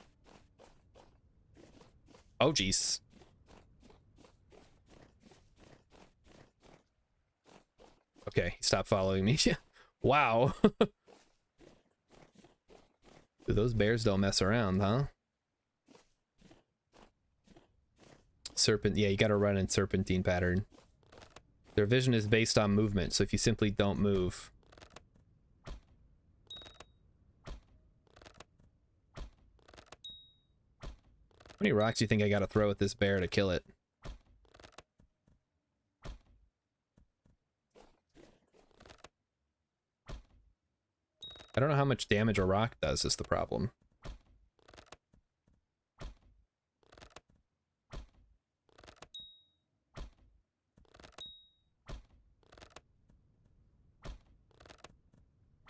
Oh, jeez. Okay, stop following me. Wow. Dude, those bears don't mess around, huh? Serpent, yeah, you gotta run in serpentine pattern. Their vision is based on movement, so if you simply don't move... How many rocks do you think I gotta throw at this bear to kill it? I don't know how much damage a rock does is the problem.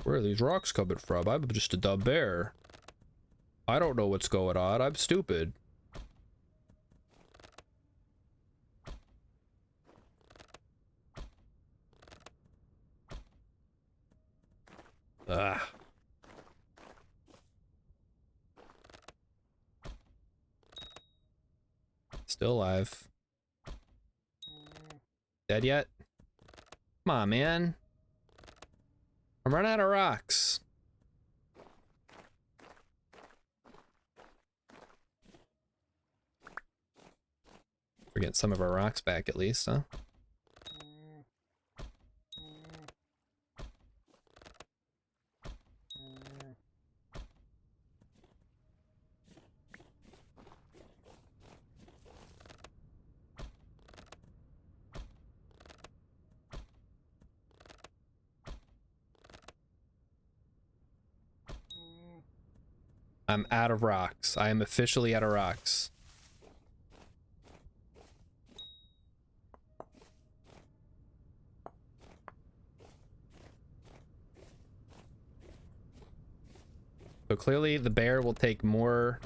Where are these rocks coming from? I'm just a dumb bear. I don't know what's going on. I'm stupid. Ah. Still alive. Dead yet? Come on, man. I'm running out of rocks. We're getting some of our rocks back at least, huh? I'm out of rocks. I am officially out of rocks. So clearly the bear will take more...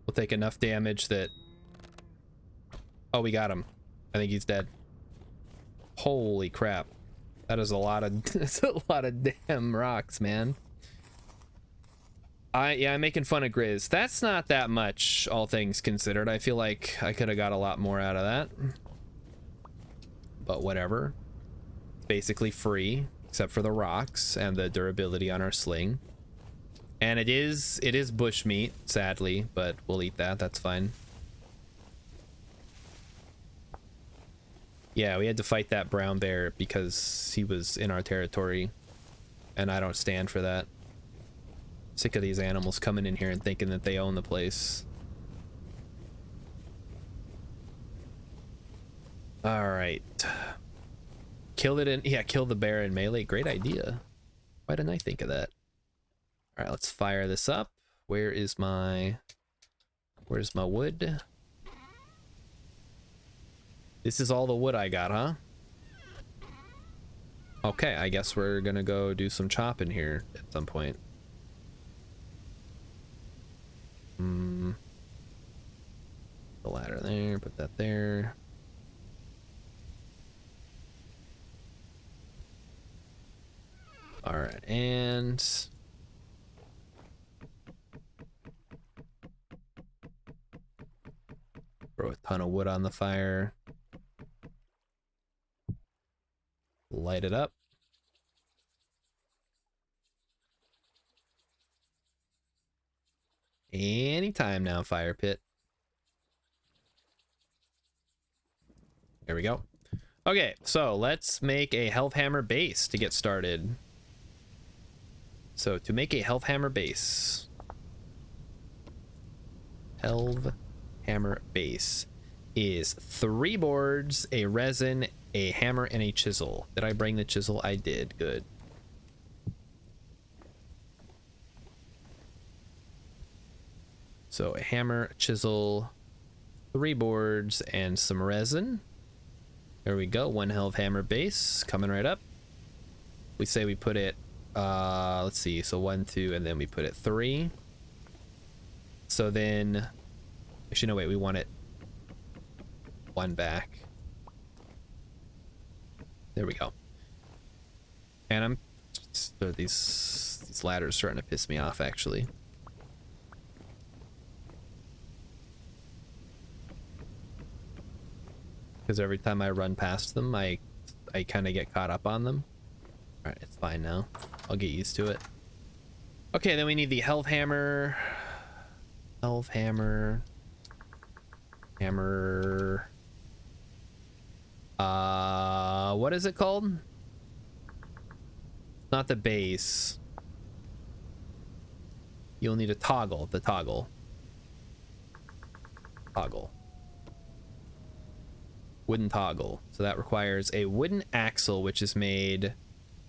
will take enough damage that... Oh, we got him. I think he's dead. Holy crap. That is a lot of... that's a lot of damn rocks, man. Yeah, I'm making fun of Grizz. That's not that much, all things considered. I feel like I could have got a lot more out of that. But whatever. Basically free, except for the rocks and the durability on our sling. And it is bush meat, sadly, but we'll eat that. That's fine. Yeah, we had to fight that brown bear because he was in our territory, and I don't stand for that. Sick of these animals coming in here and thinking that they own the place. All right. Kill the bear in melee. Great idea. Why didn't I think of that? All right, let's fire this up. Where's my wood? This is all the wood I got, huh? Okay, I guess we're gonna go do some chopping here at some point. The ladder there, put that there. All right, and throw a ton of wood on the fire. Light it up. Anytime now, fire pit. There we go. Okay, so let's make a health hammer base to get started. So to make a health hammer base, health hammer base is 3 boards, a resin, a hammer, and a chisel. Did I bring the chisel? I did. Good. So a hammer, a chisel, 3 boards, and some resin. There we go. 1 health hammer base coming right up. We say we put it, let's see. So 1, 2, and then we put it 3. So then, actually, no, wait, we want it 1 back. There we go. And these ladders starting to piss me off, actually. Because every time I run past them, I kind of get caught up on them. All right, it's fine now. I'll get used to it. Okay, then we need the health hammer. Health hammer. Hammer. What is it called? Not the base. You'll need a toggle. The toggle. Toggle. Wooden toggle. So that requires a wooden axle, which is made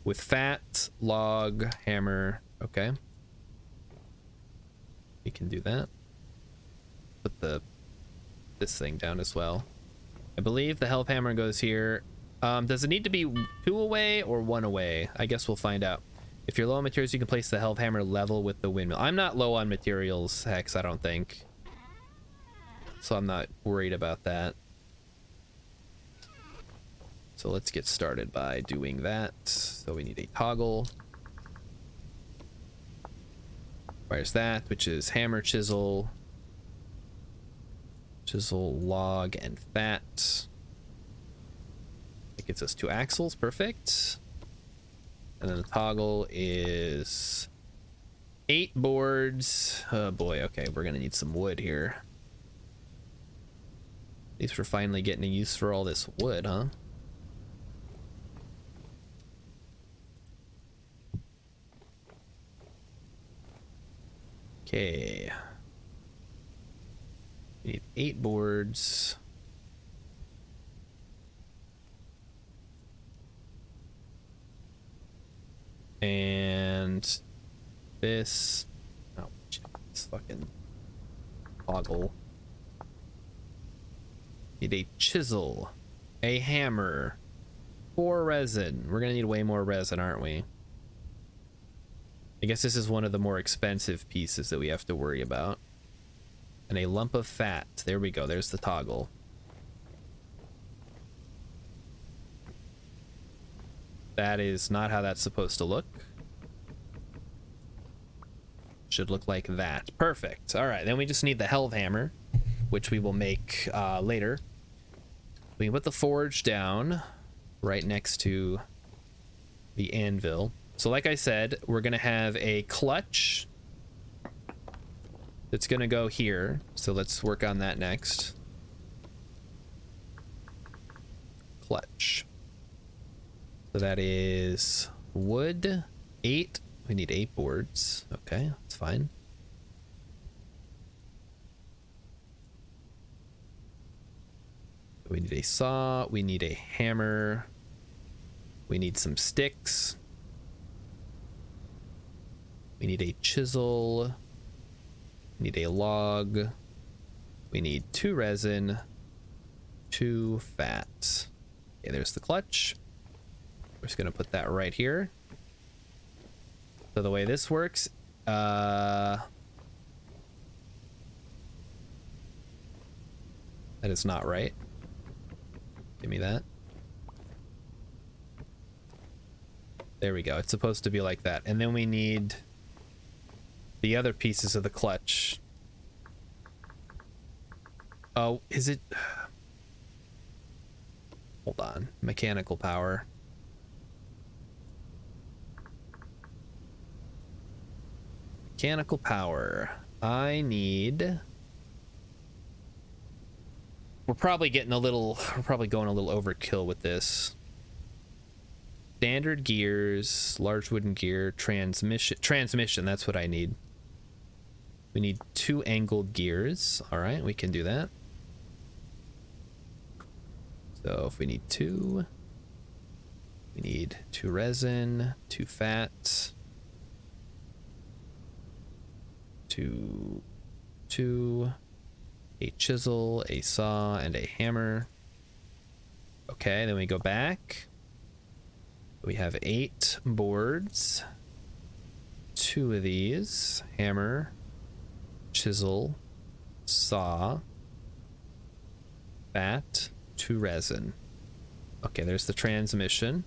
with fat, log, hammer. Okay. We can do that. Put this thing down as well. I believe the health hammer goes here. Does it need to be 2 away or 1 away? I guess we'll find out. If you're low on materials, you can place the health hammer level with the windmill. I'm not low on materials, Hex, I don't think. So I'm not worried about that. So let's get started by doing that. So we need a toggle. Requires that, which is hammer, chisel, log, and fat. It gets us 2 axles, perfect. And then the toggle is 8 boards. Oh boy, okay, we're gonna need some wood here. At least we're finally getting a use for all this wood, huh? Okay. We need 8 boards. And this. Oh, this fucking toggle. Need a chisel, a hammer, 4 resin. We're gonna need way more resin, aren't we? I guess this is one of the more expensive pieces that we have to worry about. And a lump of fat. There we go. There's the toggle. That is not how that's supposed to look. Should look like that. Perfect. All right, then we just need the health hammer, which we will make later. We can put the forge down right next to the anvil. So like I said, we're gonna have a clutch It's gonna go here, so let's work on that next. Clutch. So that is wood, 8. We need 8 boards. Okay, that's fine. We need a saw, we need a hammer, we need some sticks, we need a chisel, we need a log, we need 2 resin, 2 fat. Okay, there's the clutch. We're just gonna put that right here. So the way this works, that is not right. Give me that. There we go. It's supposed to be like that. And then we need the other pieces of the clutch. Oh, is it? Hold on. Mechanical power. Mechanical power. I need... We're probably going a little overkill with this. Standard gears, large wooden gear, transmission, that's what I need. We need 2 angled gears. All right, we can do that. So if we need 2, we need 2 resin, 2 fat, 2, a chisel, a saw, and a hammer. Okay, then we go back. We have 8 boards. 2 of these. Hammer, chisel, saw, fat, 2 resin. Okay, there's the transmission.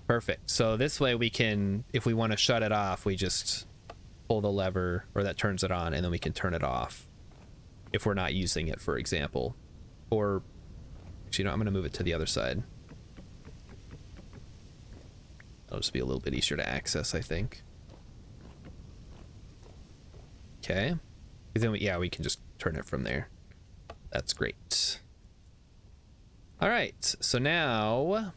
Perfect. So this way we can, if we want to shut it off, we just pull the lever, or that turns it on, and then we can turn it off if we're not using it, for example. Or actually, no, I'm going to move it to the other side. It'll just be a little bit easier to access, I think. Okay. Then we can just turn it from there. That's great. All right, so now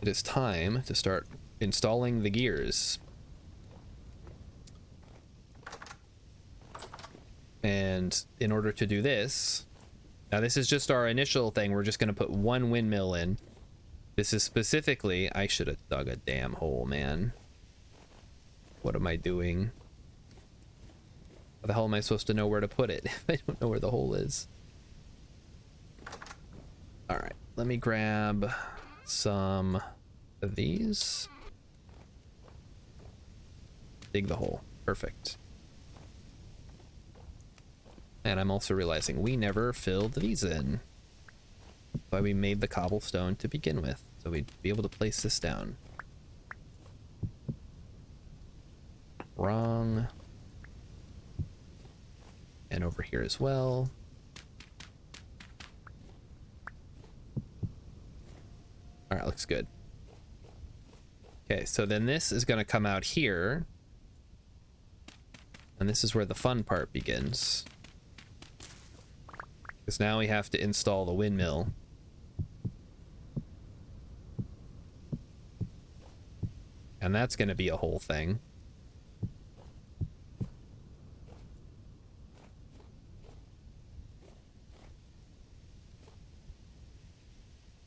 it is time to start installing the gears. And in order to do this, now this is just our initial thing. We're just going to put 1 windmill in. This is specifically, I should have dug a damn hole, man. What am I doing? How the hell am I supposed to know where to put it if I don't know where the hole is? All right, let me grab some of these. Dig the hole. Perfect. And I'm also realizing we never filled these in. That's why we made the cobblestone to begin with, so we'd be able to place this down. Wrong. And over here as well. All right, looks good. Okay, so then this is going to come out here. And this is where the fun part begins. Because now we have to install the windmill. And that's going to be a whole thing.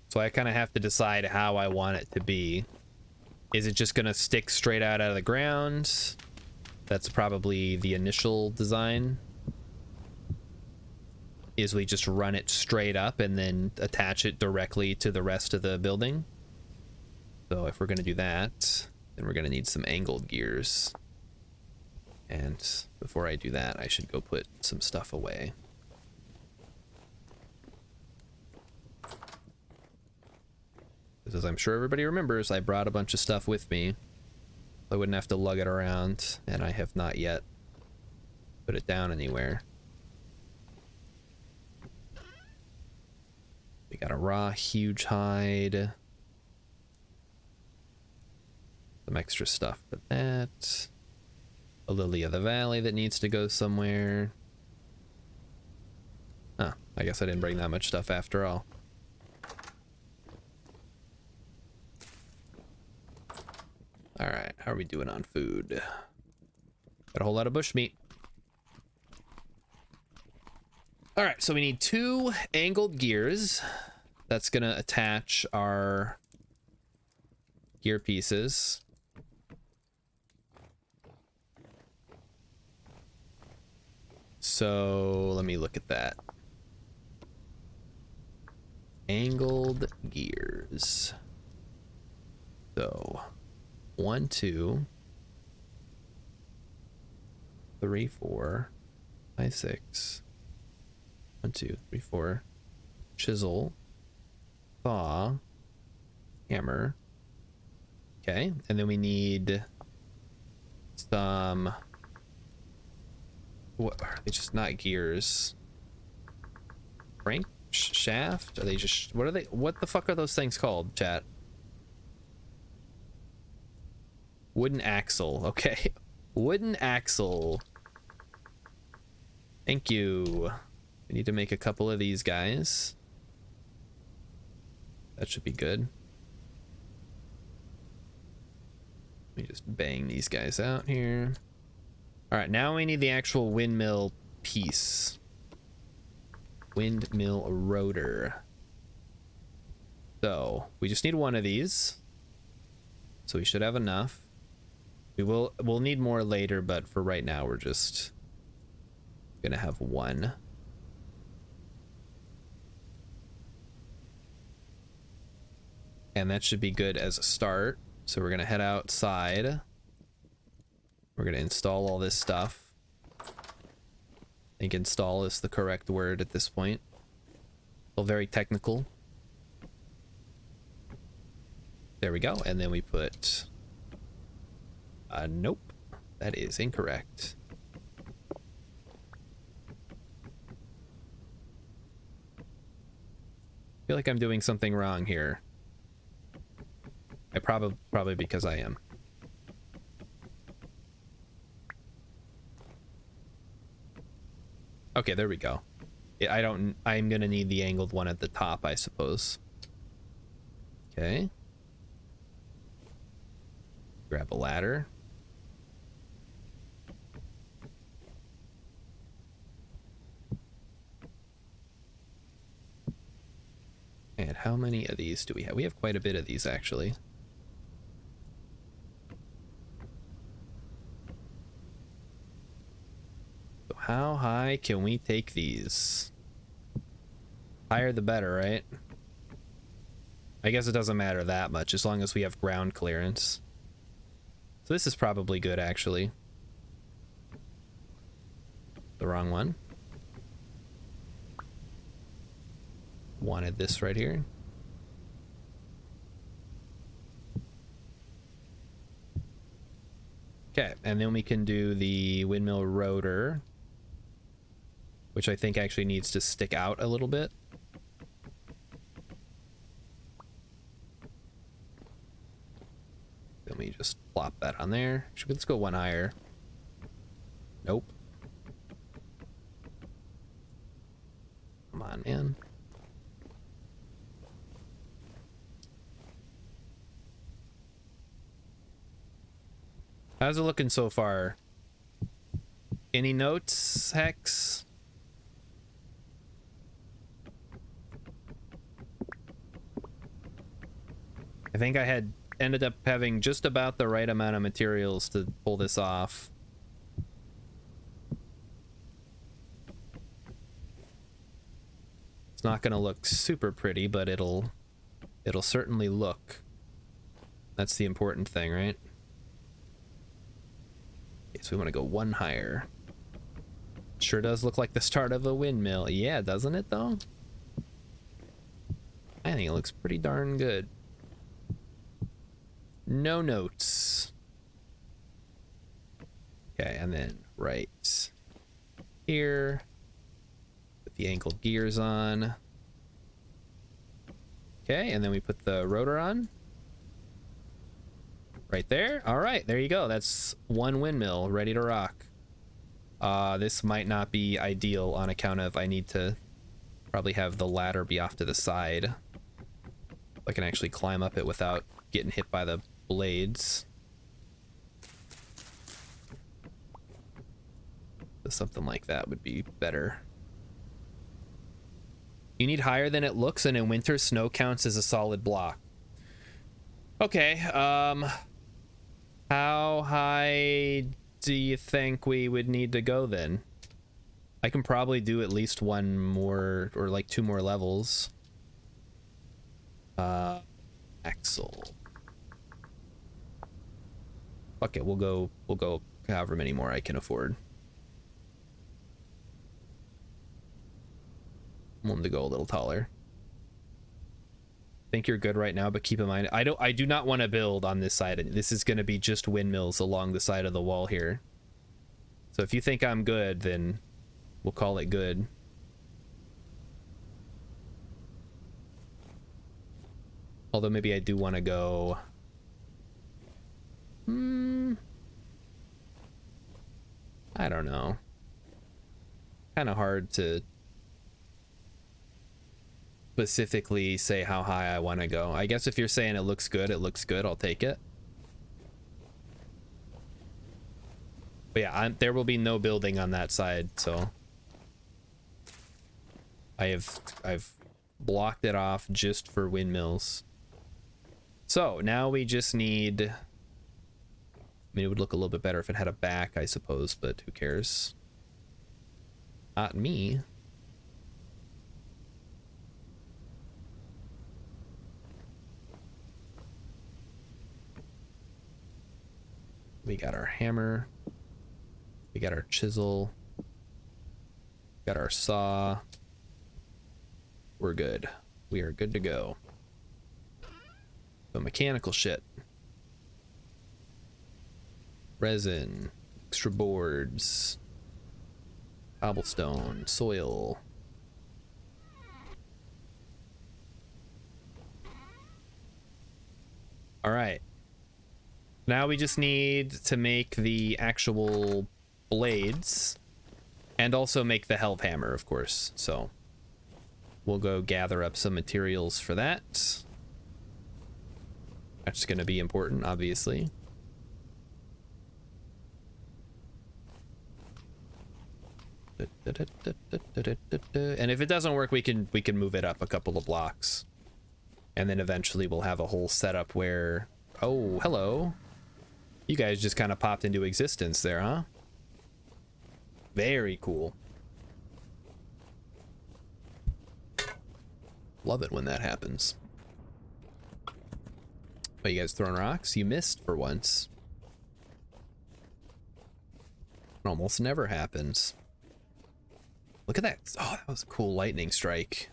So I kind of have to decide how I want it to be. Is it just going to stick straight out of the ground? That's probably the initial design. Is we just run it straight up and then attach it directly to the rest of the building. So if we're going to do that, then we're going to need some angled gears. And before I do that, I should go put some stuff away. As I'm sure everybody remembers, I brought a bunch of stuff with me. I wouldn't have to lug it around, and I have not yet put it down anywhere. We got a raw huge hide. Some some extra stuff for that. A lily of the valley that needs to go somewhere. Huh, I guess I didn't bring that much stuff after all. Alright, how are we doing on food? Got a whole lot of bushmeat. Alright, so we need 2 angled gears. That's gonna attach our gear pieces. So let me look at that. Angled gears. So 1, 2, 3, 4, 5, 6. 1, 2, 3, 4. Chisel. Saw. Hammer. Okay, and then we need some. What are they? Just not gears. Crank shaft? Are they just? What are they? What the fuck are those things called, chat? Wooden axle. Okay, wooden axle. Thank you. We need to make a couple of these guys. That should be good. Let me just bang these guys out here. All right, now we need the actual windmill piece. Windmill rotor. So we just need 1 of these. So we should have enough. We'll need more later, but for right now we're just gonna have 1. And that should be good as a start. So we're gonna head outside. We're gonna install all this stuff. I think install is the correct word at this point. Still very technical. There we go. And then we put... nope. That is incorrect. I feel like I'm doing something wrong here. I probably because I am. Okay, there we go. I'm gonna need the angled one at the top, I suppose. Okay. Grab a ladder. And how many of these do we have? We have quite a bit of these, actually. So how high can we take these? Higher the better, right? I guess it doesn't matter that much as long as we have ground clearance. So this is probably good, actually. The wrong one. Wanted this right here. Okay, and then we can do the windmill rotor, which I think actually needs to stick out a little bit. Let me just plop that on there. Let's go 1 higher. Nope. Come on, man. How's it looking so far? Any notes, Hex? I think I had ended up having just about the right amount of materials to pull this off. It's not gonna look super pretty, but it'll certainly look. That's the important thing, right? Okay, so we want to go 1 higher. Sure does look like the start of a windmill. Yeah, doesn't it though? I think it looks pretty darn good. No notes. Okay, and then right here, put the angled gears on. Okay, and then we put the rotor on. Right there. All right, there you go. That's one windmill ready to rock. This might not be ideal on account of I need to probably have the ladder be off to the side. I can actually climb up it without getting hit by the blades. Something like that would be better. You need higher than it looks, and in winter, snow counts as a solid block. Okay, how high do you think we would need to go then? I can probably do at least one more, or like 2 more levels. Axle. Fuck it, we'll go however many more I can afford. I want them to go a little taller. Think you're good right now, but keep in mind, I do not want to build on this side. This is going to be just windmills along the side of the wall here. So if you think I'm good, then we'll call it good. Although maybe I do want to go... I don't know. Kind of hard to specifically say how high I want to go. I guess if you're saying it looks good, I'll take it. But yeah, there will be no building on that side, so I've blocked it off just for windmills. So now we just need, I mean, it would look a little bit better if it had a back, I suppose, but who cares? Not me. We got our hammer. We got our chisel. Got our saw. We're good. We are good to go. So mechanical shit. Resin. Extra boards. Cobblestone. Soil. All right. Now we just need to make the actual blades and also make the Helvhammer, of course. So we'll go gather up some materials for that. That's going to be important, obviously. And if it doesn't work, we can move it up a couple of blocks. And then eventually we'll have a whole setup where... Oh, hello. You guys just kind of popped into existence there, huh? Very cool. Love it when that happens. Oh, you guys throwing rocks? You missed for once. It almost never happens. Look at that. Oh, that was a cool lightning strike.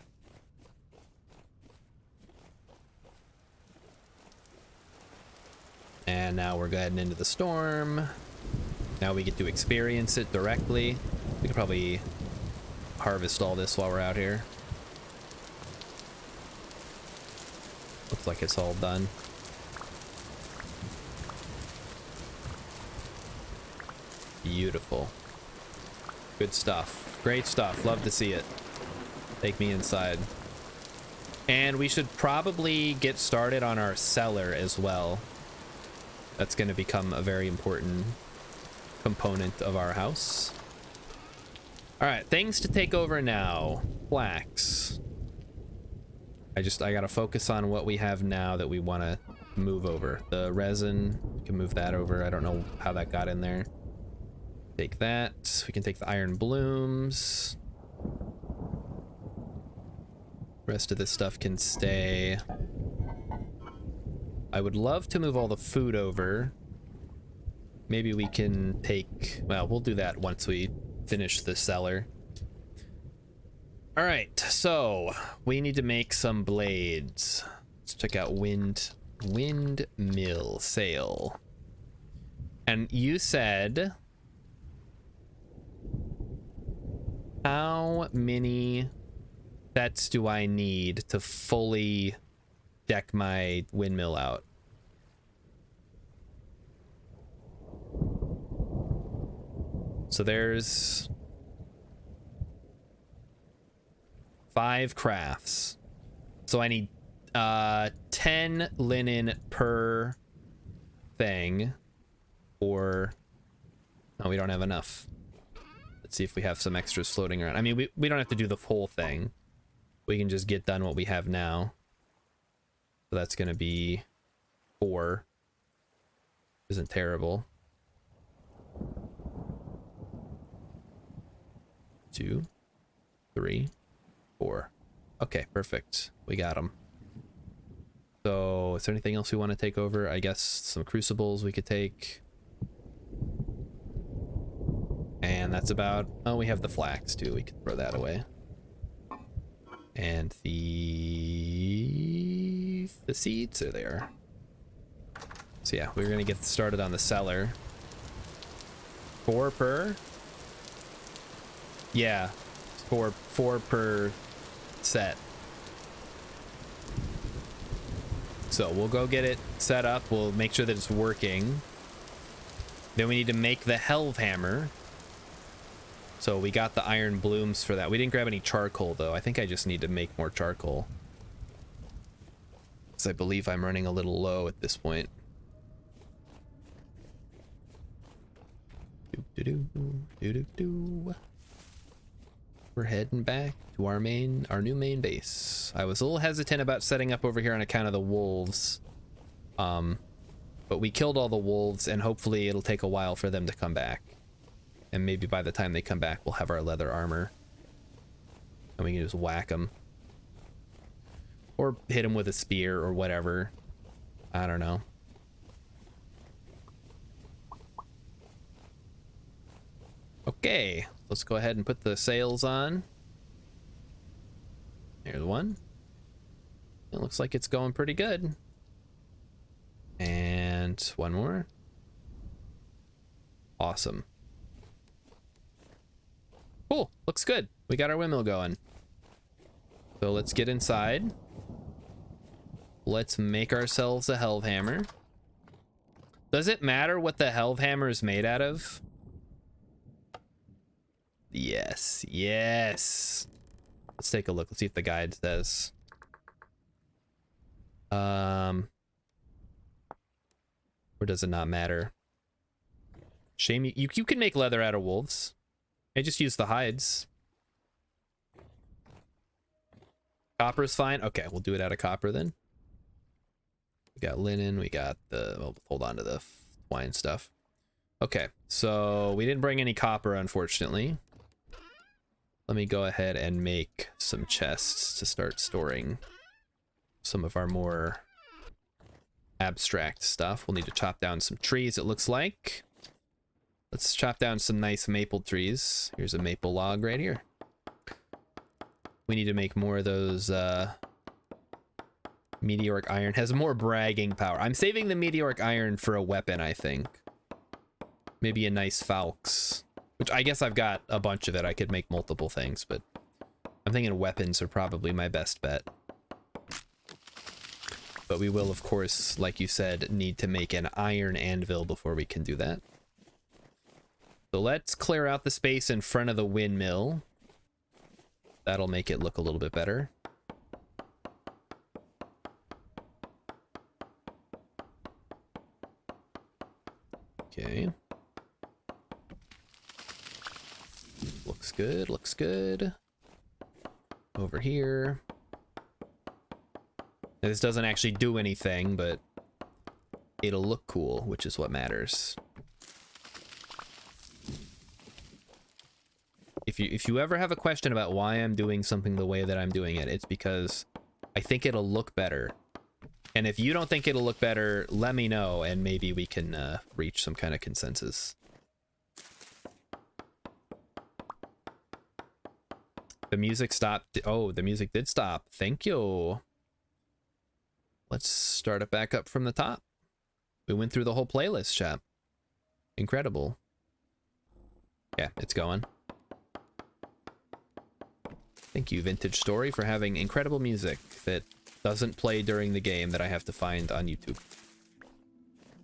And now we're heading into the storm. Now we get to experience it directly. We could probably harvest all this while we're out here. Looks like it's all done. Beautiful. Good stuff. Great stuff. Love to see it. Take me inside. And we should probably get started on our cellar as well. That's going to become a very important component of our house. All right, things to take over now. Flax. I gotta focus on what we have now that we want to move over. The resin, we can move that over. I don't know how that got in there. Take that. We can take the iron blooms. Rest of this stuff can stay. I would love to move all the food over. Maybe we can take... Well, we'll do that once we finish the cellar. All right, so we need to make some blades. Let's check out windmill sail. And you said... How many sets do I need to fully deck my windmill out? So there's 5 crafts. So I need 10 linen per thing, or no, we don't have enough. Let's see if we have some extras floating around. I mean, we don't have to do the whole thing. We can just get done what we have now. So that's gonna be 4. Isn't terrible. 2, 3, 4. Okay, perfect. We got them. So, is there anything else we want to take over? I guess some crucibles we could take. And that's about... Oh, we have the flax too. We can throw that away. And the seeds are there. So yeah, we're gonna get started on the cellar. 4 per? Yeah, 4 per set. So we'll go get it set up. We'll make sure that it's working. Then we need to make the helve hammer. So we got the iron blooms for that. We didn't grab any charcoal though. I think I just need to make more charcoal, because I believe I'm running a little low at this point. We're heading back to our new main base. I was a little hesitant about setting up over here on account of the wolves. But we killed all the wolves, and hopefully it'll take a while for them to come back. And maybe by the time they come back, we'll have our leather armor. And we can just whack them. Or hit them with a spear or whatever. I don't know. Okay, let's go ahead and put the sails on. There's one. It looks like it's going pretty good. And one more. Awesome. Cool, looks good. We got our windmill going. So let's get inside. Let's make ourselves a helve hammer. Does it matter what the helve hammer is made out of? Yes, yes. Let's take a look. Let's see if the guide says. Or does it not matter? Shame you can make leather out of wolves. I just use the hides. Copper's fine. Okay, we'll do it out of copper then. We got linen. We got the... Well, hold on to the twine stuff. Okay, so we didn't bring any copper, unfortunately. Let me go ahead and make some chests to start storing some of our more abstract stuff. We'll need to chop down some trees, it looks like. Let's chop down some nice maple trees. Here's a maple log right here. We need to make more of those meteoric iron. Has more bragging power. I'm saving the meteoric iron for a weapon, I think. Maybe a nice falx. Which I guess I've got a bunch of it. I could make multiple things, but I'm thinking weapons are probably my best bet. But we will, of course, like you said, need to make an iron anvil before we can do that. So let's clear out the space in front of the windmill. That'll make it look a little bit better. Okay. Looks good, looks good. Over here. Now, this doesn't actually do anything, but it'll look cool, which is what matters. If you ever have a question about why I'm doing something the way that I'm doing it, it's because I think it'll look better. And if you don't think it'll look better, let me know, and maybe we can reach some kind of consensus. The music stopped. Oh, the music did stop. Thank you. Let's start it back up from the top. We went through the whole playlist, chap. Incredible. Yeah, it's going. Thank you, Vintage Story, for having incredible music that doesn't play during the game that I have to find on YouTube.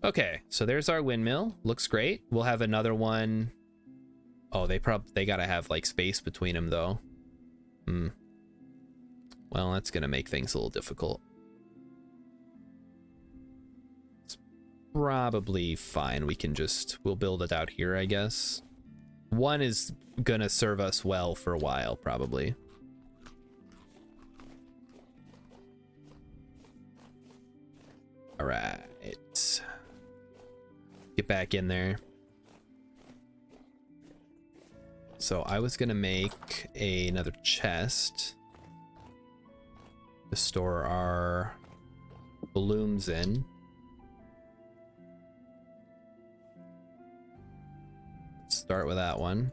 Okay, so there's our windmill. Looks great. We'll have another one Oh, they gotta have like space between them though. Hmm. Well, that's gonna make things a little difficult. It's probably fine. We'll build it out here, I guess. One is gonna serve us well for a while, probably. All right. Get back in there. So I was gonna make another chest to store our balloons in. Let's start with that one.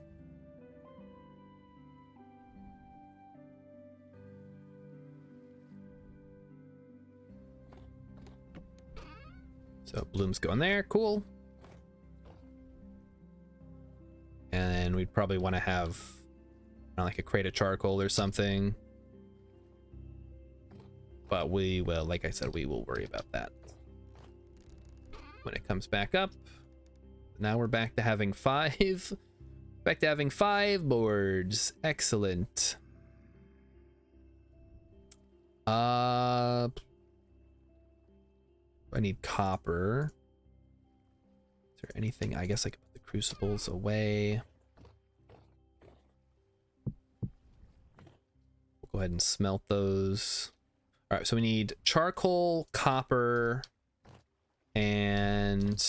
So balloons go in there, cool. And we'd probably want to have like a crate of charcoal or something. But we will, like I said, we will worry about that when it comes back up. Now we're back to having 5. Back to having 5 boards. Excellent. I need copper. Is there anything? I guess I could put the crucibles away. We'll go ahead and smelt those. All right, so we need charcoal, copper, and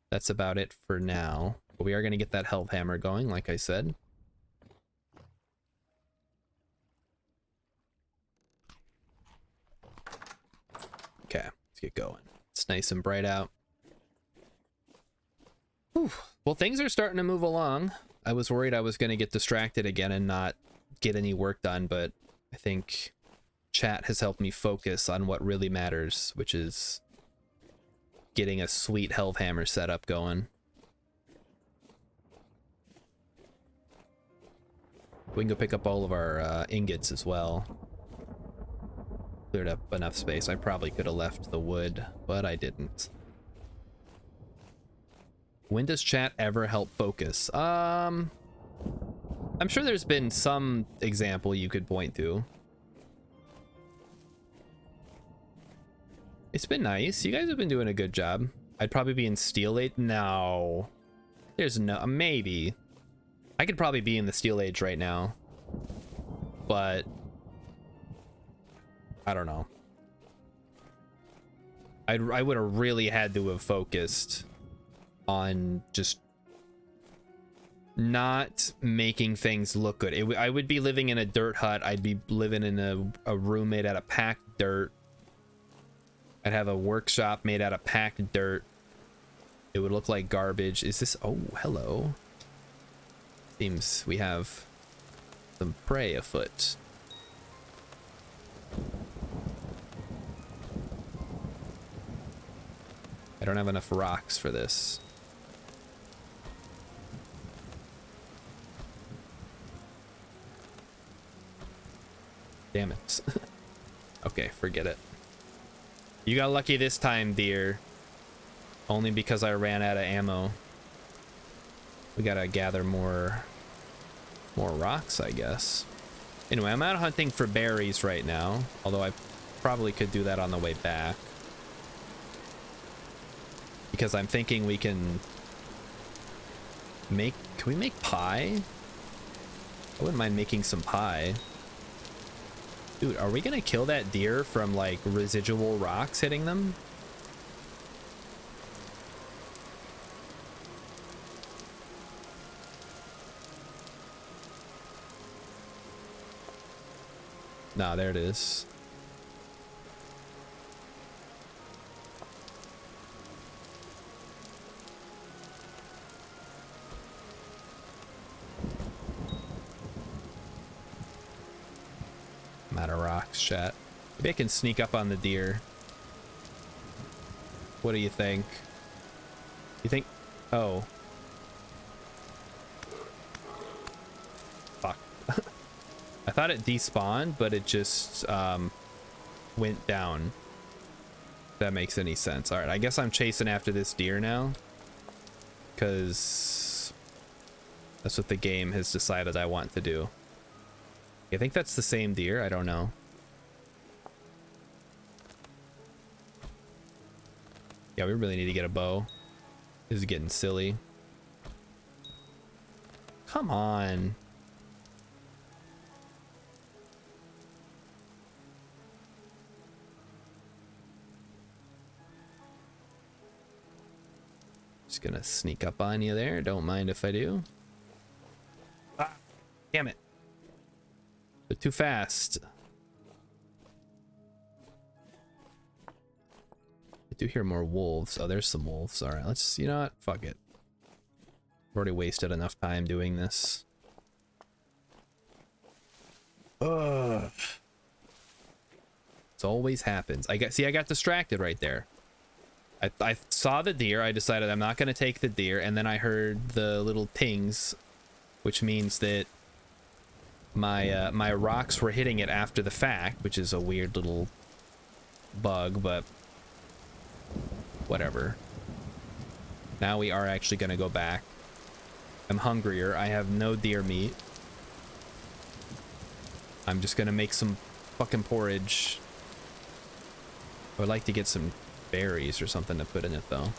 that's about it for now. But we are going to get that health hammer going, like I said. Okay, let's get going. It's nice and bright out. Whew. Well, things are starting to move along. I was worried I was going to get distracted again and not get any work done, but I think chat has helped me focus on what really matters, which is getting a sweet health hammer setup going. We can go pick up all of our ingots as well. Cleared up enough space. I probably could have left the wood, but I didn't. When does chat ever help focus? I'm sure there's been some example you could point to. It's been nice. You guys have been doing a good job. I'd probably be in Steel Age. No. There's no... Maybe. I could probably be in the Steel Age right now. But... I don't know. I would have really had to have focused on just not making things look good. I would be living in a dirt hut. I'd be living in a room made out of packed dirt. I'd have a workshop made out of packed dirt. It would look like garbage. Is this... Oh, hello. Seems we have some prey afoot. I don't have enough rocks for this. Damn it. Okay, forget it. You got lucky this time, dear. Only because I ran out of ammo. We gotta gather more rocks, I guess. Anyway, I'm out hunting for berries right now, although I probably could do that on the way back. Because I'm thinking we can we make pie? I wouldn't mind making some pie. Dude, are we gonna kill that deer from like residual rocks hitting them? Nah, there it is. I'm out of rocks, chat. Maybe I can sneak up on the deer. What do you think? You think... Oh. Fuck. I thought it despawned, but it just went down. If that makes any sense. Alright, I guess I'm chasing after this deer now. Because That's what the game has decided I want to do. I think that's the same deer. I don't know. Yeah, we really need to get a bow. This is getting silly. Come on. Just gonna sneak up on you there. Don't mind if I do. Ah, damn it. They're too fast. I do hear more wolves. Oh, there's some wolves. All right, let's, you know what? Fuck it. I've already wasted enough time doing this. Ugh. It always happens. I got distracted right there. I saw the deer. I decided I'm not going to take the deer, and then I heard the little pings, which means that my my rocks were hitting it after the fact, which is a weird little bug, but whatever. Now we are actually going to go back. I'm hungrier. I have no deer meat. I'm just going to make some fucking porridge. I would like to get some berries or something to put in it, though.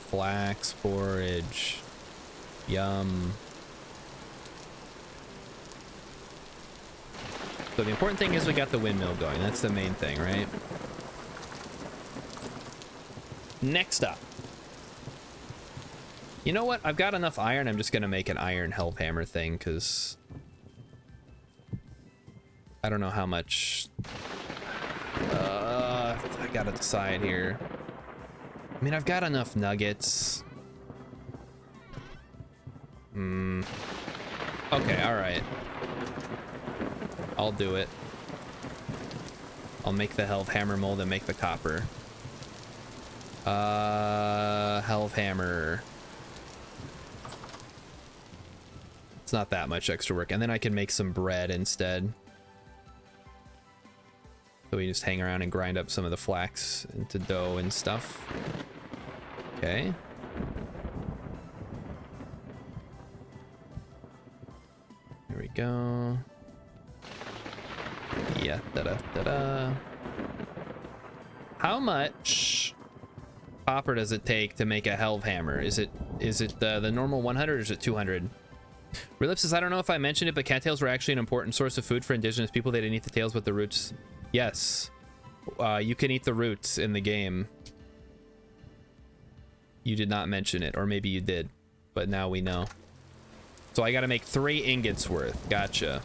Flax porridge. Yum. So the important thing is we got the windmill going. That's the main thing, right? Next up. You know what? I've got enough iron. I'm just going to make an iron help hammer thing, because I don't know how much. I got to decide here. I mean, I've got enough nuggets. Okay, all right. I'll do it. I'll make the helve hammer mold and make the copper. Helve hammer. It's not that much extra work. And then I can make some bread instead. So we just hang around and grind up some of the flax into dough and stuff. Okay. Here we go. Yeah, da-da. How much copper does it take to make a helve hammer? Is it the normal 100 or is it 200? Relip says, I don't know if I mentioned it, but cattails were actually an important source of food for indigenous people. They didn't eat the tails but the roots. Yes. You can eat the roots in the game. You did not mention it, or maybe you did, but now we know. So I gotta make 3 ingots worth. Gotcha.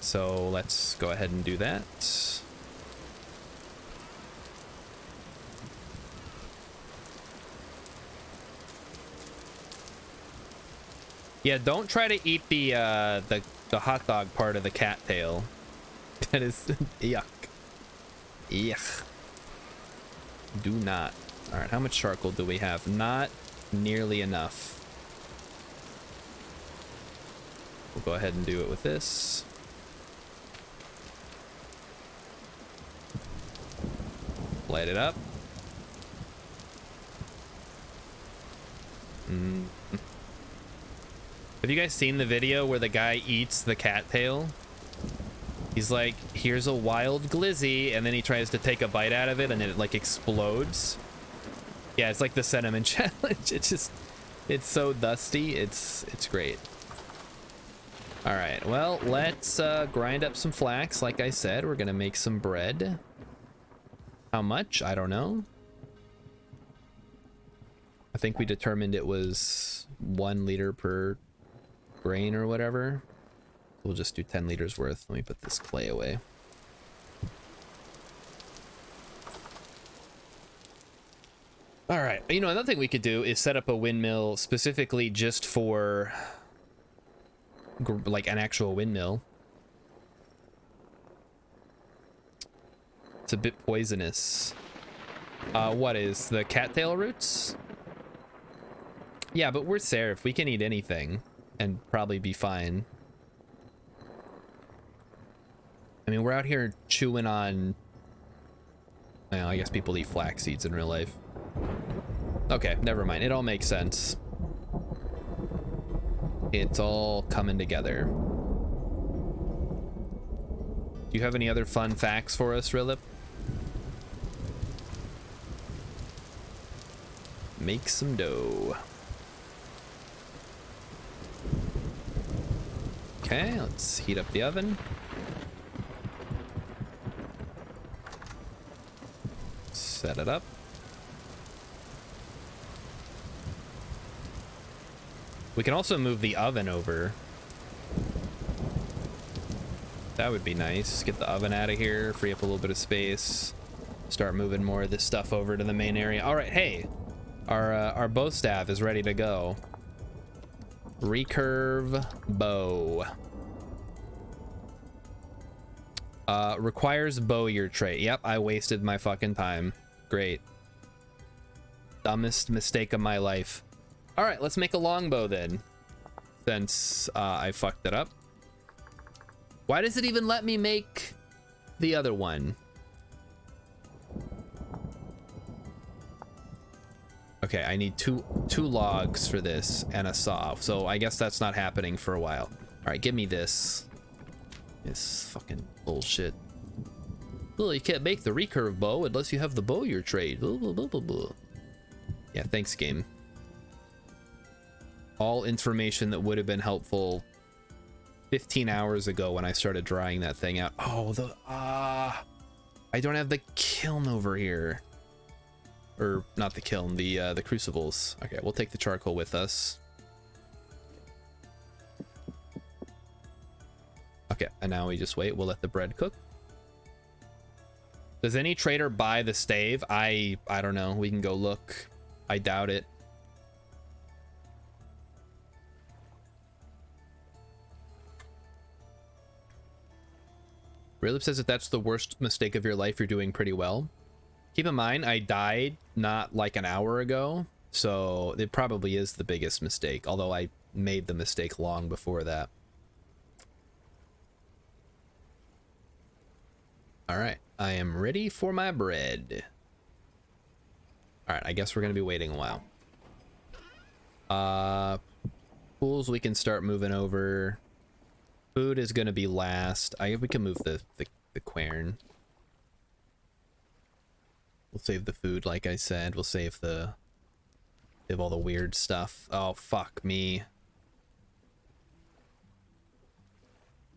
So let's go ahead and do that. Yeah, don't try to eat the hot dog part of the cattail. That is yuck. Yuck. Do not. All right, how much charcoal do we have? Not nearly enough. We'll go ahead and do it with this. Light it up. Have you guys seen the video where the guy eats the cattail? He's like, here's a wild glizzy, and then he tries to take a bite out of it, and then it like explodes. Yeah, it's like the cinnamon challenge. It's so dusty. It's great. All right, well, let's grind up some flax. Like I said, we're gonna make some bread. How much? I don't know. I think we determined it was 1 liter per grain or whatever. We'll just do 10 liters worth. Let me put this clay away. All right. You know, another thing we could do is set up a windmill specifically just for like an actual windmill. It's a bit poisonous. What is the cattail roots? Yeah, but we're Seraph. We can eat anything and probably be fine. I mean, we're out here chewing on Well, I guess people eat flax seeds in real life. Okay, never mind. It all makes sense. It's all coming together. Do you have any other fun facts for us, Rilip? Make some dough. Okay, let's heat up the oven. Set it up. We can also move the oven over. That would be nice. Get the oven out of here, free up a little bit of space. Start moving more of this stuff over to the main area. All right, hey, our bow staff is ready to go. Recurve bow. Requires bowyer trait. Yep, I wasted my fucking time. Great. Dumbest mistake of my life. All right, let's make a longbow then, since I fucked it up. Why does it even let me make the other one? Okay, I need two logs for this and a saw, so I guess that's not happening for a while. All right, give me this. This fucking bullshit. Well, you can't make the recurve bow unless you have the bowyer trait. Blah, blah, blah, blah, blah. Yeah, thanks, game. All information that would have been helpful 15 hours ago when I started drying that thing out. Oh, I don't have the kiln over here. Or not the kiln, the crucibles. Okay, we'll take the charcoal with us. Okay, and now we just wait. We'll let the bread cook. Does any trader buy the stave? I don't know. We can go look. I doubt it. Rilip says if that's the worst mistake of your life, you're doing pretty well. Keep in mind, I died not like an hour ago, so it probably is the biggest mistake, although I made the mistake long before that. All right, I am ready for my bread. All right, I guess we're gonna be waiting a while. Pools we can start moving over. Food is gonna be last. We can move the quern. We'll save the food, like I said. We'll save all the weird stuff. Oh, fuck me.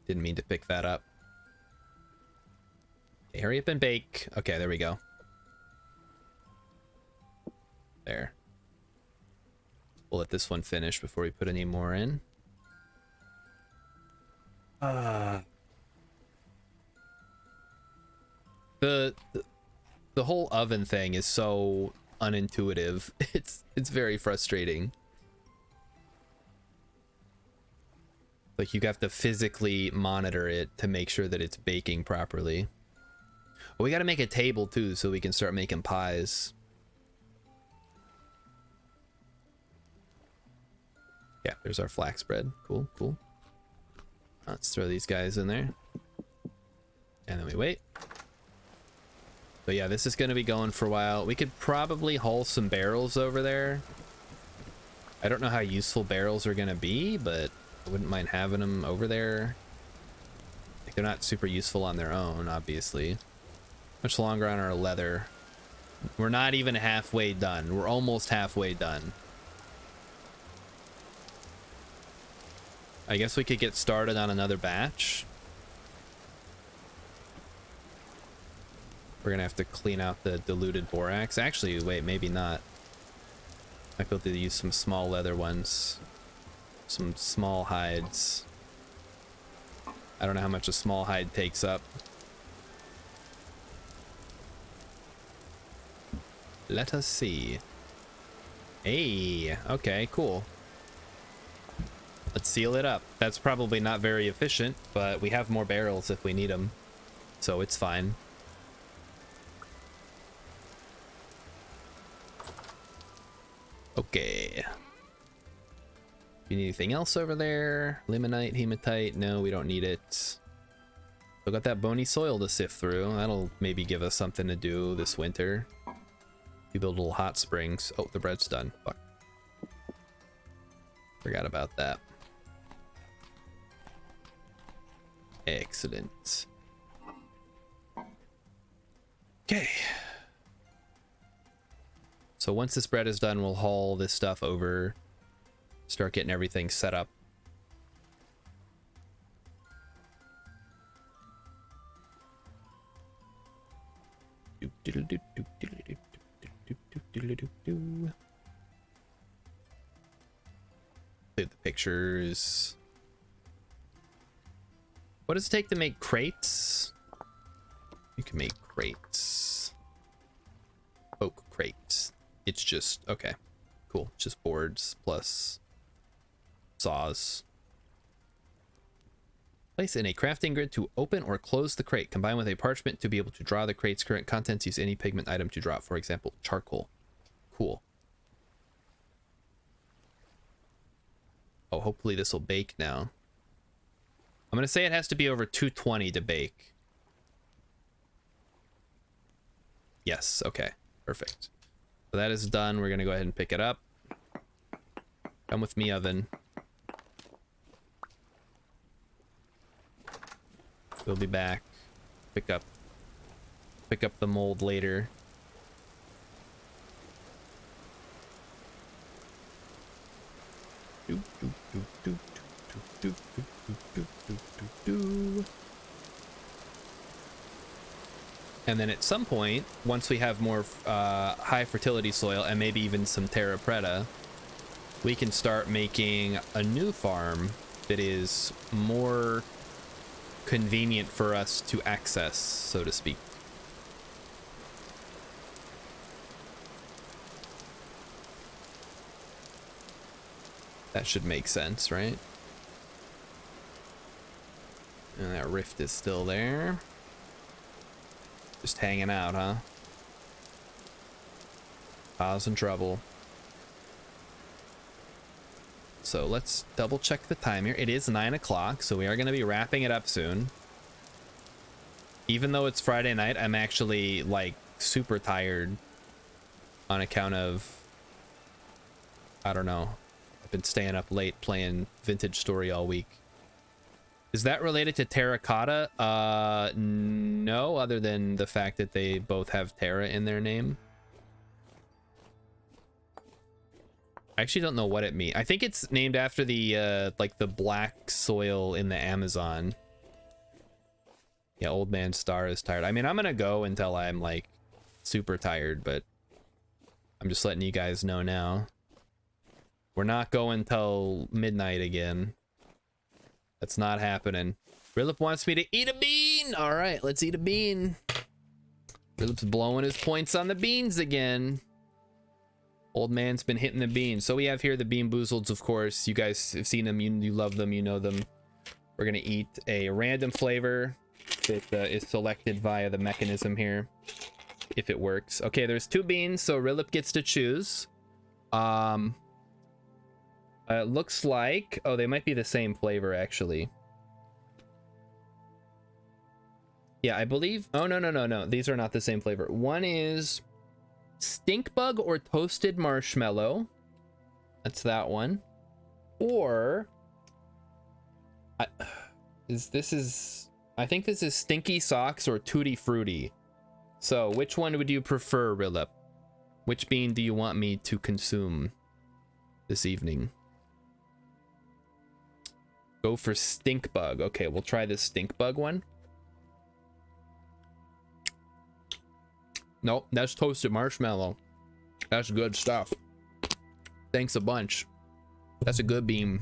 Didn't mean to pick that up. Okay, hurry up and bake. Okay, there we go. There. We'll let this one finish before we put any more in. The whole oven thing is so unintuitive. It's very frustrating. Like you have to physically monitor it to make sure that it's baking properly. Well, we got to make a table too so we can start making pies. Yeah, there's our flax bread. Cool, cool. Let's throw these guys in there. And then we wait. So yeah, this is going to be going for a while. We could probably haul some barrels over there. I don't know how useful barrels are going to be, but I wouldn't mind having them over there. Like, they're not super useful on their own, obviously. Much longer on our leather. We're not even halfway done. We're almost halfway done. I guess we could get started on another batch. We're gonna have to clean out the diluted borax. Actually, wait, maybe not. Might be able to use some small leather ones. Some small hides. I don't know how much a small hide takes up. Let us see. Hey, okay, cool. Let's seal it up. That's probably not very efficient, but we have more barrels if we need them, so it's fine. Okay. You need anything else over there? Limonite, hematite? No, we don't need it. Still got that bony soil to sift through. That'll maybe give us something to do this winter. We build little hot springs. Oh, the bread's done. Fuck. Forgot about that. Excellent. Okay. So once this bread is done, we'll haul this stuff over, start getting everything set up. Save the pictures. What does it take to make crates? You can make crates. Oak crates. It's just, okay, cool. Just boards plus saws. Place in a crafting grid to open or close the crate. Combine with a parchment to be able to draw the crate's current contents. Use any pigment item to draw it. For example, charcoal. Cool. Oh, hopefully this will bake now. I'm going to say it has to be over 220 to bake. Yes, okay. Perfect. So that is done. We're going to go ahead and pick it up. Come with me, oven. We'll be back. Pick up the mold later. And then at some point, once we have more high fertility soil and maybe even some terra preta, we can start making a new farm that is more convenient for us to access, so to speak. That should make sense, right? And that rift is still there. Just hanging out, huh? Causing trouble. So let's double check the time here. It is 9 o'clock, so we are going to be wrapping it up soon. Even though it's Friday night, I'm actually like super tired on account of, I don't know. I've been staying up late playing Vintage Story all week. Is that related to terracotta? No, other than the fact that they both have Terra in their name. I actually don't know what it means. I think it's named after the like the black soil in the Amazon. Yeah, Old Man Star is tired. I mean, I'm gonna go until I'm like super tired, but I'm just letting you guys know now. We're not going till midnight again. That's not happening. Rilip wants me to eat a bean. All right, let's eat a bean. Rilip's blowing his points on the beans again. Old man's been hitting the beans. So we have here the Bean Boozleds, of course. You guys have seen them. You love them. You know them. We're going to eat a random flavor that is selected via the mechanism here, if it works. Okay, there's 2 beans, so Rilip gets to choose. It looks like... Oh, they might be the same flavor, actually. Yeah, I believe... Oh, no. These are not the same flavor. One is stink bug or toasted marshmallow. That's that one. Or... I think this is stinky socks or tutti frutti. So, which one would you prefer, Rilip? Which bean do you want me to consume this evening? Go for stink bug. Okay, we'll try this stink bug one. Nope, that's toasted marshmallow. That's good stuff. Thanks a bunch. That's a good bean.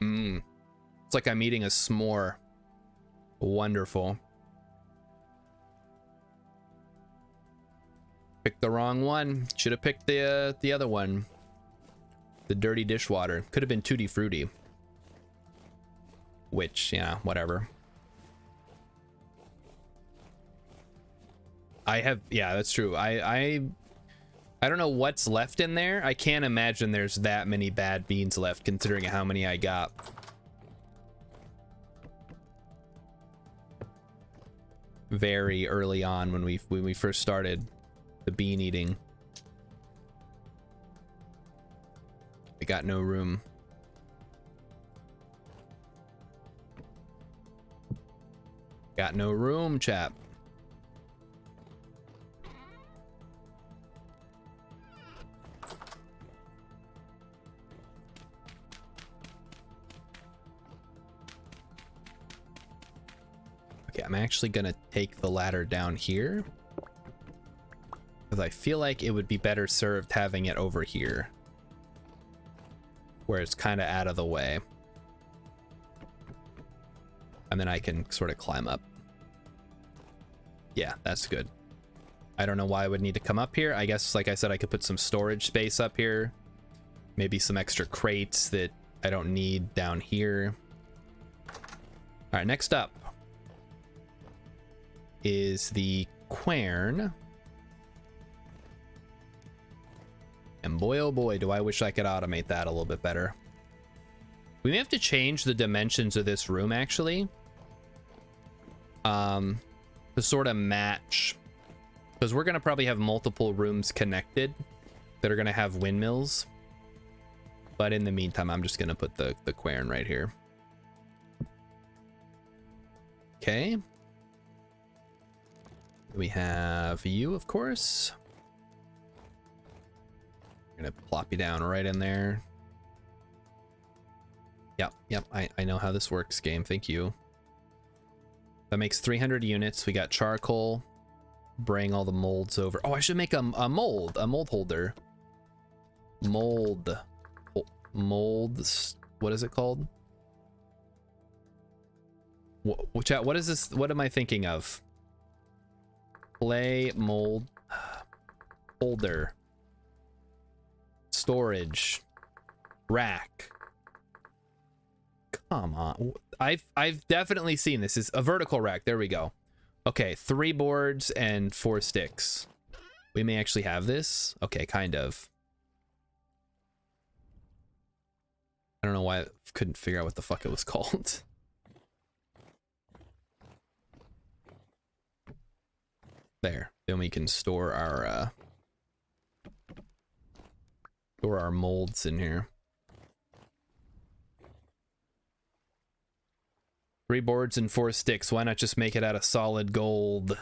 It's like I'm eating a s'more. Wonderful. Picked the wrong one. Should have picked the other one. The dirty dishwater. Could have been Tutti Frutti. Which, yeah, whatever. Yeah, that's true. I don't know what's left in there. I can't imagine there's that many bad beans left considering how many I got. very early on when we first started the bean eating. We got no room. Got no room, chap. Okay, I'm actually gonna take the ladder down here because I feel like it would be better served having it over here where it's kind of out of the way. And then I can sort of climb up. Yeah, that's good. I don't know why I would need to come up here. I guess, like I said, I could put some storage space up here. Maybe some extra crates that I don't need down here. All right, next up is the quern. And boy, oh boy, do I wish I could automate that a little bit better. We may have to change the dimensions of this room, actually. To sort of match, because we're gonna probably have multiple rooms connected that are gonna have windmills. But in the meantime, I'm just gonna put the quern right here. Okay. We have you, of course. I'm gonna plop you down right in there. Yep, I know how this works, game. Thank you. That makes 300 units. We got charcoal. Bring all the molds over. Oh, I should make a mold holder. Molds. What is it called? What is this? What am I thinking of? Play mold holder. Storage. Rack. Come on. I've definitely seen this. Is a vertical rack. There we go. Okay, 3 boards and 4 sticks. We may actually have this. Okay, kind of. I don't know why I couldn't figure out what the fuck it was called. There. Then we can store our molds in here. 3 boards and 4 sticks. Why not just make it out of solid gold?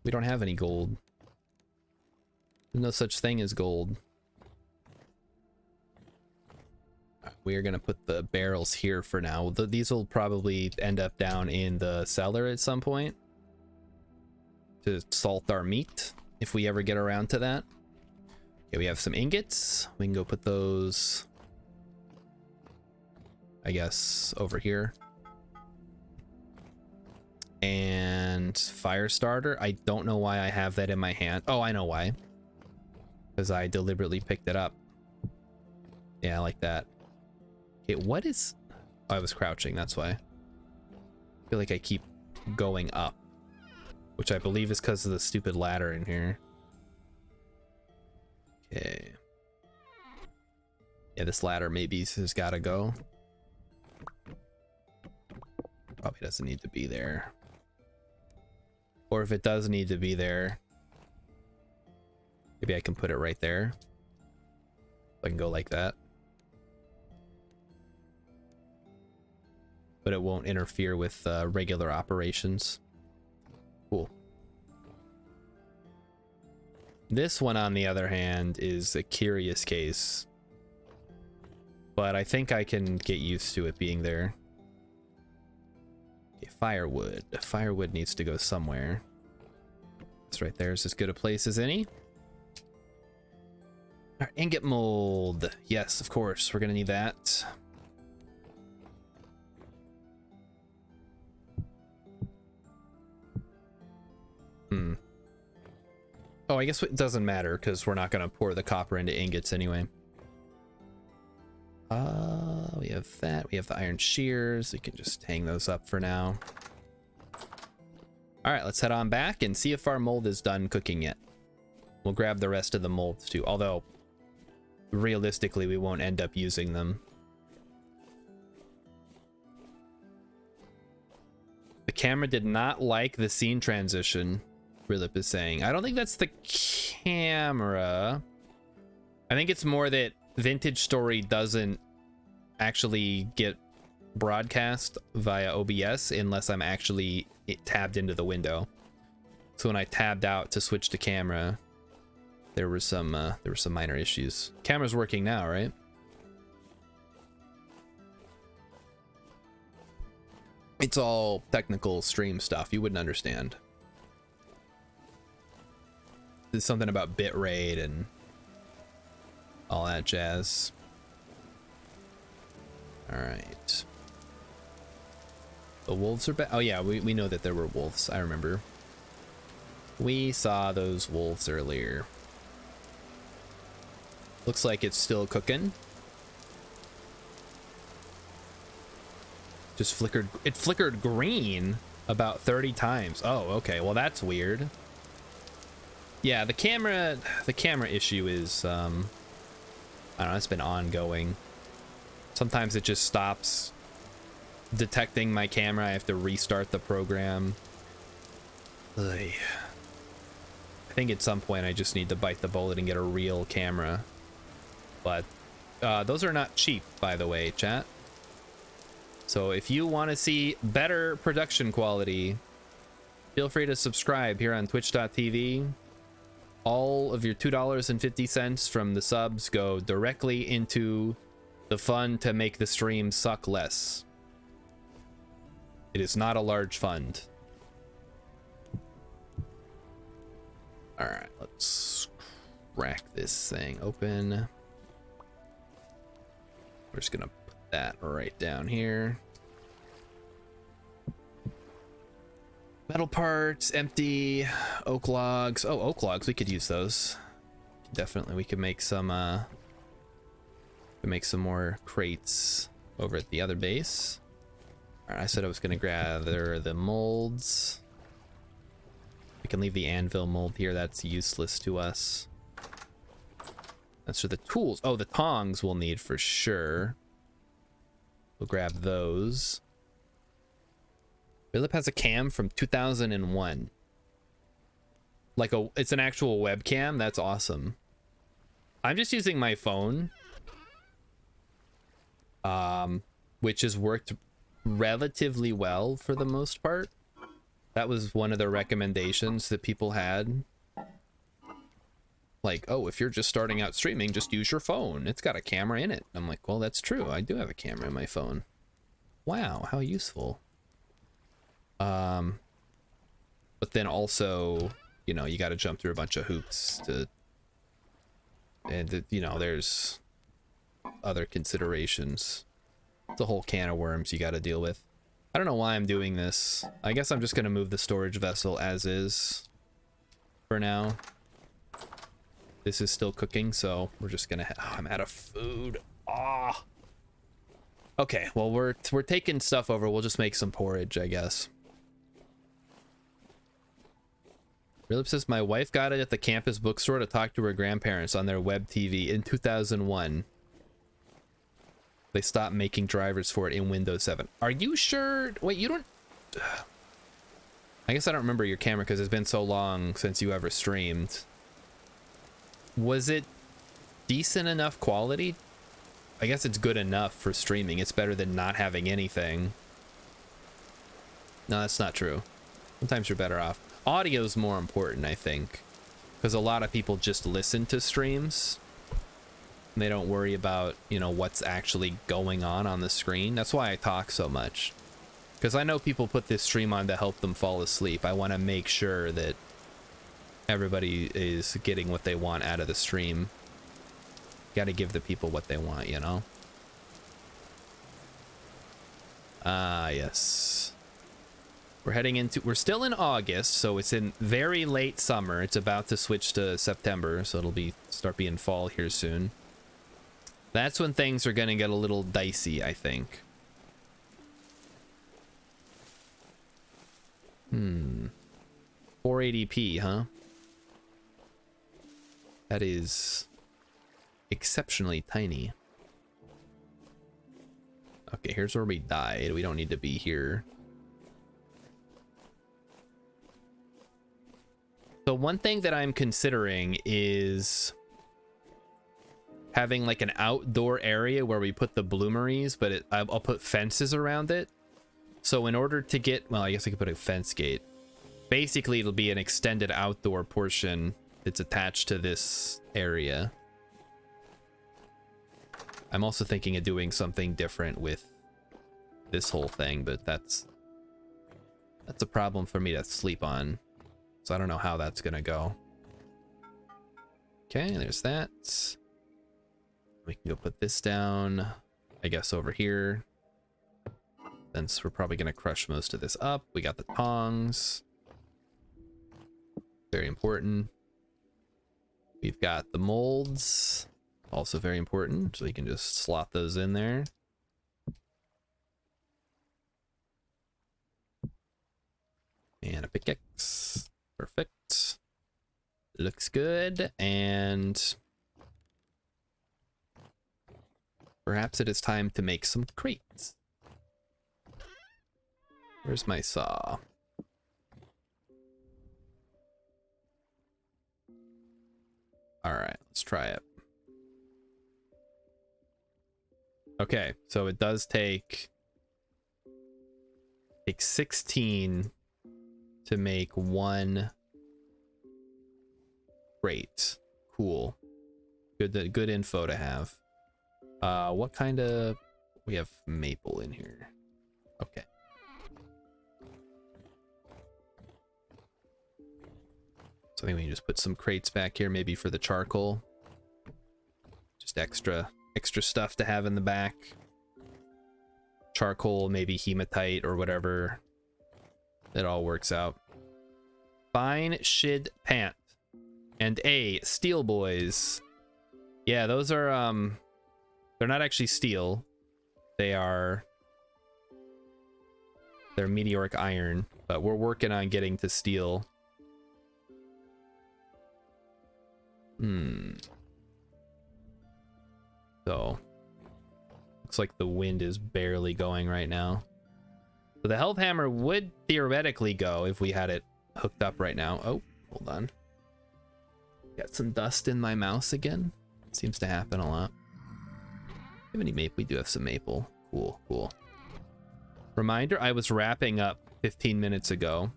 We don't have any gold. There's no such thing as gold. We are going to put the barrels here for now. These will probably end up down in the cellar at some point to salt our meat if we ever get around to that. Okay, we have some ingots. We can go put those, I guess, over here. And fire starter. I don't know why I have that in my hand. Oh, I know why. Because I deliberately picked it up. Yeah, like that. Okay, what is... Oh, I was crouching, that's why. I feel like I keep going up. Which I believe is because of the stupid ladder in here. Okay. Yeah, this ladder maybe has got to go. Probably doesn't need to be there. Or if it does need to be there, maybe I can put it right there. I can go like that. But it won't interfere with regular operations. Cool. This one, on the other hand, is a curious case. But I think I can get used to it being there. Okay, firewood. Firewood needs to go somewhere. It's right there. Is as good a place as any. Our ingot mold. Yes, of course. We're gonna need that. Oh, I guess it doesn't matter because we're not gonna pour the copper into ingots anyway. We have that. We have the iron shears. We can just hang those up for now. All right, let's head on back and see if our mold is done cooking yet. We'll grab the rest of the molds too, although realistically we won't end up using them. The camera did not like the scene transition, Rilip is saying. I don't think that's the camera. I think it's more that Vintage Story doesn't actually get broadcast via OBS unless I'm actually tabbed into the window. So when I tabbed out to switch to camera, there were some minor issues. Camera's working now, right? It's all technical stream stuff. You wouldn't understand. There's something about bitrate and all that jazz. All right. The wolves are back. Oh yeah, we know that there were wolves. I remember. We saw those wolves earlier. Looks like it's still cooking. Just flickered. It flickered green about 30 times. Oh, okay. Well, that's weird. Yeah, the camera issue is, I don't know, it's been ongoing. Sometimes it just stops detecting my camera. I have to restart the program. Ugh. I think at some point I just need to bite the bullet and get a real camera. But those are not cheap, by the way, chat. So if you want to see better production quality, feel free to subscribe here on twitch.tv. All of your $2.50 from the subs go directly into the fund to make the stream suck less. It is not a large fund. All right, let's crack this thing open. We're just gonna put that right down here. Metal parts, empty. Oak logs. Oh, oak logs, we could use those. Definitely, we could make some more crates over at the other base. All right, I said I was gonna gather the molds. We can leave the anvil mold here. That's useless to us. That's for the tools. Oh, the tongs we'll need for sure. We'll grab those. Philip has a cam from 2001. Like it's an actual webcam. That's awesome. I'm just using my phone, which has worked relatively well for the most part. That was one of the recommendations that people had. Like, oh, if you're just starting out streaming, just use your phone. It's got a camera in it. I'm like, well, that's true. I do have a camera in my phone. Wow, how useful. But then also, you know, you got to jump through a bunch of hoops to, and you know, there's other considerations. It's a whole can of worms you got to deal with. I don't know why I'm doing this. I guess I'm just gonna move the storage vessel as is for now. This is still cooking, so we're just gonna oh, I'm out of food. Ah. Okay, well we're taking stuff over. We'll just make some porridge, I guess. Philip says my wife got it at the campus bookstore to talk to her grandparents on their web TV in 2001. They stopped making drivers for it in Windows 7. Are you sure? Wait, you don't... I guess I don't remember your camera because it's been so long since you ever streamed. Was it decent enough quality? I guess it's good enough for streaming. It's better than not having anything. No, that's not true. Sometimes you're better off. Audio's more important, I think. Because a lot of people just listen to streams. They don't worry about, you know, what's actually going on the screen. That's why I talk so much. Because I know people put this stream on to help them fall asleep. I want to make sure that everybody is getting what they want out of the stream. Got to give the people what they want, you know? Ah, yes. We're still in August, so it's in very late summer. It's about to switch to September, so it'll start being fall here soon. That's when things are gonna get a little dicey, I think. 480p, huh? That is exceptionally tiny. Okay, here's where we died. We don't need to be here. So one thing that I'm considering is having like an outdoor area where we put the bloomeries, but I'll put fences around it. So in order to get, well, I guess I could put a fence gate. Basically, it'll be an extended outdoor portion that's attached to this area. I'm also thinking of doing something different with this whole thing, but that's a problem for me to sleep on. So I don't know how that's gonna go. Okay, there's that. We can go put this down, I guess, over here. Since we're probably gonna crush most of this up. We got the tongs. Very important. We've got the molds. Also very important, so you can just slot those in there. And a pickaxe. Perfect. Looks good. And perhaps it is time to make some crates. Where's my saw? All right, let's try it. Okay, so it does take 16 to make one crate. Cool. Good info to have. What kind of... We have maple in here. Okay. So I think we can just put some crates back here, maybe for the charcoal. Just extra stuff to have in the back. Charcoal, maybe hematite or whatever. It all works out. Fine shid pant. And steel boys. Yeah, those are they're not actually steel. They're meteoric iron, but we're working on getting to steel. So looks like the wind is barely going right now. So the health hammer would theoretically go if we had it hooked up right now. Oh, hold on. Got some dust in my mouse again. Seems to happen a lot. Have any maple? We do have some maple. Cool, cool. Reminder, I was wrapping up 15 minutes ago.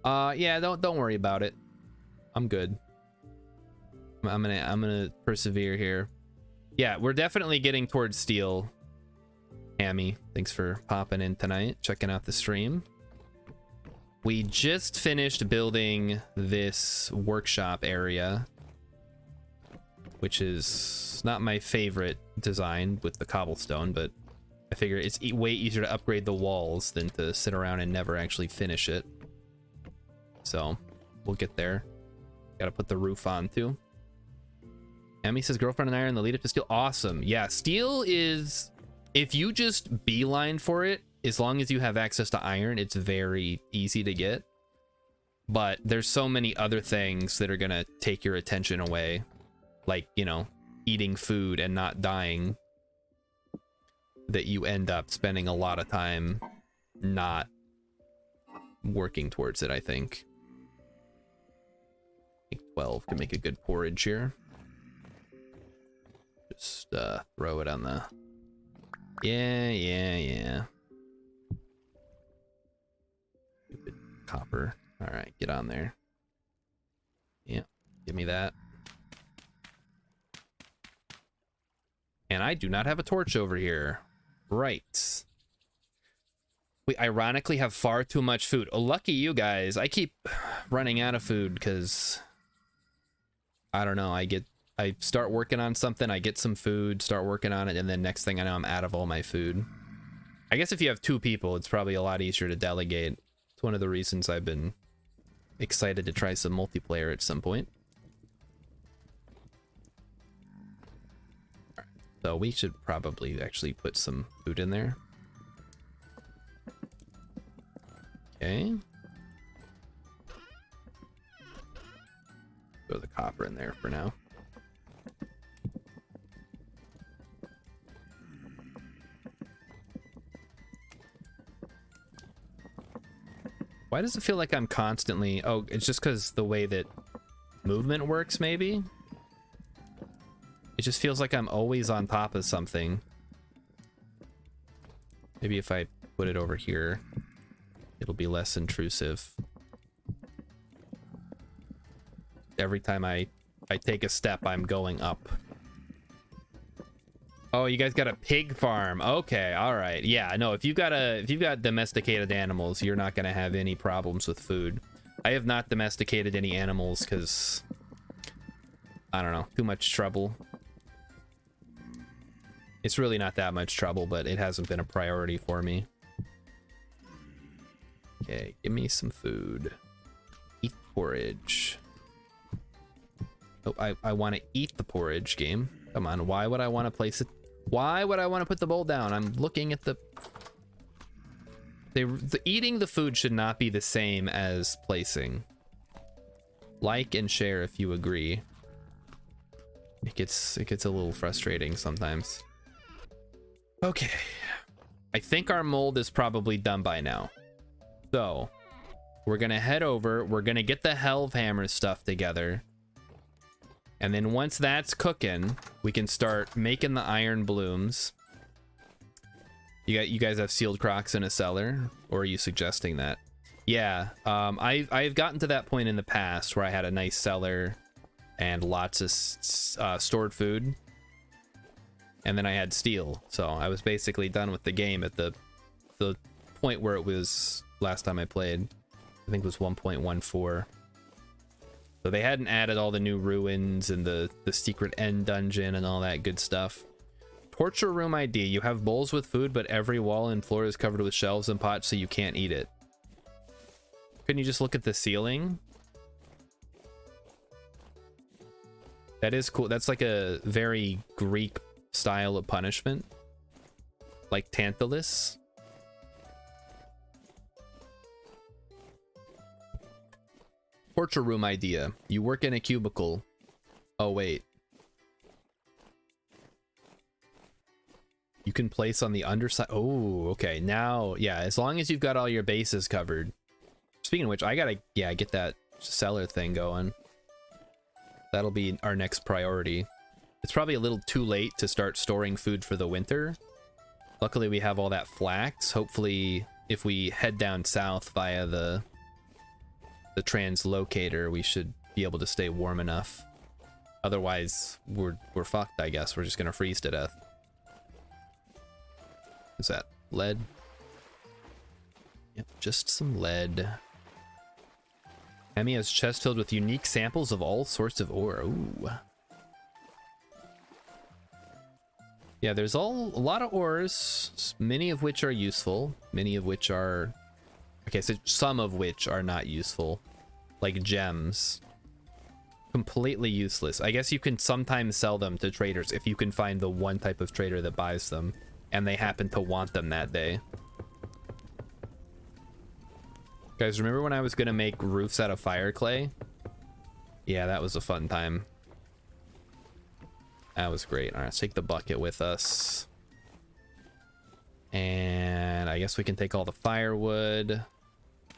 Yeah, don't worry about it. I'm good. I'm gonna persevere here. Yeah, we're definitely getting towards steel. Hammy, thanks for popping in tonight, checking out the stream. We just finished building this workshop area, which is not my favorite design with the cobblestone, but I figure it's way easier to upgrade the walls than to sit around and never actually finish it. So we'll get there. Gotta put the roof on too. Emmy says girlfriend and I are in the lead up to steel. Awesome. Yeah, steel is, if you just beeline for it, as long as you have access to iron, it's very easy to get. But there's so many other things that are gonna take your attention away. Like, you know, eating food and not dying, that you end up spending a lot of time not working towards it, I think. 12 can make a good porridge here. Just throw it on the... Yeah. Stupid copper. Alright, get on there. Yeah, give me that. And I do not have a torch over here. Right. We ironically have far too much food. Oh, lucky you guys. I keep running out of food because... I don't know, I start working on something, I get some food, start working on it, and then next thing I know, I'm out of all my food. I guess if you have 2 people, it's probably a lot easier to delegate. It's one of the reasons I've been excited to try some multiplayer at some point. All right, so we should probably actually put some food in there. Okay. Throw the copper in there for now. Why does it feel like I'm constantly... Oh, it's just because the way that movement works, maybe? It just feels like I'm always on top of something. Maybe if I put it over here, it'll be less intrusive. Every time I take a step, I'm going up. Oh, you guys got a pig farm. Okay, all right. Yeah, no, if you've got domesticated animals, you're not gonna have any problems with food. I have not domesticated any animals because I don't know, too much trouble. It's really not that much trouble, but it hasn't been a priority for me. Okay, give me some food. Eat porridge. Oh, I want to eat the porridge, game. Come on, why would I want to place it? Why would I want to put the bowl down? I'm looking at the eating the food should not be the same as placing. Like and share if you agree. It gets a little frustrating sometimes. Okay. I think our mold is probably done by now. So, we're going to head over. We're going to get the Helvhammer stuff together. And then once that's cooking, we can start making the iron blooms. You guys have sealed crocs in a cellar, or are you suggesting that? Yeah, I've gotten to that point in the past where I had a nice cellar and lots of stored food, and then I had steel, so I was basically done with the game at the point where it was last time I played. I think it was 1.14. So they hadn't added all the new ruins and the secret end dungeon and all that good stuff. Torture room ID. You have bowls with food, but every wall and floor is covered with shelves and pots, so you can't eat it. Couldn't you just look at the ceiling? That is cool. That's like a very Greek style of punishment. Like Tantalus. Torture room idea. You work in a cubicle. Oh, wait. You can place on the underside. Oh, okay. Now, yeah, as long as you've got all your bases covered. Speaking of which, I gotta, yeah, get that cellar thing going. That'll be our next priority. It's probably a little too late to start storing food for the winter. Luckily, we have all that flax. Hopefully, if we head down south via the translocator, we should be able to stay warm enough. Otherwise, we're fucked, I guess. We're just gonna freeze to death. Is that lead? Yep, just some lead. Emmy has chest filled with unique samples of all sorts of ore. Ooh. Yeah, there's a lot of ores, many of which are useful, many of which are... Okay, so some of which are not useful. Like gems. Completely useless. I guess you can sometimes sell them to traders if you can find the one type of trader that buys them and they happen to want them that day. Guys, remember when I was gonna make roofs out of fire clay? Yeah, that was a fun time. That was great. All right, let's take the bucket with us. And I guess we can take all the firewood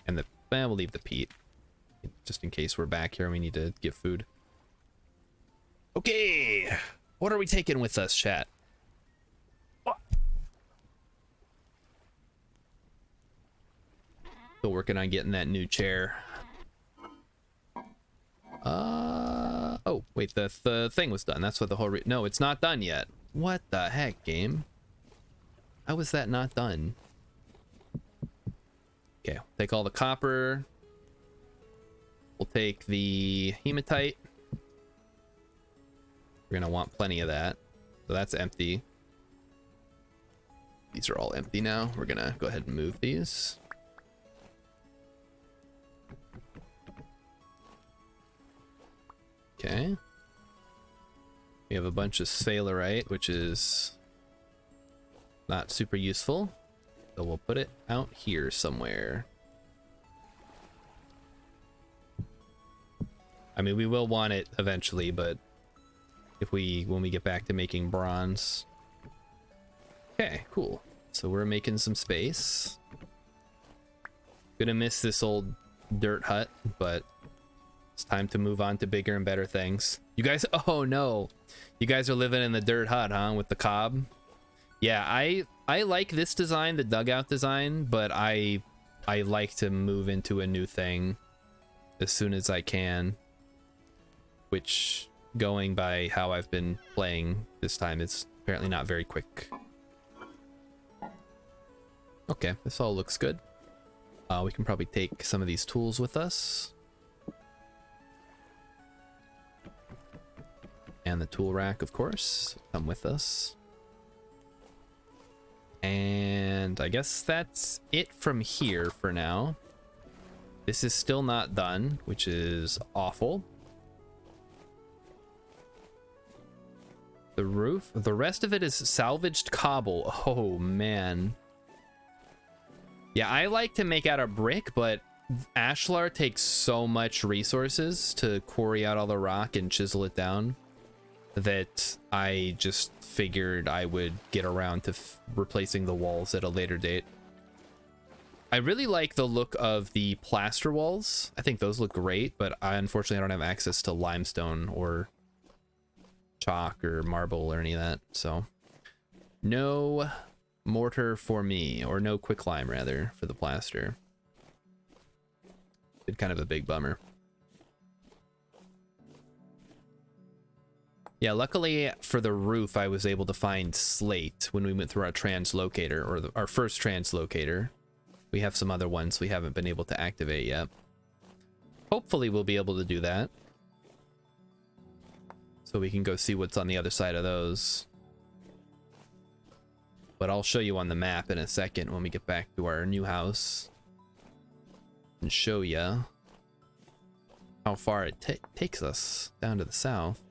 and we'll leave the peat just in case we're back here and we need to get food. Okay, what are we taking with us, chat? Still working on getting that new chair. Oh wait, the thing was done. That's what the whole no, it's not done yet. What the heck, game? How was that not done? Okay, take all the copper. We'll take the hematite. We're gonna want plenty of that. So that's empty. These are all empty now. We're gonna go ahead and move these. Okay. We have a bunch of sphalerite, which is not super useful. So we'll put it out here somewhere. I mean, we will want it eventually, but when we get back to making bronze. Okay, cool. So we're making some space. Gonna miss this old dirt hut, but it's time to move on to bigger and better things. You guys, oh no, you guys are living in the dirt hut, huh? With the cob. Yeah, I like this design, the dugout design, but I like to move into a new thing as soon as I can, which, going by how I've been playing this time, is apparently not very quick. Okay, this all looks good. We can probably take some of these tools with us. And the tool rack, of course, come with us. And I guess that's it from here for now. This is still not done, which is awful. The roof, the rest of it is salvaged cobble. Oh man. Yeah, I like to make out of brick, but Ashlar takes so much resources to quarry out all the rock and chisel it down that I just figured I would get around to replacing the walls at a later date. I really like the look of the plaster walls. I think those look great, but unfortunately I don't have access to limestone or chalk or marble or any of that, so no mortar for me, or no quicklime rather, for the plaster. Been kind of a big bummer. Yeah, luckily for the roof I was able to find slate when we went through our translocator, or our first translocator. We have some other ones we haven't been able to activate yet. Hopefully we'll be able to do that, so we can go see what's on the other side of those. But I'll show you on the map in a second when we get back to our new house and show you how far it takes us down to the south.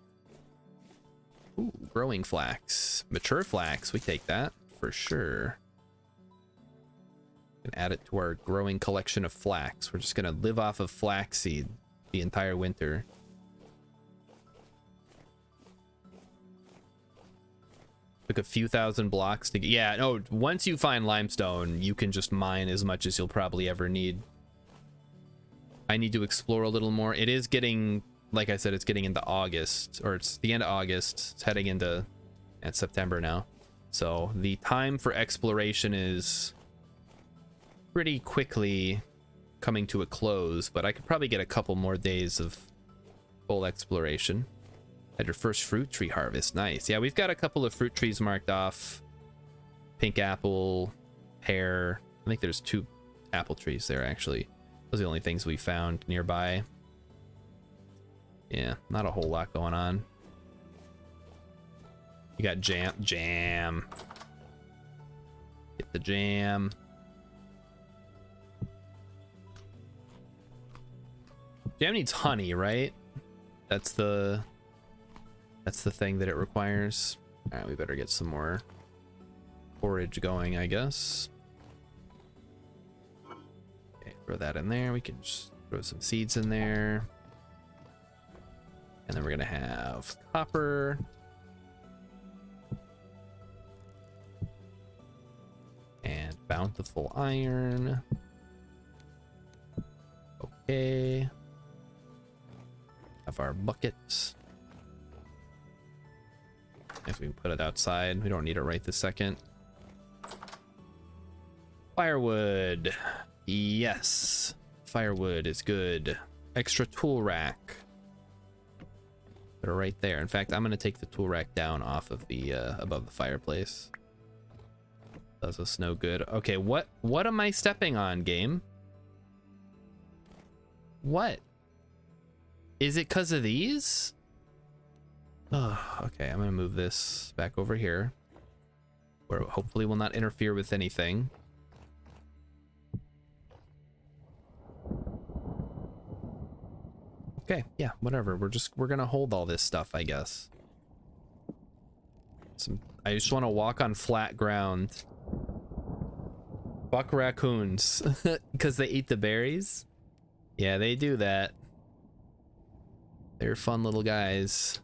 Ooh, growing flax. Mature flax, we take that for sure. We can add it to our growing collection of flax. We're just gonna live off of flaxseed the entire winter. Took a few thousand blocks to get, yeah, no, once you find limestone, you can just mine as much as you'll probably ever need. I need to explore a little more. It is getting, like I said, it's getting into August, or it's the end of August. It's heading into September now. So the time for exploration is pretty quickly coming to a close, but I could probably get a couple more days of full exploration. Had your first fruit tree harvest. Nice. Yeah, we've got a couple of fruit trees marked off. Pink apple, pear. I think there's 2 apple trees there, actually. Those are the only things we found nearby. Yeah, not a whole lot going on. You got jam. Get the jam. Jam needs honey, right? That's the thing that it requires. All right, we better get some more forage going, I guess. Okay, throw that in there. We can just throw some seeds in there. And then we're gonna have copper. And bountiful iron. Okay. Have our buckets. If we can put it outside, we don't need it right this second. Firewood. Yes. Firewood is good. Extra tool rack. Put it right there. In fact, I'm going to take the tool rack down off of the, above the fireplace. Does us no good. Okay, what am I stepping on, game? What? Is it because of these? Oh, okay, I'm gonna move this back over here, where it hopefully will not interfere with anything. Okay, yeah, whatever. We're gonna hold all this stuff, I guess. I just want to walk on flat ground. Fuck raccoons, because they eat the berries. Yeah, they do that. They're fun little guys.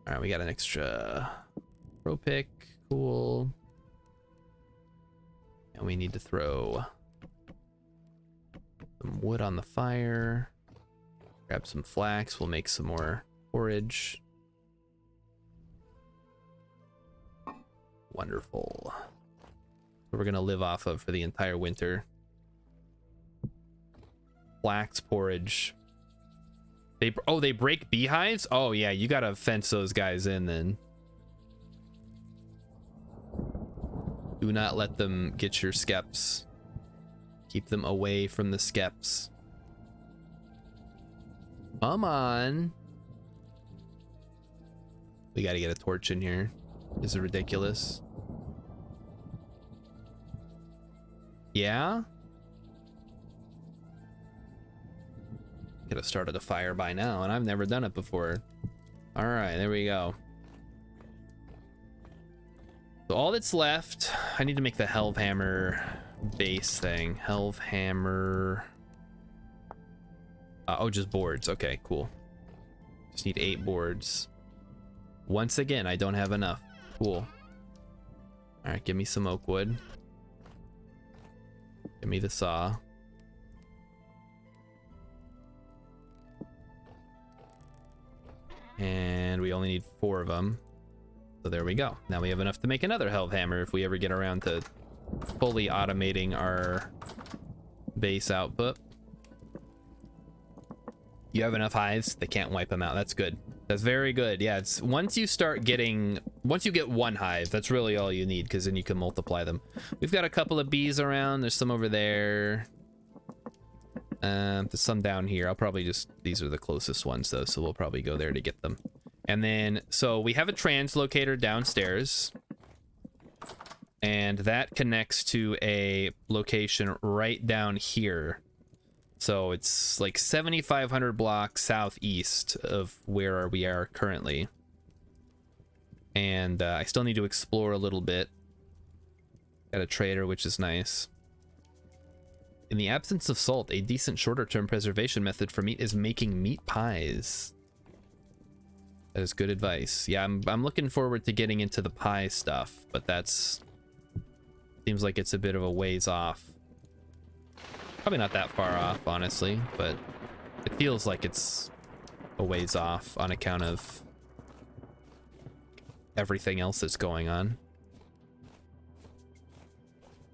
All right, we got an extra pro pick. Cool. And we need to throw Some wood on the fire. Grab some flax. We'll make some more porridge. Wonderful. We're gonna live off of for the entire winter. Flax porridge. They break beehives? Oh yeah, you gotta fence those guys in then. Do not let them get your skeps. Keep them away from the skeps. Come on. We gotta get a torch in here. This is ridiculous. Yeah? Could have started a fire by now, and I've never done it before. All right, there we go. So all that's left, I need to make the Helvhammer base thing. Helvhammer. Oh, just boards. Okay, cool. Just need 8 boards. Once again, I don't have enough. Cool. All right, give me some oak wood. Give me the saw. And we only need 4 of them. So there we go. Now we have enough to make another Helvhammer if we ever get around to fully automating our base output. You have enough hives, they can't wipe them out. That's good. That's very good. Yeah, it's once you get 1 hive, that's really all you need, because then you can multiply them. We've got a couple of bees around. There's some over there. There's some down here. I'll probably these are the closest ones though, so we'll probably go there to get them. And then, so we have a translocator downstairs, and that connects to a location right down here. So it's like 7,500 blocks southeast of where we are currently. And I still need to explore a little bit. Got a trader, which is nice. In the absence of salt, a decent shorter-term preservation method for meat is making meat pies. That is good advice. Yeah, I'm looking forward to getting into the pie stuff, but that's seems like it's a bit of a ways off. Probably not that far off, honestly, but it feels like it's a ways off on account of everything else that's going on.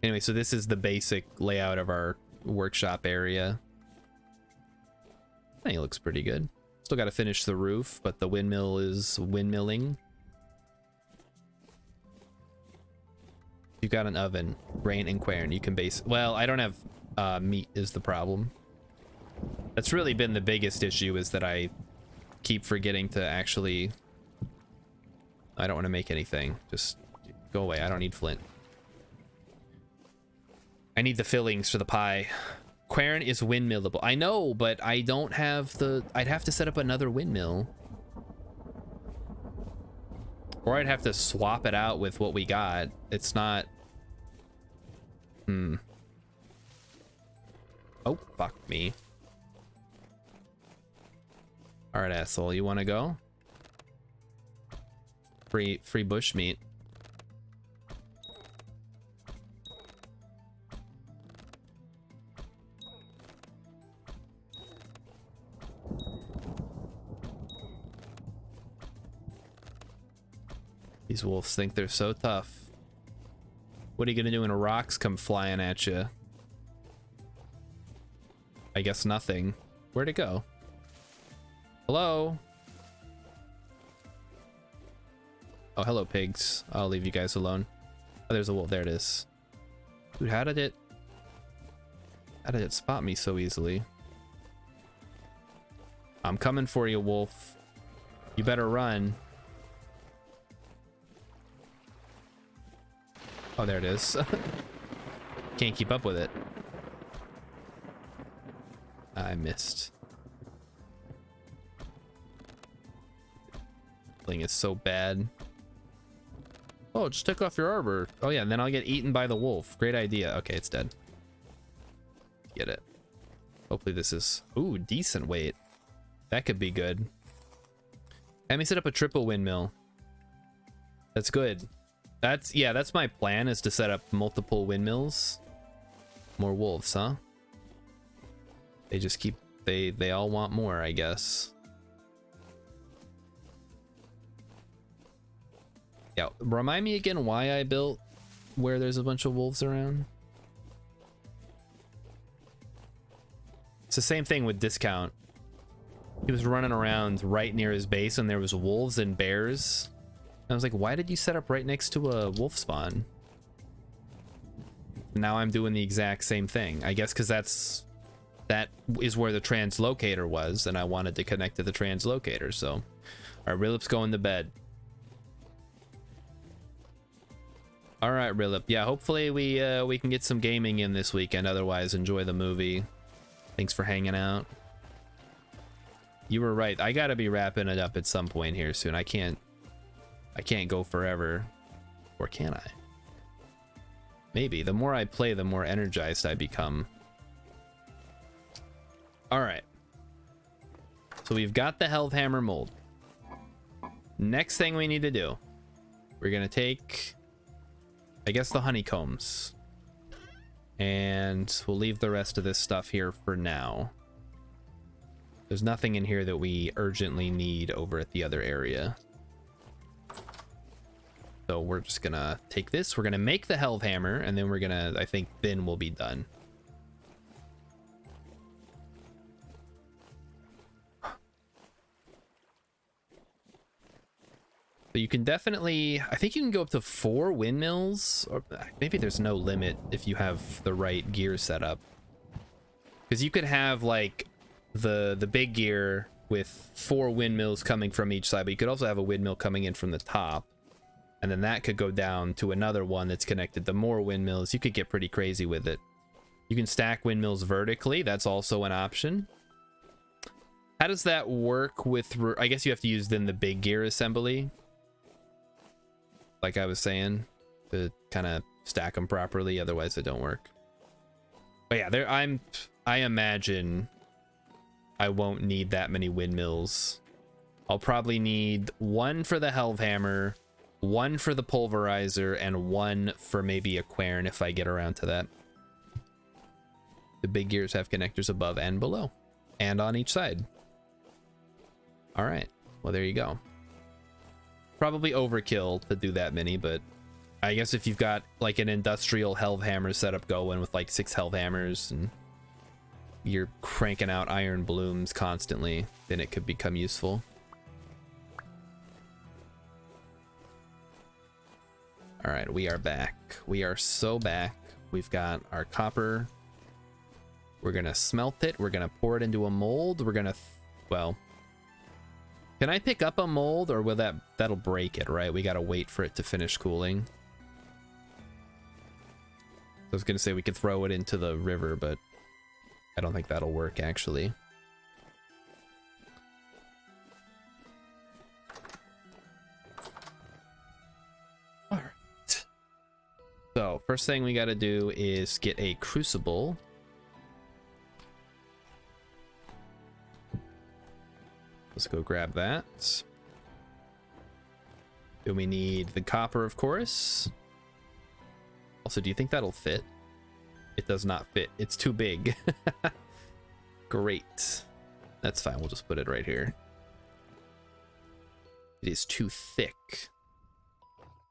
Anyway, so this is the basic layout of our workshop area. I think it looks pretty good. Still got to finish the roof, but the windmill is windmilling. You've got an oven, grain and quern. You can base. Well, I don't have meat is the problem. That's really been the biggest issue, is that I keep forgetting to actually. I don't want to make anything. Just go away. I don't need flint. I need the fillings for the pie. Quern is windmillable. I know, but I don't have the... I'd have to set up another windmill. Or I'd have to swap it out with what we got. It's not... Oh, fuck me. Alright, asshole. You want to go? Free bush meat. These wolves think they're so tough. What are you gonna do when rocks come flying at you? I guess nothing. Where'd it go? Hello? Oh, hello, pigs. I'll leave you guys alone. Oh, there's a wolf. There it is. Dude, how did it spot me so easily? I'm coming for you, wolf. You better run. Oh, there it is. Can't keep up with it. I missed. Thing is so bad. Oh, just take off your armor. Oh yeah, and then I'll get eaten by the wolf. Great idea. Okay, it's dead. Get it. Hopefully this is... Ooh, decent weight. That could be good. Let me set up a triple windmill. That's good. That's my plan, is to set up multiple windmills. More wolves, huh? They just keep, they all want more, I guess. Yeah, remind me again why I built where there's a bunch of wolves around. It's the same thing with Discount. He was running around right near his base and there was wolves and bears. And I was like, why did you set up right next to a wolf spawn? Now I'm doing the exact same thing. I guess because that is where the translocator was, and I wanted to connect to the translocator. So, all right, Rilip's going to bed. All right, Rilip. Yeah, hopefully we can get some gaming in this weekend. Otherwise, enjoy the movie. Thanks for hanging out. You were right. I gotta be wrapping it up at some point here soon. I can't go forever, or can I? Maybe. The more I play, the more energized I become. All right. So we've got the Hellhammer mold. Next thing we need to do, we're gonna take, I guess, the honeycombs, and we'll leave the rest of this stuff here for now. There's nothing in here that we urgently need over at the other area. So we're just gonna take this, we're gonna make the Hellhammer, and then we're gonna, I think then we'll be done. So you can definitely, I think you can go up to 4 windmills, or maybe there's no limit if you have the right gear set up. Because you could have like the big gear with 4 windmills coming from each side, but you could also have a windmill coming in from the top. And then that could go down to another one that's connected to more windmills. You could get pretty crazy with it. You can stack windmills vertically. That's also an option. How does that work with, I guess you have to use then the big gear assembly, like I was saying, to kind of stack them properly. Otherwise they don't work. But yeah, I imagine I won't need that many windmills. I'll probably need 1 for the Hellhammer, 1 for the pulverizer, and 1 for maybe a quern if I get around to that. The big gears have connectors above and below, and on each side. All right, well, there you go. Probably overkill to do that many, but I guess if you've got like an industrial Hellhammer setup going with like 6 Hellhammers and you're cranking out iron blooms constantly, then it could become useful. All right, we are back. We are so back. We've got our copper. We're gonna smelt it. We're gonna pour it into a mold. We're gonna, well, can I pick up a mold, or will that'll break it, right? We gotta wait for it to finish cooling. I was gonna say we could throw it into the river, but I don't think that'll work actually. So first thing we got to do is get a crucible. Let's go grab that. Then we need the copper, of course. Also, do you think that'll fit? It does not fit. It's too big. Great. That's fine. We'll just put it right here. It is too thick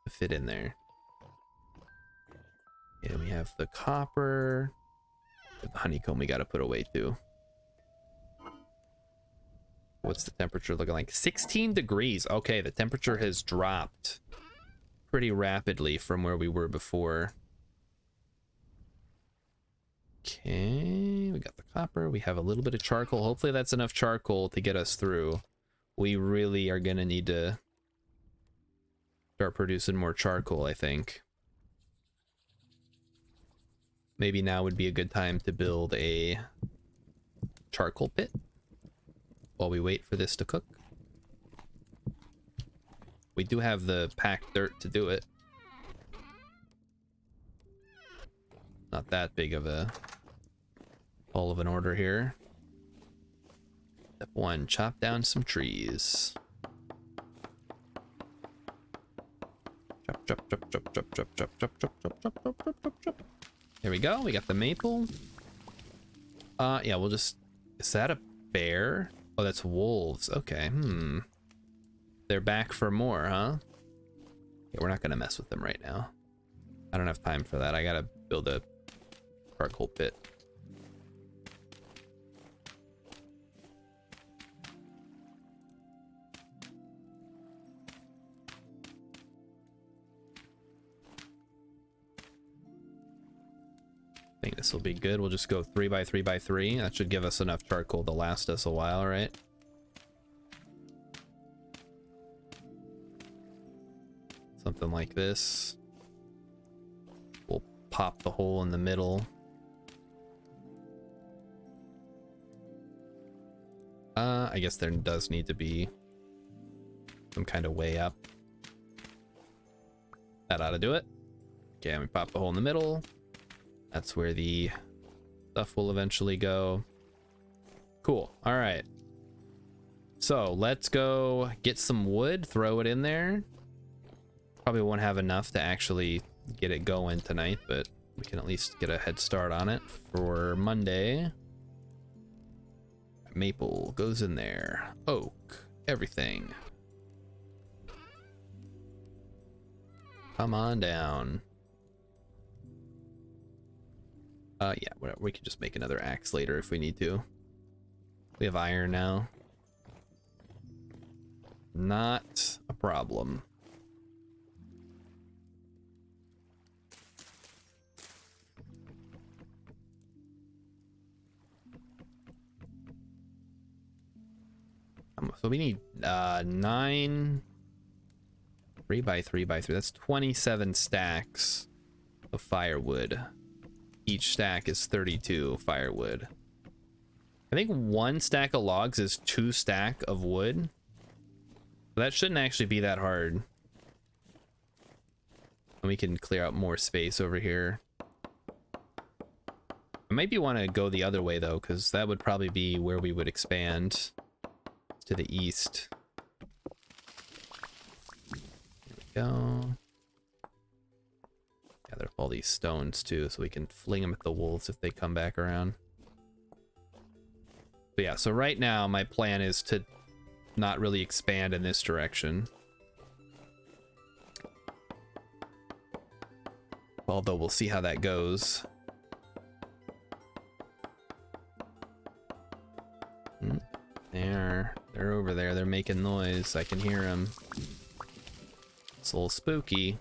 to fit in there. And we have the copper. The honeycomb we got to put away too. What's the temperature looking like? 16 degrees. Okay, the temperature has dropped pretty rapidly from where we were before. Okay, we got the copper. We have a little bit of charcoal. Hopefully that's enough charcoal to get us through. We really are gonna need to start producing more charcoal, I think. Maybe now would be a good time to build a charcoal pit while we wait for this to cook. We do have the packed dirt to do it. Not that big of a all of an order here. Step 1, chop down some trees. Chop, chop, chop, chop, chop, chop, chop, chop, chop, chop, chop, chop, chop, chop. There we go. We got the maple. Yeah, we'll just Is that a bear? Oh, that's wolves. Okay, They're back for more, huh? Yeah, we're not gonna mess with them right now. I don't have time for that. I gotta build a charcoal pit. I think this will be good. We'll just go 3 by 3 by 3. That should give us enough charcoal to last us a while, right? Something like this. We'll pop the hole in the middle. I guess there does need to be some kind of way up. That ought to do it. Okay, and we pop the hole in the middle. That's where the stuff will eventually go. Cool. All right. So let's go get some wood, throw it in there. Probably won't have enough to actually get it going tonight, but we can at least get a head start on it for Monday. Maple goes in there. Oak, everything. Come on down. Yeah, whatever. We can just make another axe later if we need to. We have iron now. Not a problem. So we need 9 3 by 3 by 3. That's 27 stacks of firewood. Each stack is 32 firewood. I think 1 stack of logs is 2 stack of wood. That shouldn't actually be that hard. And we can clear out more space over here. I maybe want to go the other way though, because that would probably be where we would expand to the east. There we go. Gather up all these stones too, so we can fling them at the wolves if they come back around. But yeah, so right now my plan is to not really expand in this direction. Although we'll see how that goes. They're over there. They're making noise. I can hear them. It's a little spooky.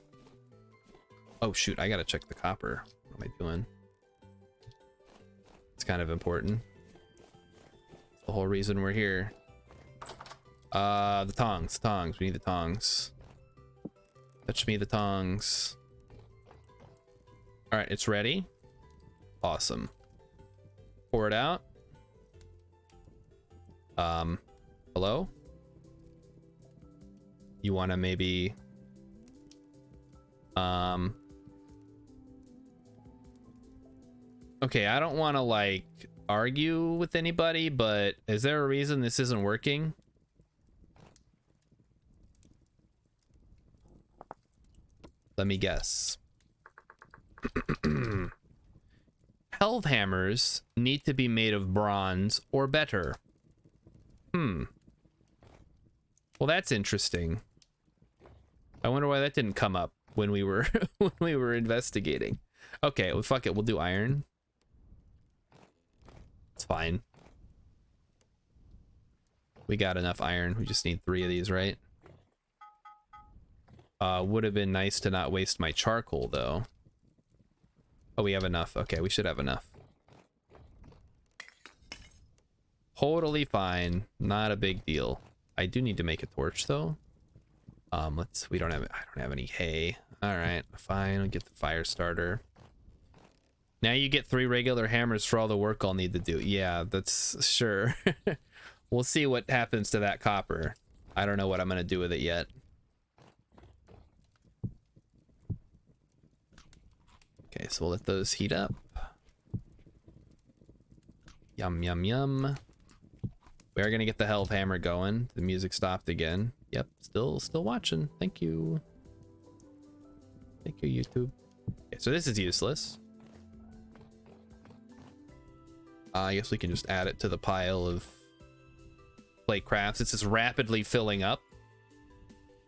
Oh shoot, I gotta check the copper. What am I doing? It's kind of important. It's the whole reason we're here. The tongs. We need the tongs. Touch me the tongs. Alright, it's ready. Awesome. Pour it out. Hello? You wanna maybe... Okay, I don't want to like argue with anybody, but is there a reason this isn't working? Let me guess. Hellhammers need to be made of bronze or better. Well, that's interesting. I wonder why that didn't come up when we were when we were investigating. Okay, well, fuck it. We'll do iron. It's fine. We got enough iron. We just need 3 of these, right? Would have been nice to not waste my charcoal, though. Oh, we have enough. Okay, we should have enough. Totally fine. Not a big deal. I do need to make a torch, though. I don't have any hay. All right, fine. I'll get the fire starter. Now you get 3 regular hammers for all the work I'll need to do. Yeah, that's sure. We'll see what happens to that copper. I don't know what I'm gonna do with it yet. Okay, so we'll let those heat up. Yum, yum, yum. We're gonna get the Hellhammer going. The music stopped again. Yep, still watching. Thank you. Thank you, YouTube. Okay, so this is useless. I guess we can just add it to the pile of play crafts. It's just rapidly filling up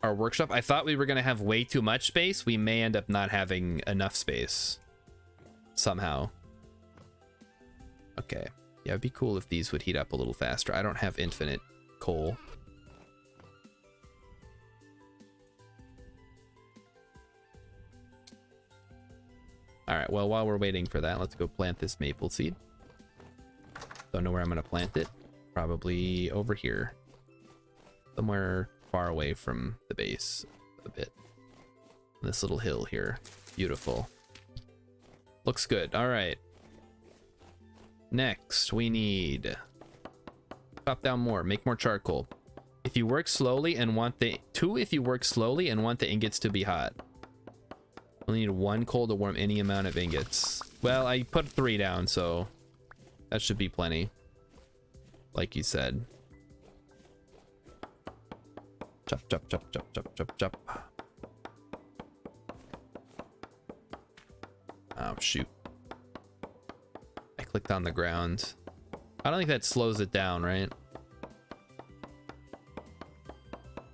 our workshop. I thought we were going to have way too much space. We may end up not having enough space somehow. Okay. Yeah, it'd be cool if these would heat up a little faster. I don't have infinite coal. All right, well, while we're waiting for that, let's go plant this maple seed. Don't know where I'm going to plant it. Probably over here. Somewhere far away from the base a bit. This little hill here. Beautiful. Looks good. All right. Next, we need... Chop down more. Make more charcoal. If you work slowly and want the... 2 if you work slowly and want the ingots to be hot. We'll need 1 coal to warm any amount of ingots. Well, I put 3 down, so that should be plenty. Like you said. Chop, chop, chop, chop, chop, chop, chop. Oh, shoot. I clicked on the ground. I don't think that slows it down, right?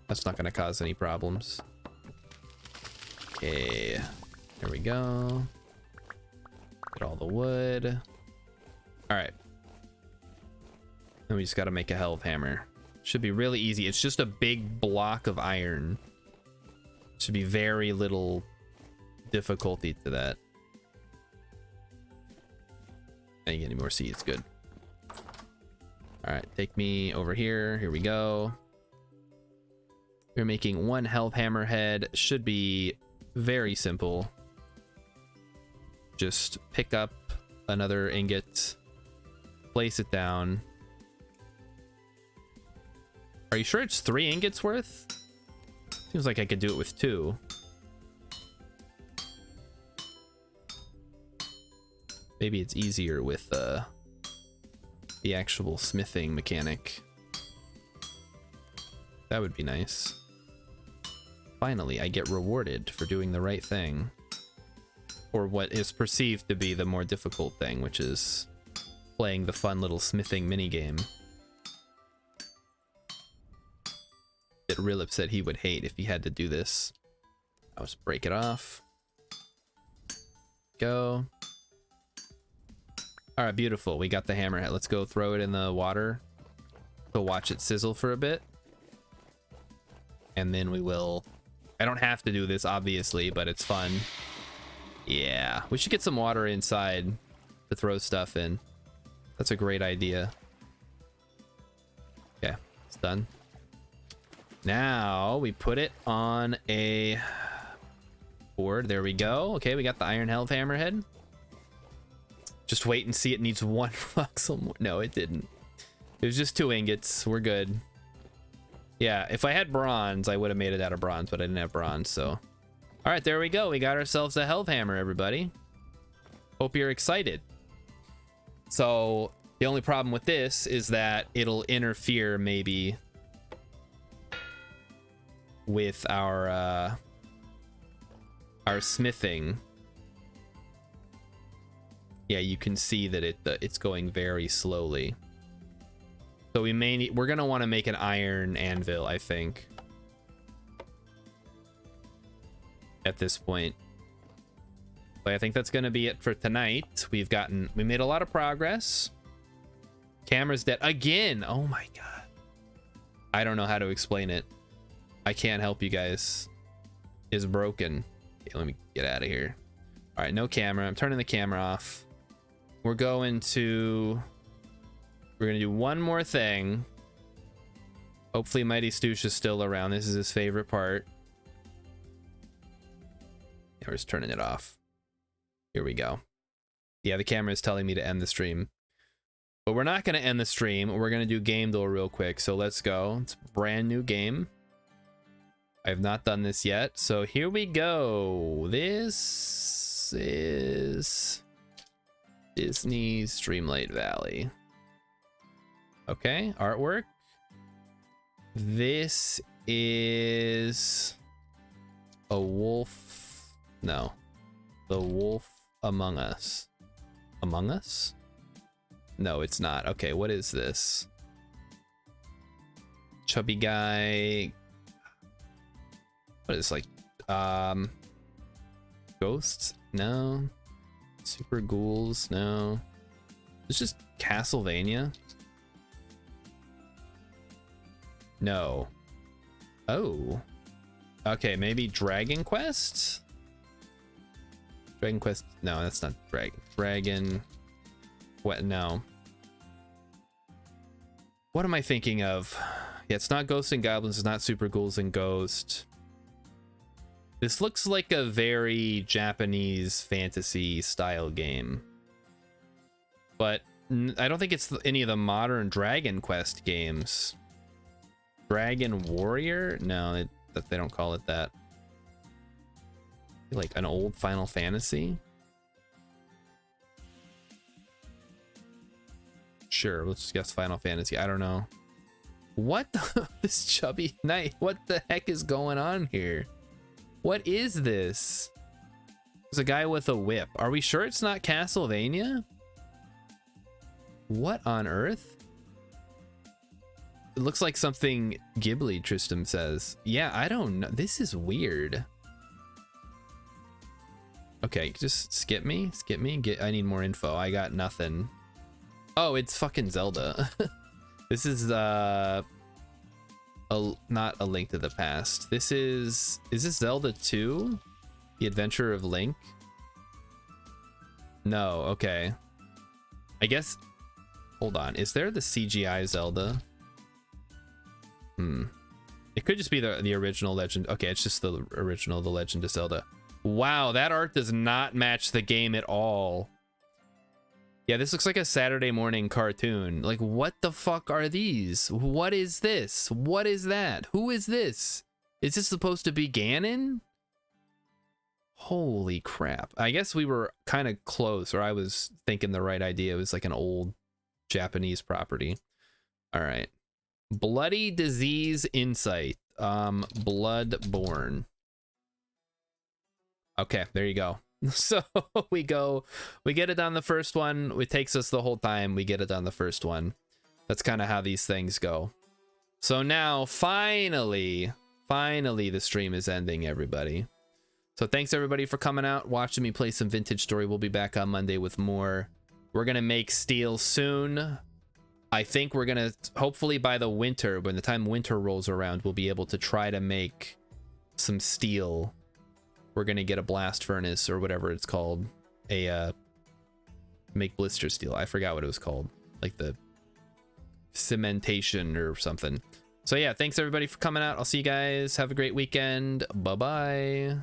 That's not going to cause any problems. Okay. There we go. Get all the wood. All right. Then we just got to make a hell of hammer. Should be really easy. It's just a big block of iron. Should be very little difficulty to that. Didn't get any more seeds. Good. All right, take me over here. Here we go. We're making 1 hell hammer head. Should be very simple. Just pick up another ingot, place it down. Are you sure it's 3 ingots worth? Seems like I could do it with 2. Maybe it's easier with the actual smithing mechanic. That would be nice. Finally, I get rewarded for doing the right thing. Or what is perceived to be the more difficult thing, which is playing the fun little smithing minigame. That Rilip said he would hate if he had to do this. I'll just break it off. Go. Alright, beautiful. We got the hammerhead. Let's go throw it in the water. Go watch it sizzle for a bit. And then we will... I don't have to do this, obviously, but it's fun. Yeah, we should get some water inside to throw stuff in. That's a great idea. Okay, it's done. Now we put it on a board. There we go. Okay, we got the iron hell hammerhead. Just wait and see. It needs 1 voxel more. No, it didn't. It was just 2 ingots. We're good. Yeah, if I had bronze, I would have made it out of bronze, but I didn't have bronze, so. All right, there we go. We got ourselves a Hellhammer, everybody. Hope you're excited. So the only problem with this is that it'll interfere maybe with our smithing. Yeah, you can see that it's going very slowly. So we're gonna want to make an iron anvil, I think. At this point. But I think that's gonna be it for tonight. We made a lot of progress. Camera's dead again. Oh my god. I don't know how to explain it. I can't help you guys. It's broken. Okay, let me get out of here. All right, no camera. I'm turning the camera off. We're gonna do one more thing. Hopefully Mighty Stoosh is still around. This is his favorite part. Yeah, we're just turning it off. Here we go. Yeah, the camera is telling me to end the stream. But we're not going to end the stream. We're going to do Game Duel real quick. So let's go. It's a brand new game. I have not done this yet. So here we go. This is Disney's Dreamlight Valley. Okay, artwork. This is a wolf. No, The Wolf Among Us. Among Us? No, it's not. Okay, what is this? Chubby guy. What is like ghosts? No. Super ghouls? No. It's just Castlevania. No. Oh. Okay, maybe Dragon Quest? Dragon Quest. No, that's not Dragon. What? No. What am I thinking of? Yeah, it's not Ghosts and Goblins. It's not Super Ghouls and Ghost. This looks like a very Japanese fantasy style game. But I don't think it's any of the modern Dragon Quest games. Dragon Warrior? No, they don't call it that. Like an old Final Fantasy? Sure, let's guess Final Fantasy. I don't know. What the, this chubby knight? What the heck is going on here? What is this? There's a guy with a whip. Are we sure it's not Castlevania? What on earth? It looks like something Ghibli, Tristram says. Yeah, I don't know. This is weird. Okay, just skip me. Skip me. I need more info. I got nothing. Oh, it's fucking Zelda. This is not A Link to the Past. This is this Zelda 2? The Adventure of Link? No, okay. I guess, hold on. Is there the CGI Zelda? It could just be the original Legend. Okay, it's just the original, The Legend of Zelda. Wow, that art does not match the game at all. Yeah, this looks like a Saturday morning cartoon. Like, what the fuck are these? What is this? What is that? Who is this? Is this supposed to be Ganon? Holy crap. I guess we were kind of close, or I was thinking the right idea. It was like an old Japanese property. All right. Bloody Disease Insight. Bloodborne. Okay, there you go. So we get it on the first one. It takes us the whole time. We get it on the first one. That's kind of how these things go. So now finally the stream is ending, everybody. So thanks everybody for coming out, watching me play some Vintage Story. We'll be back on Monday with more. We're gonna make steel soon. I think we're gonna, hopefully by the winter, when the time winter rolls around, we'll be able to try to make some steel. We're gonna get a blast furnace or whatever it's called, make blister steel. I forgot what it was called, like the cementation or something. So yeah, thanks everybody for coming out. I'll see you guys. Have a great weekend. Bye bye.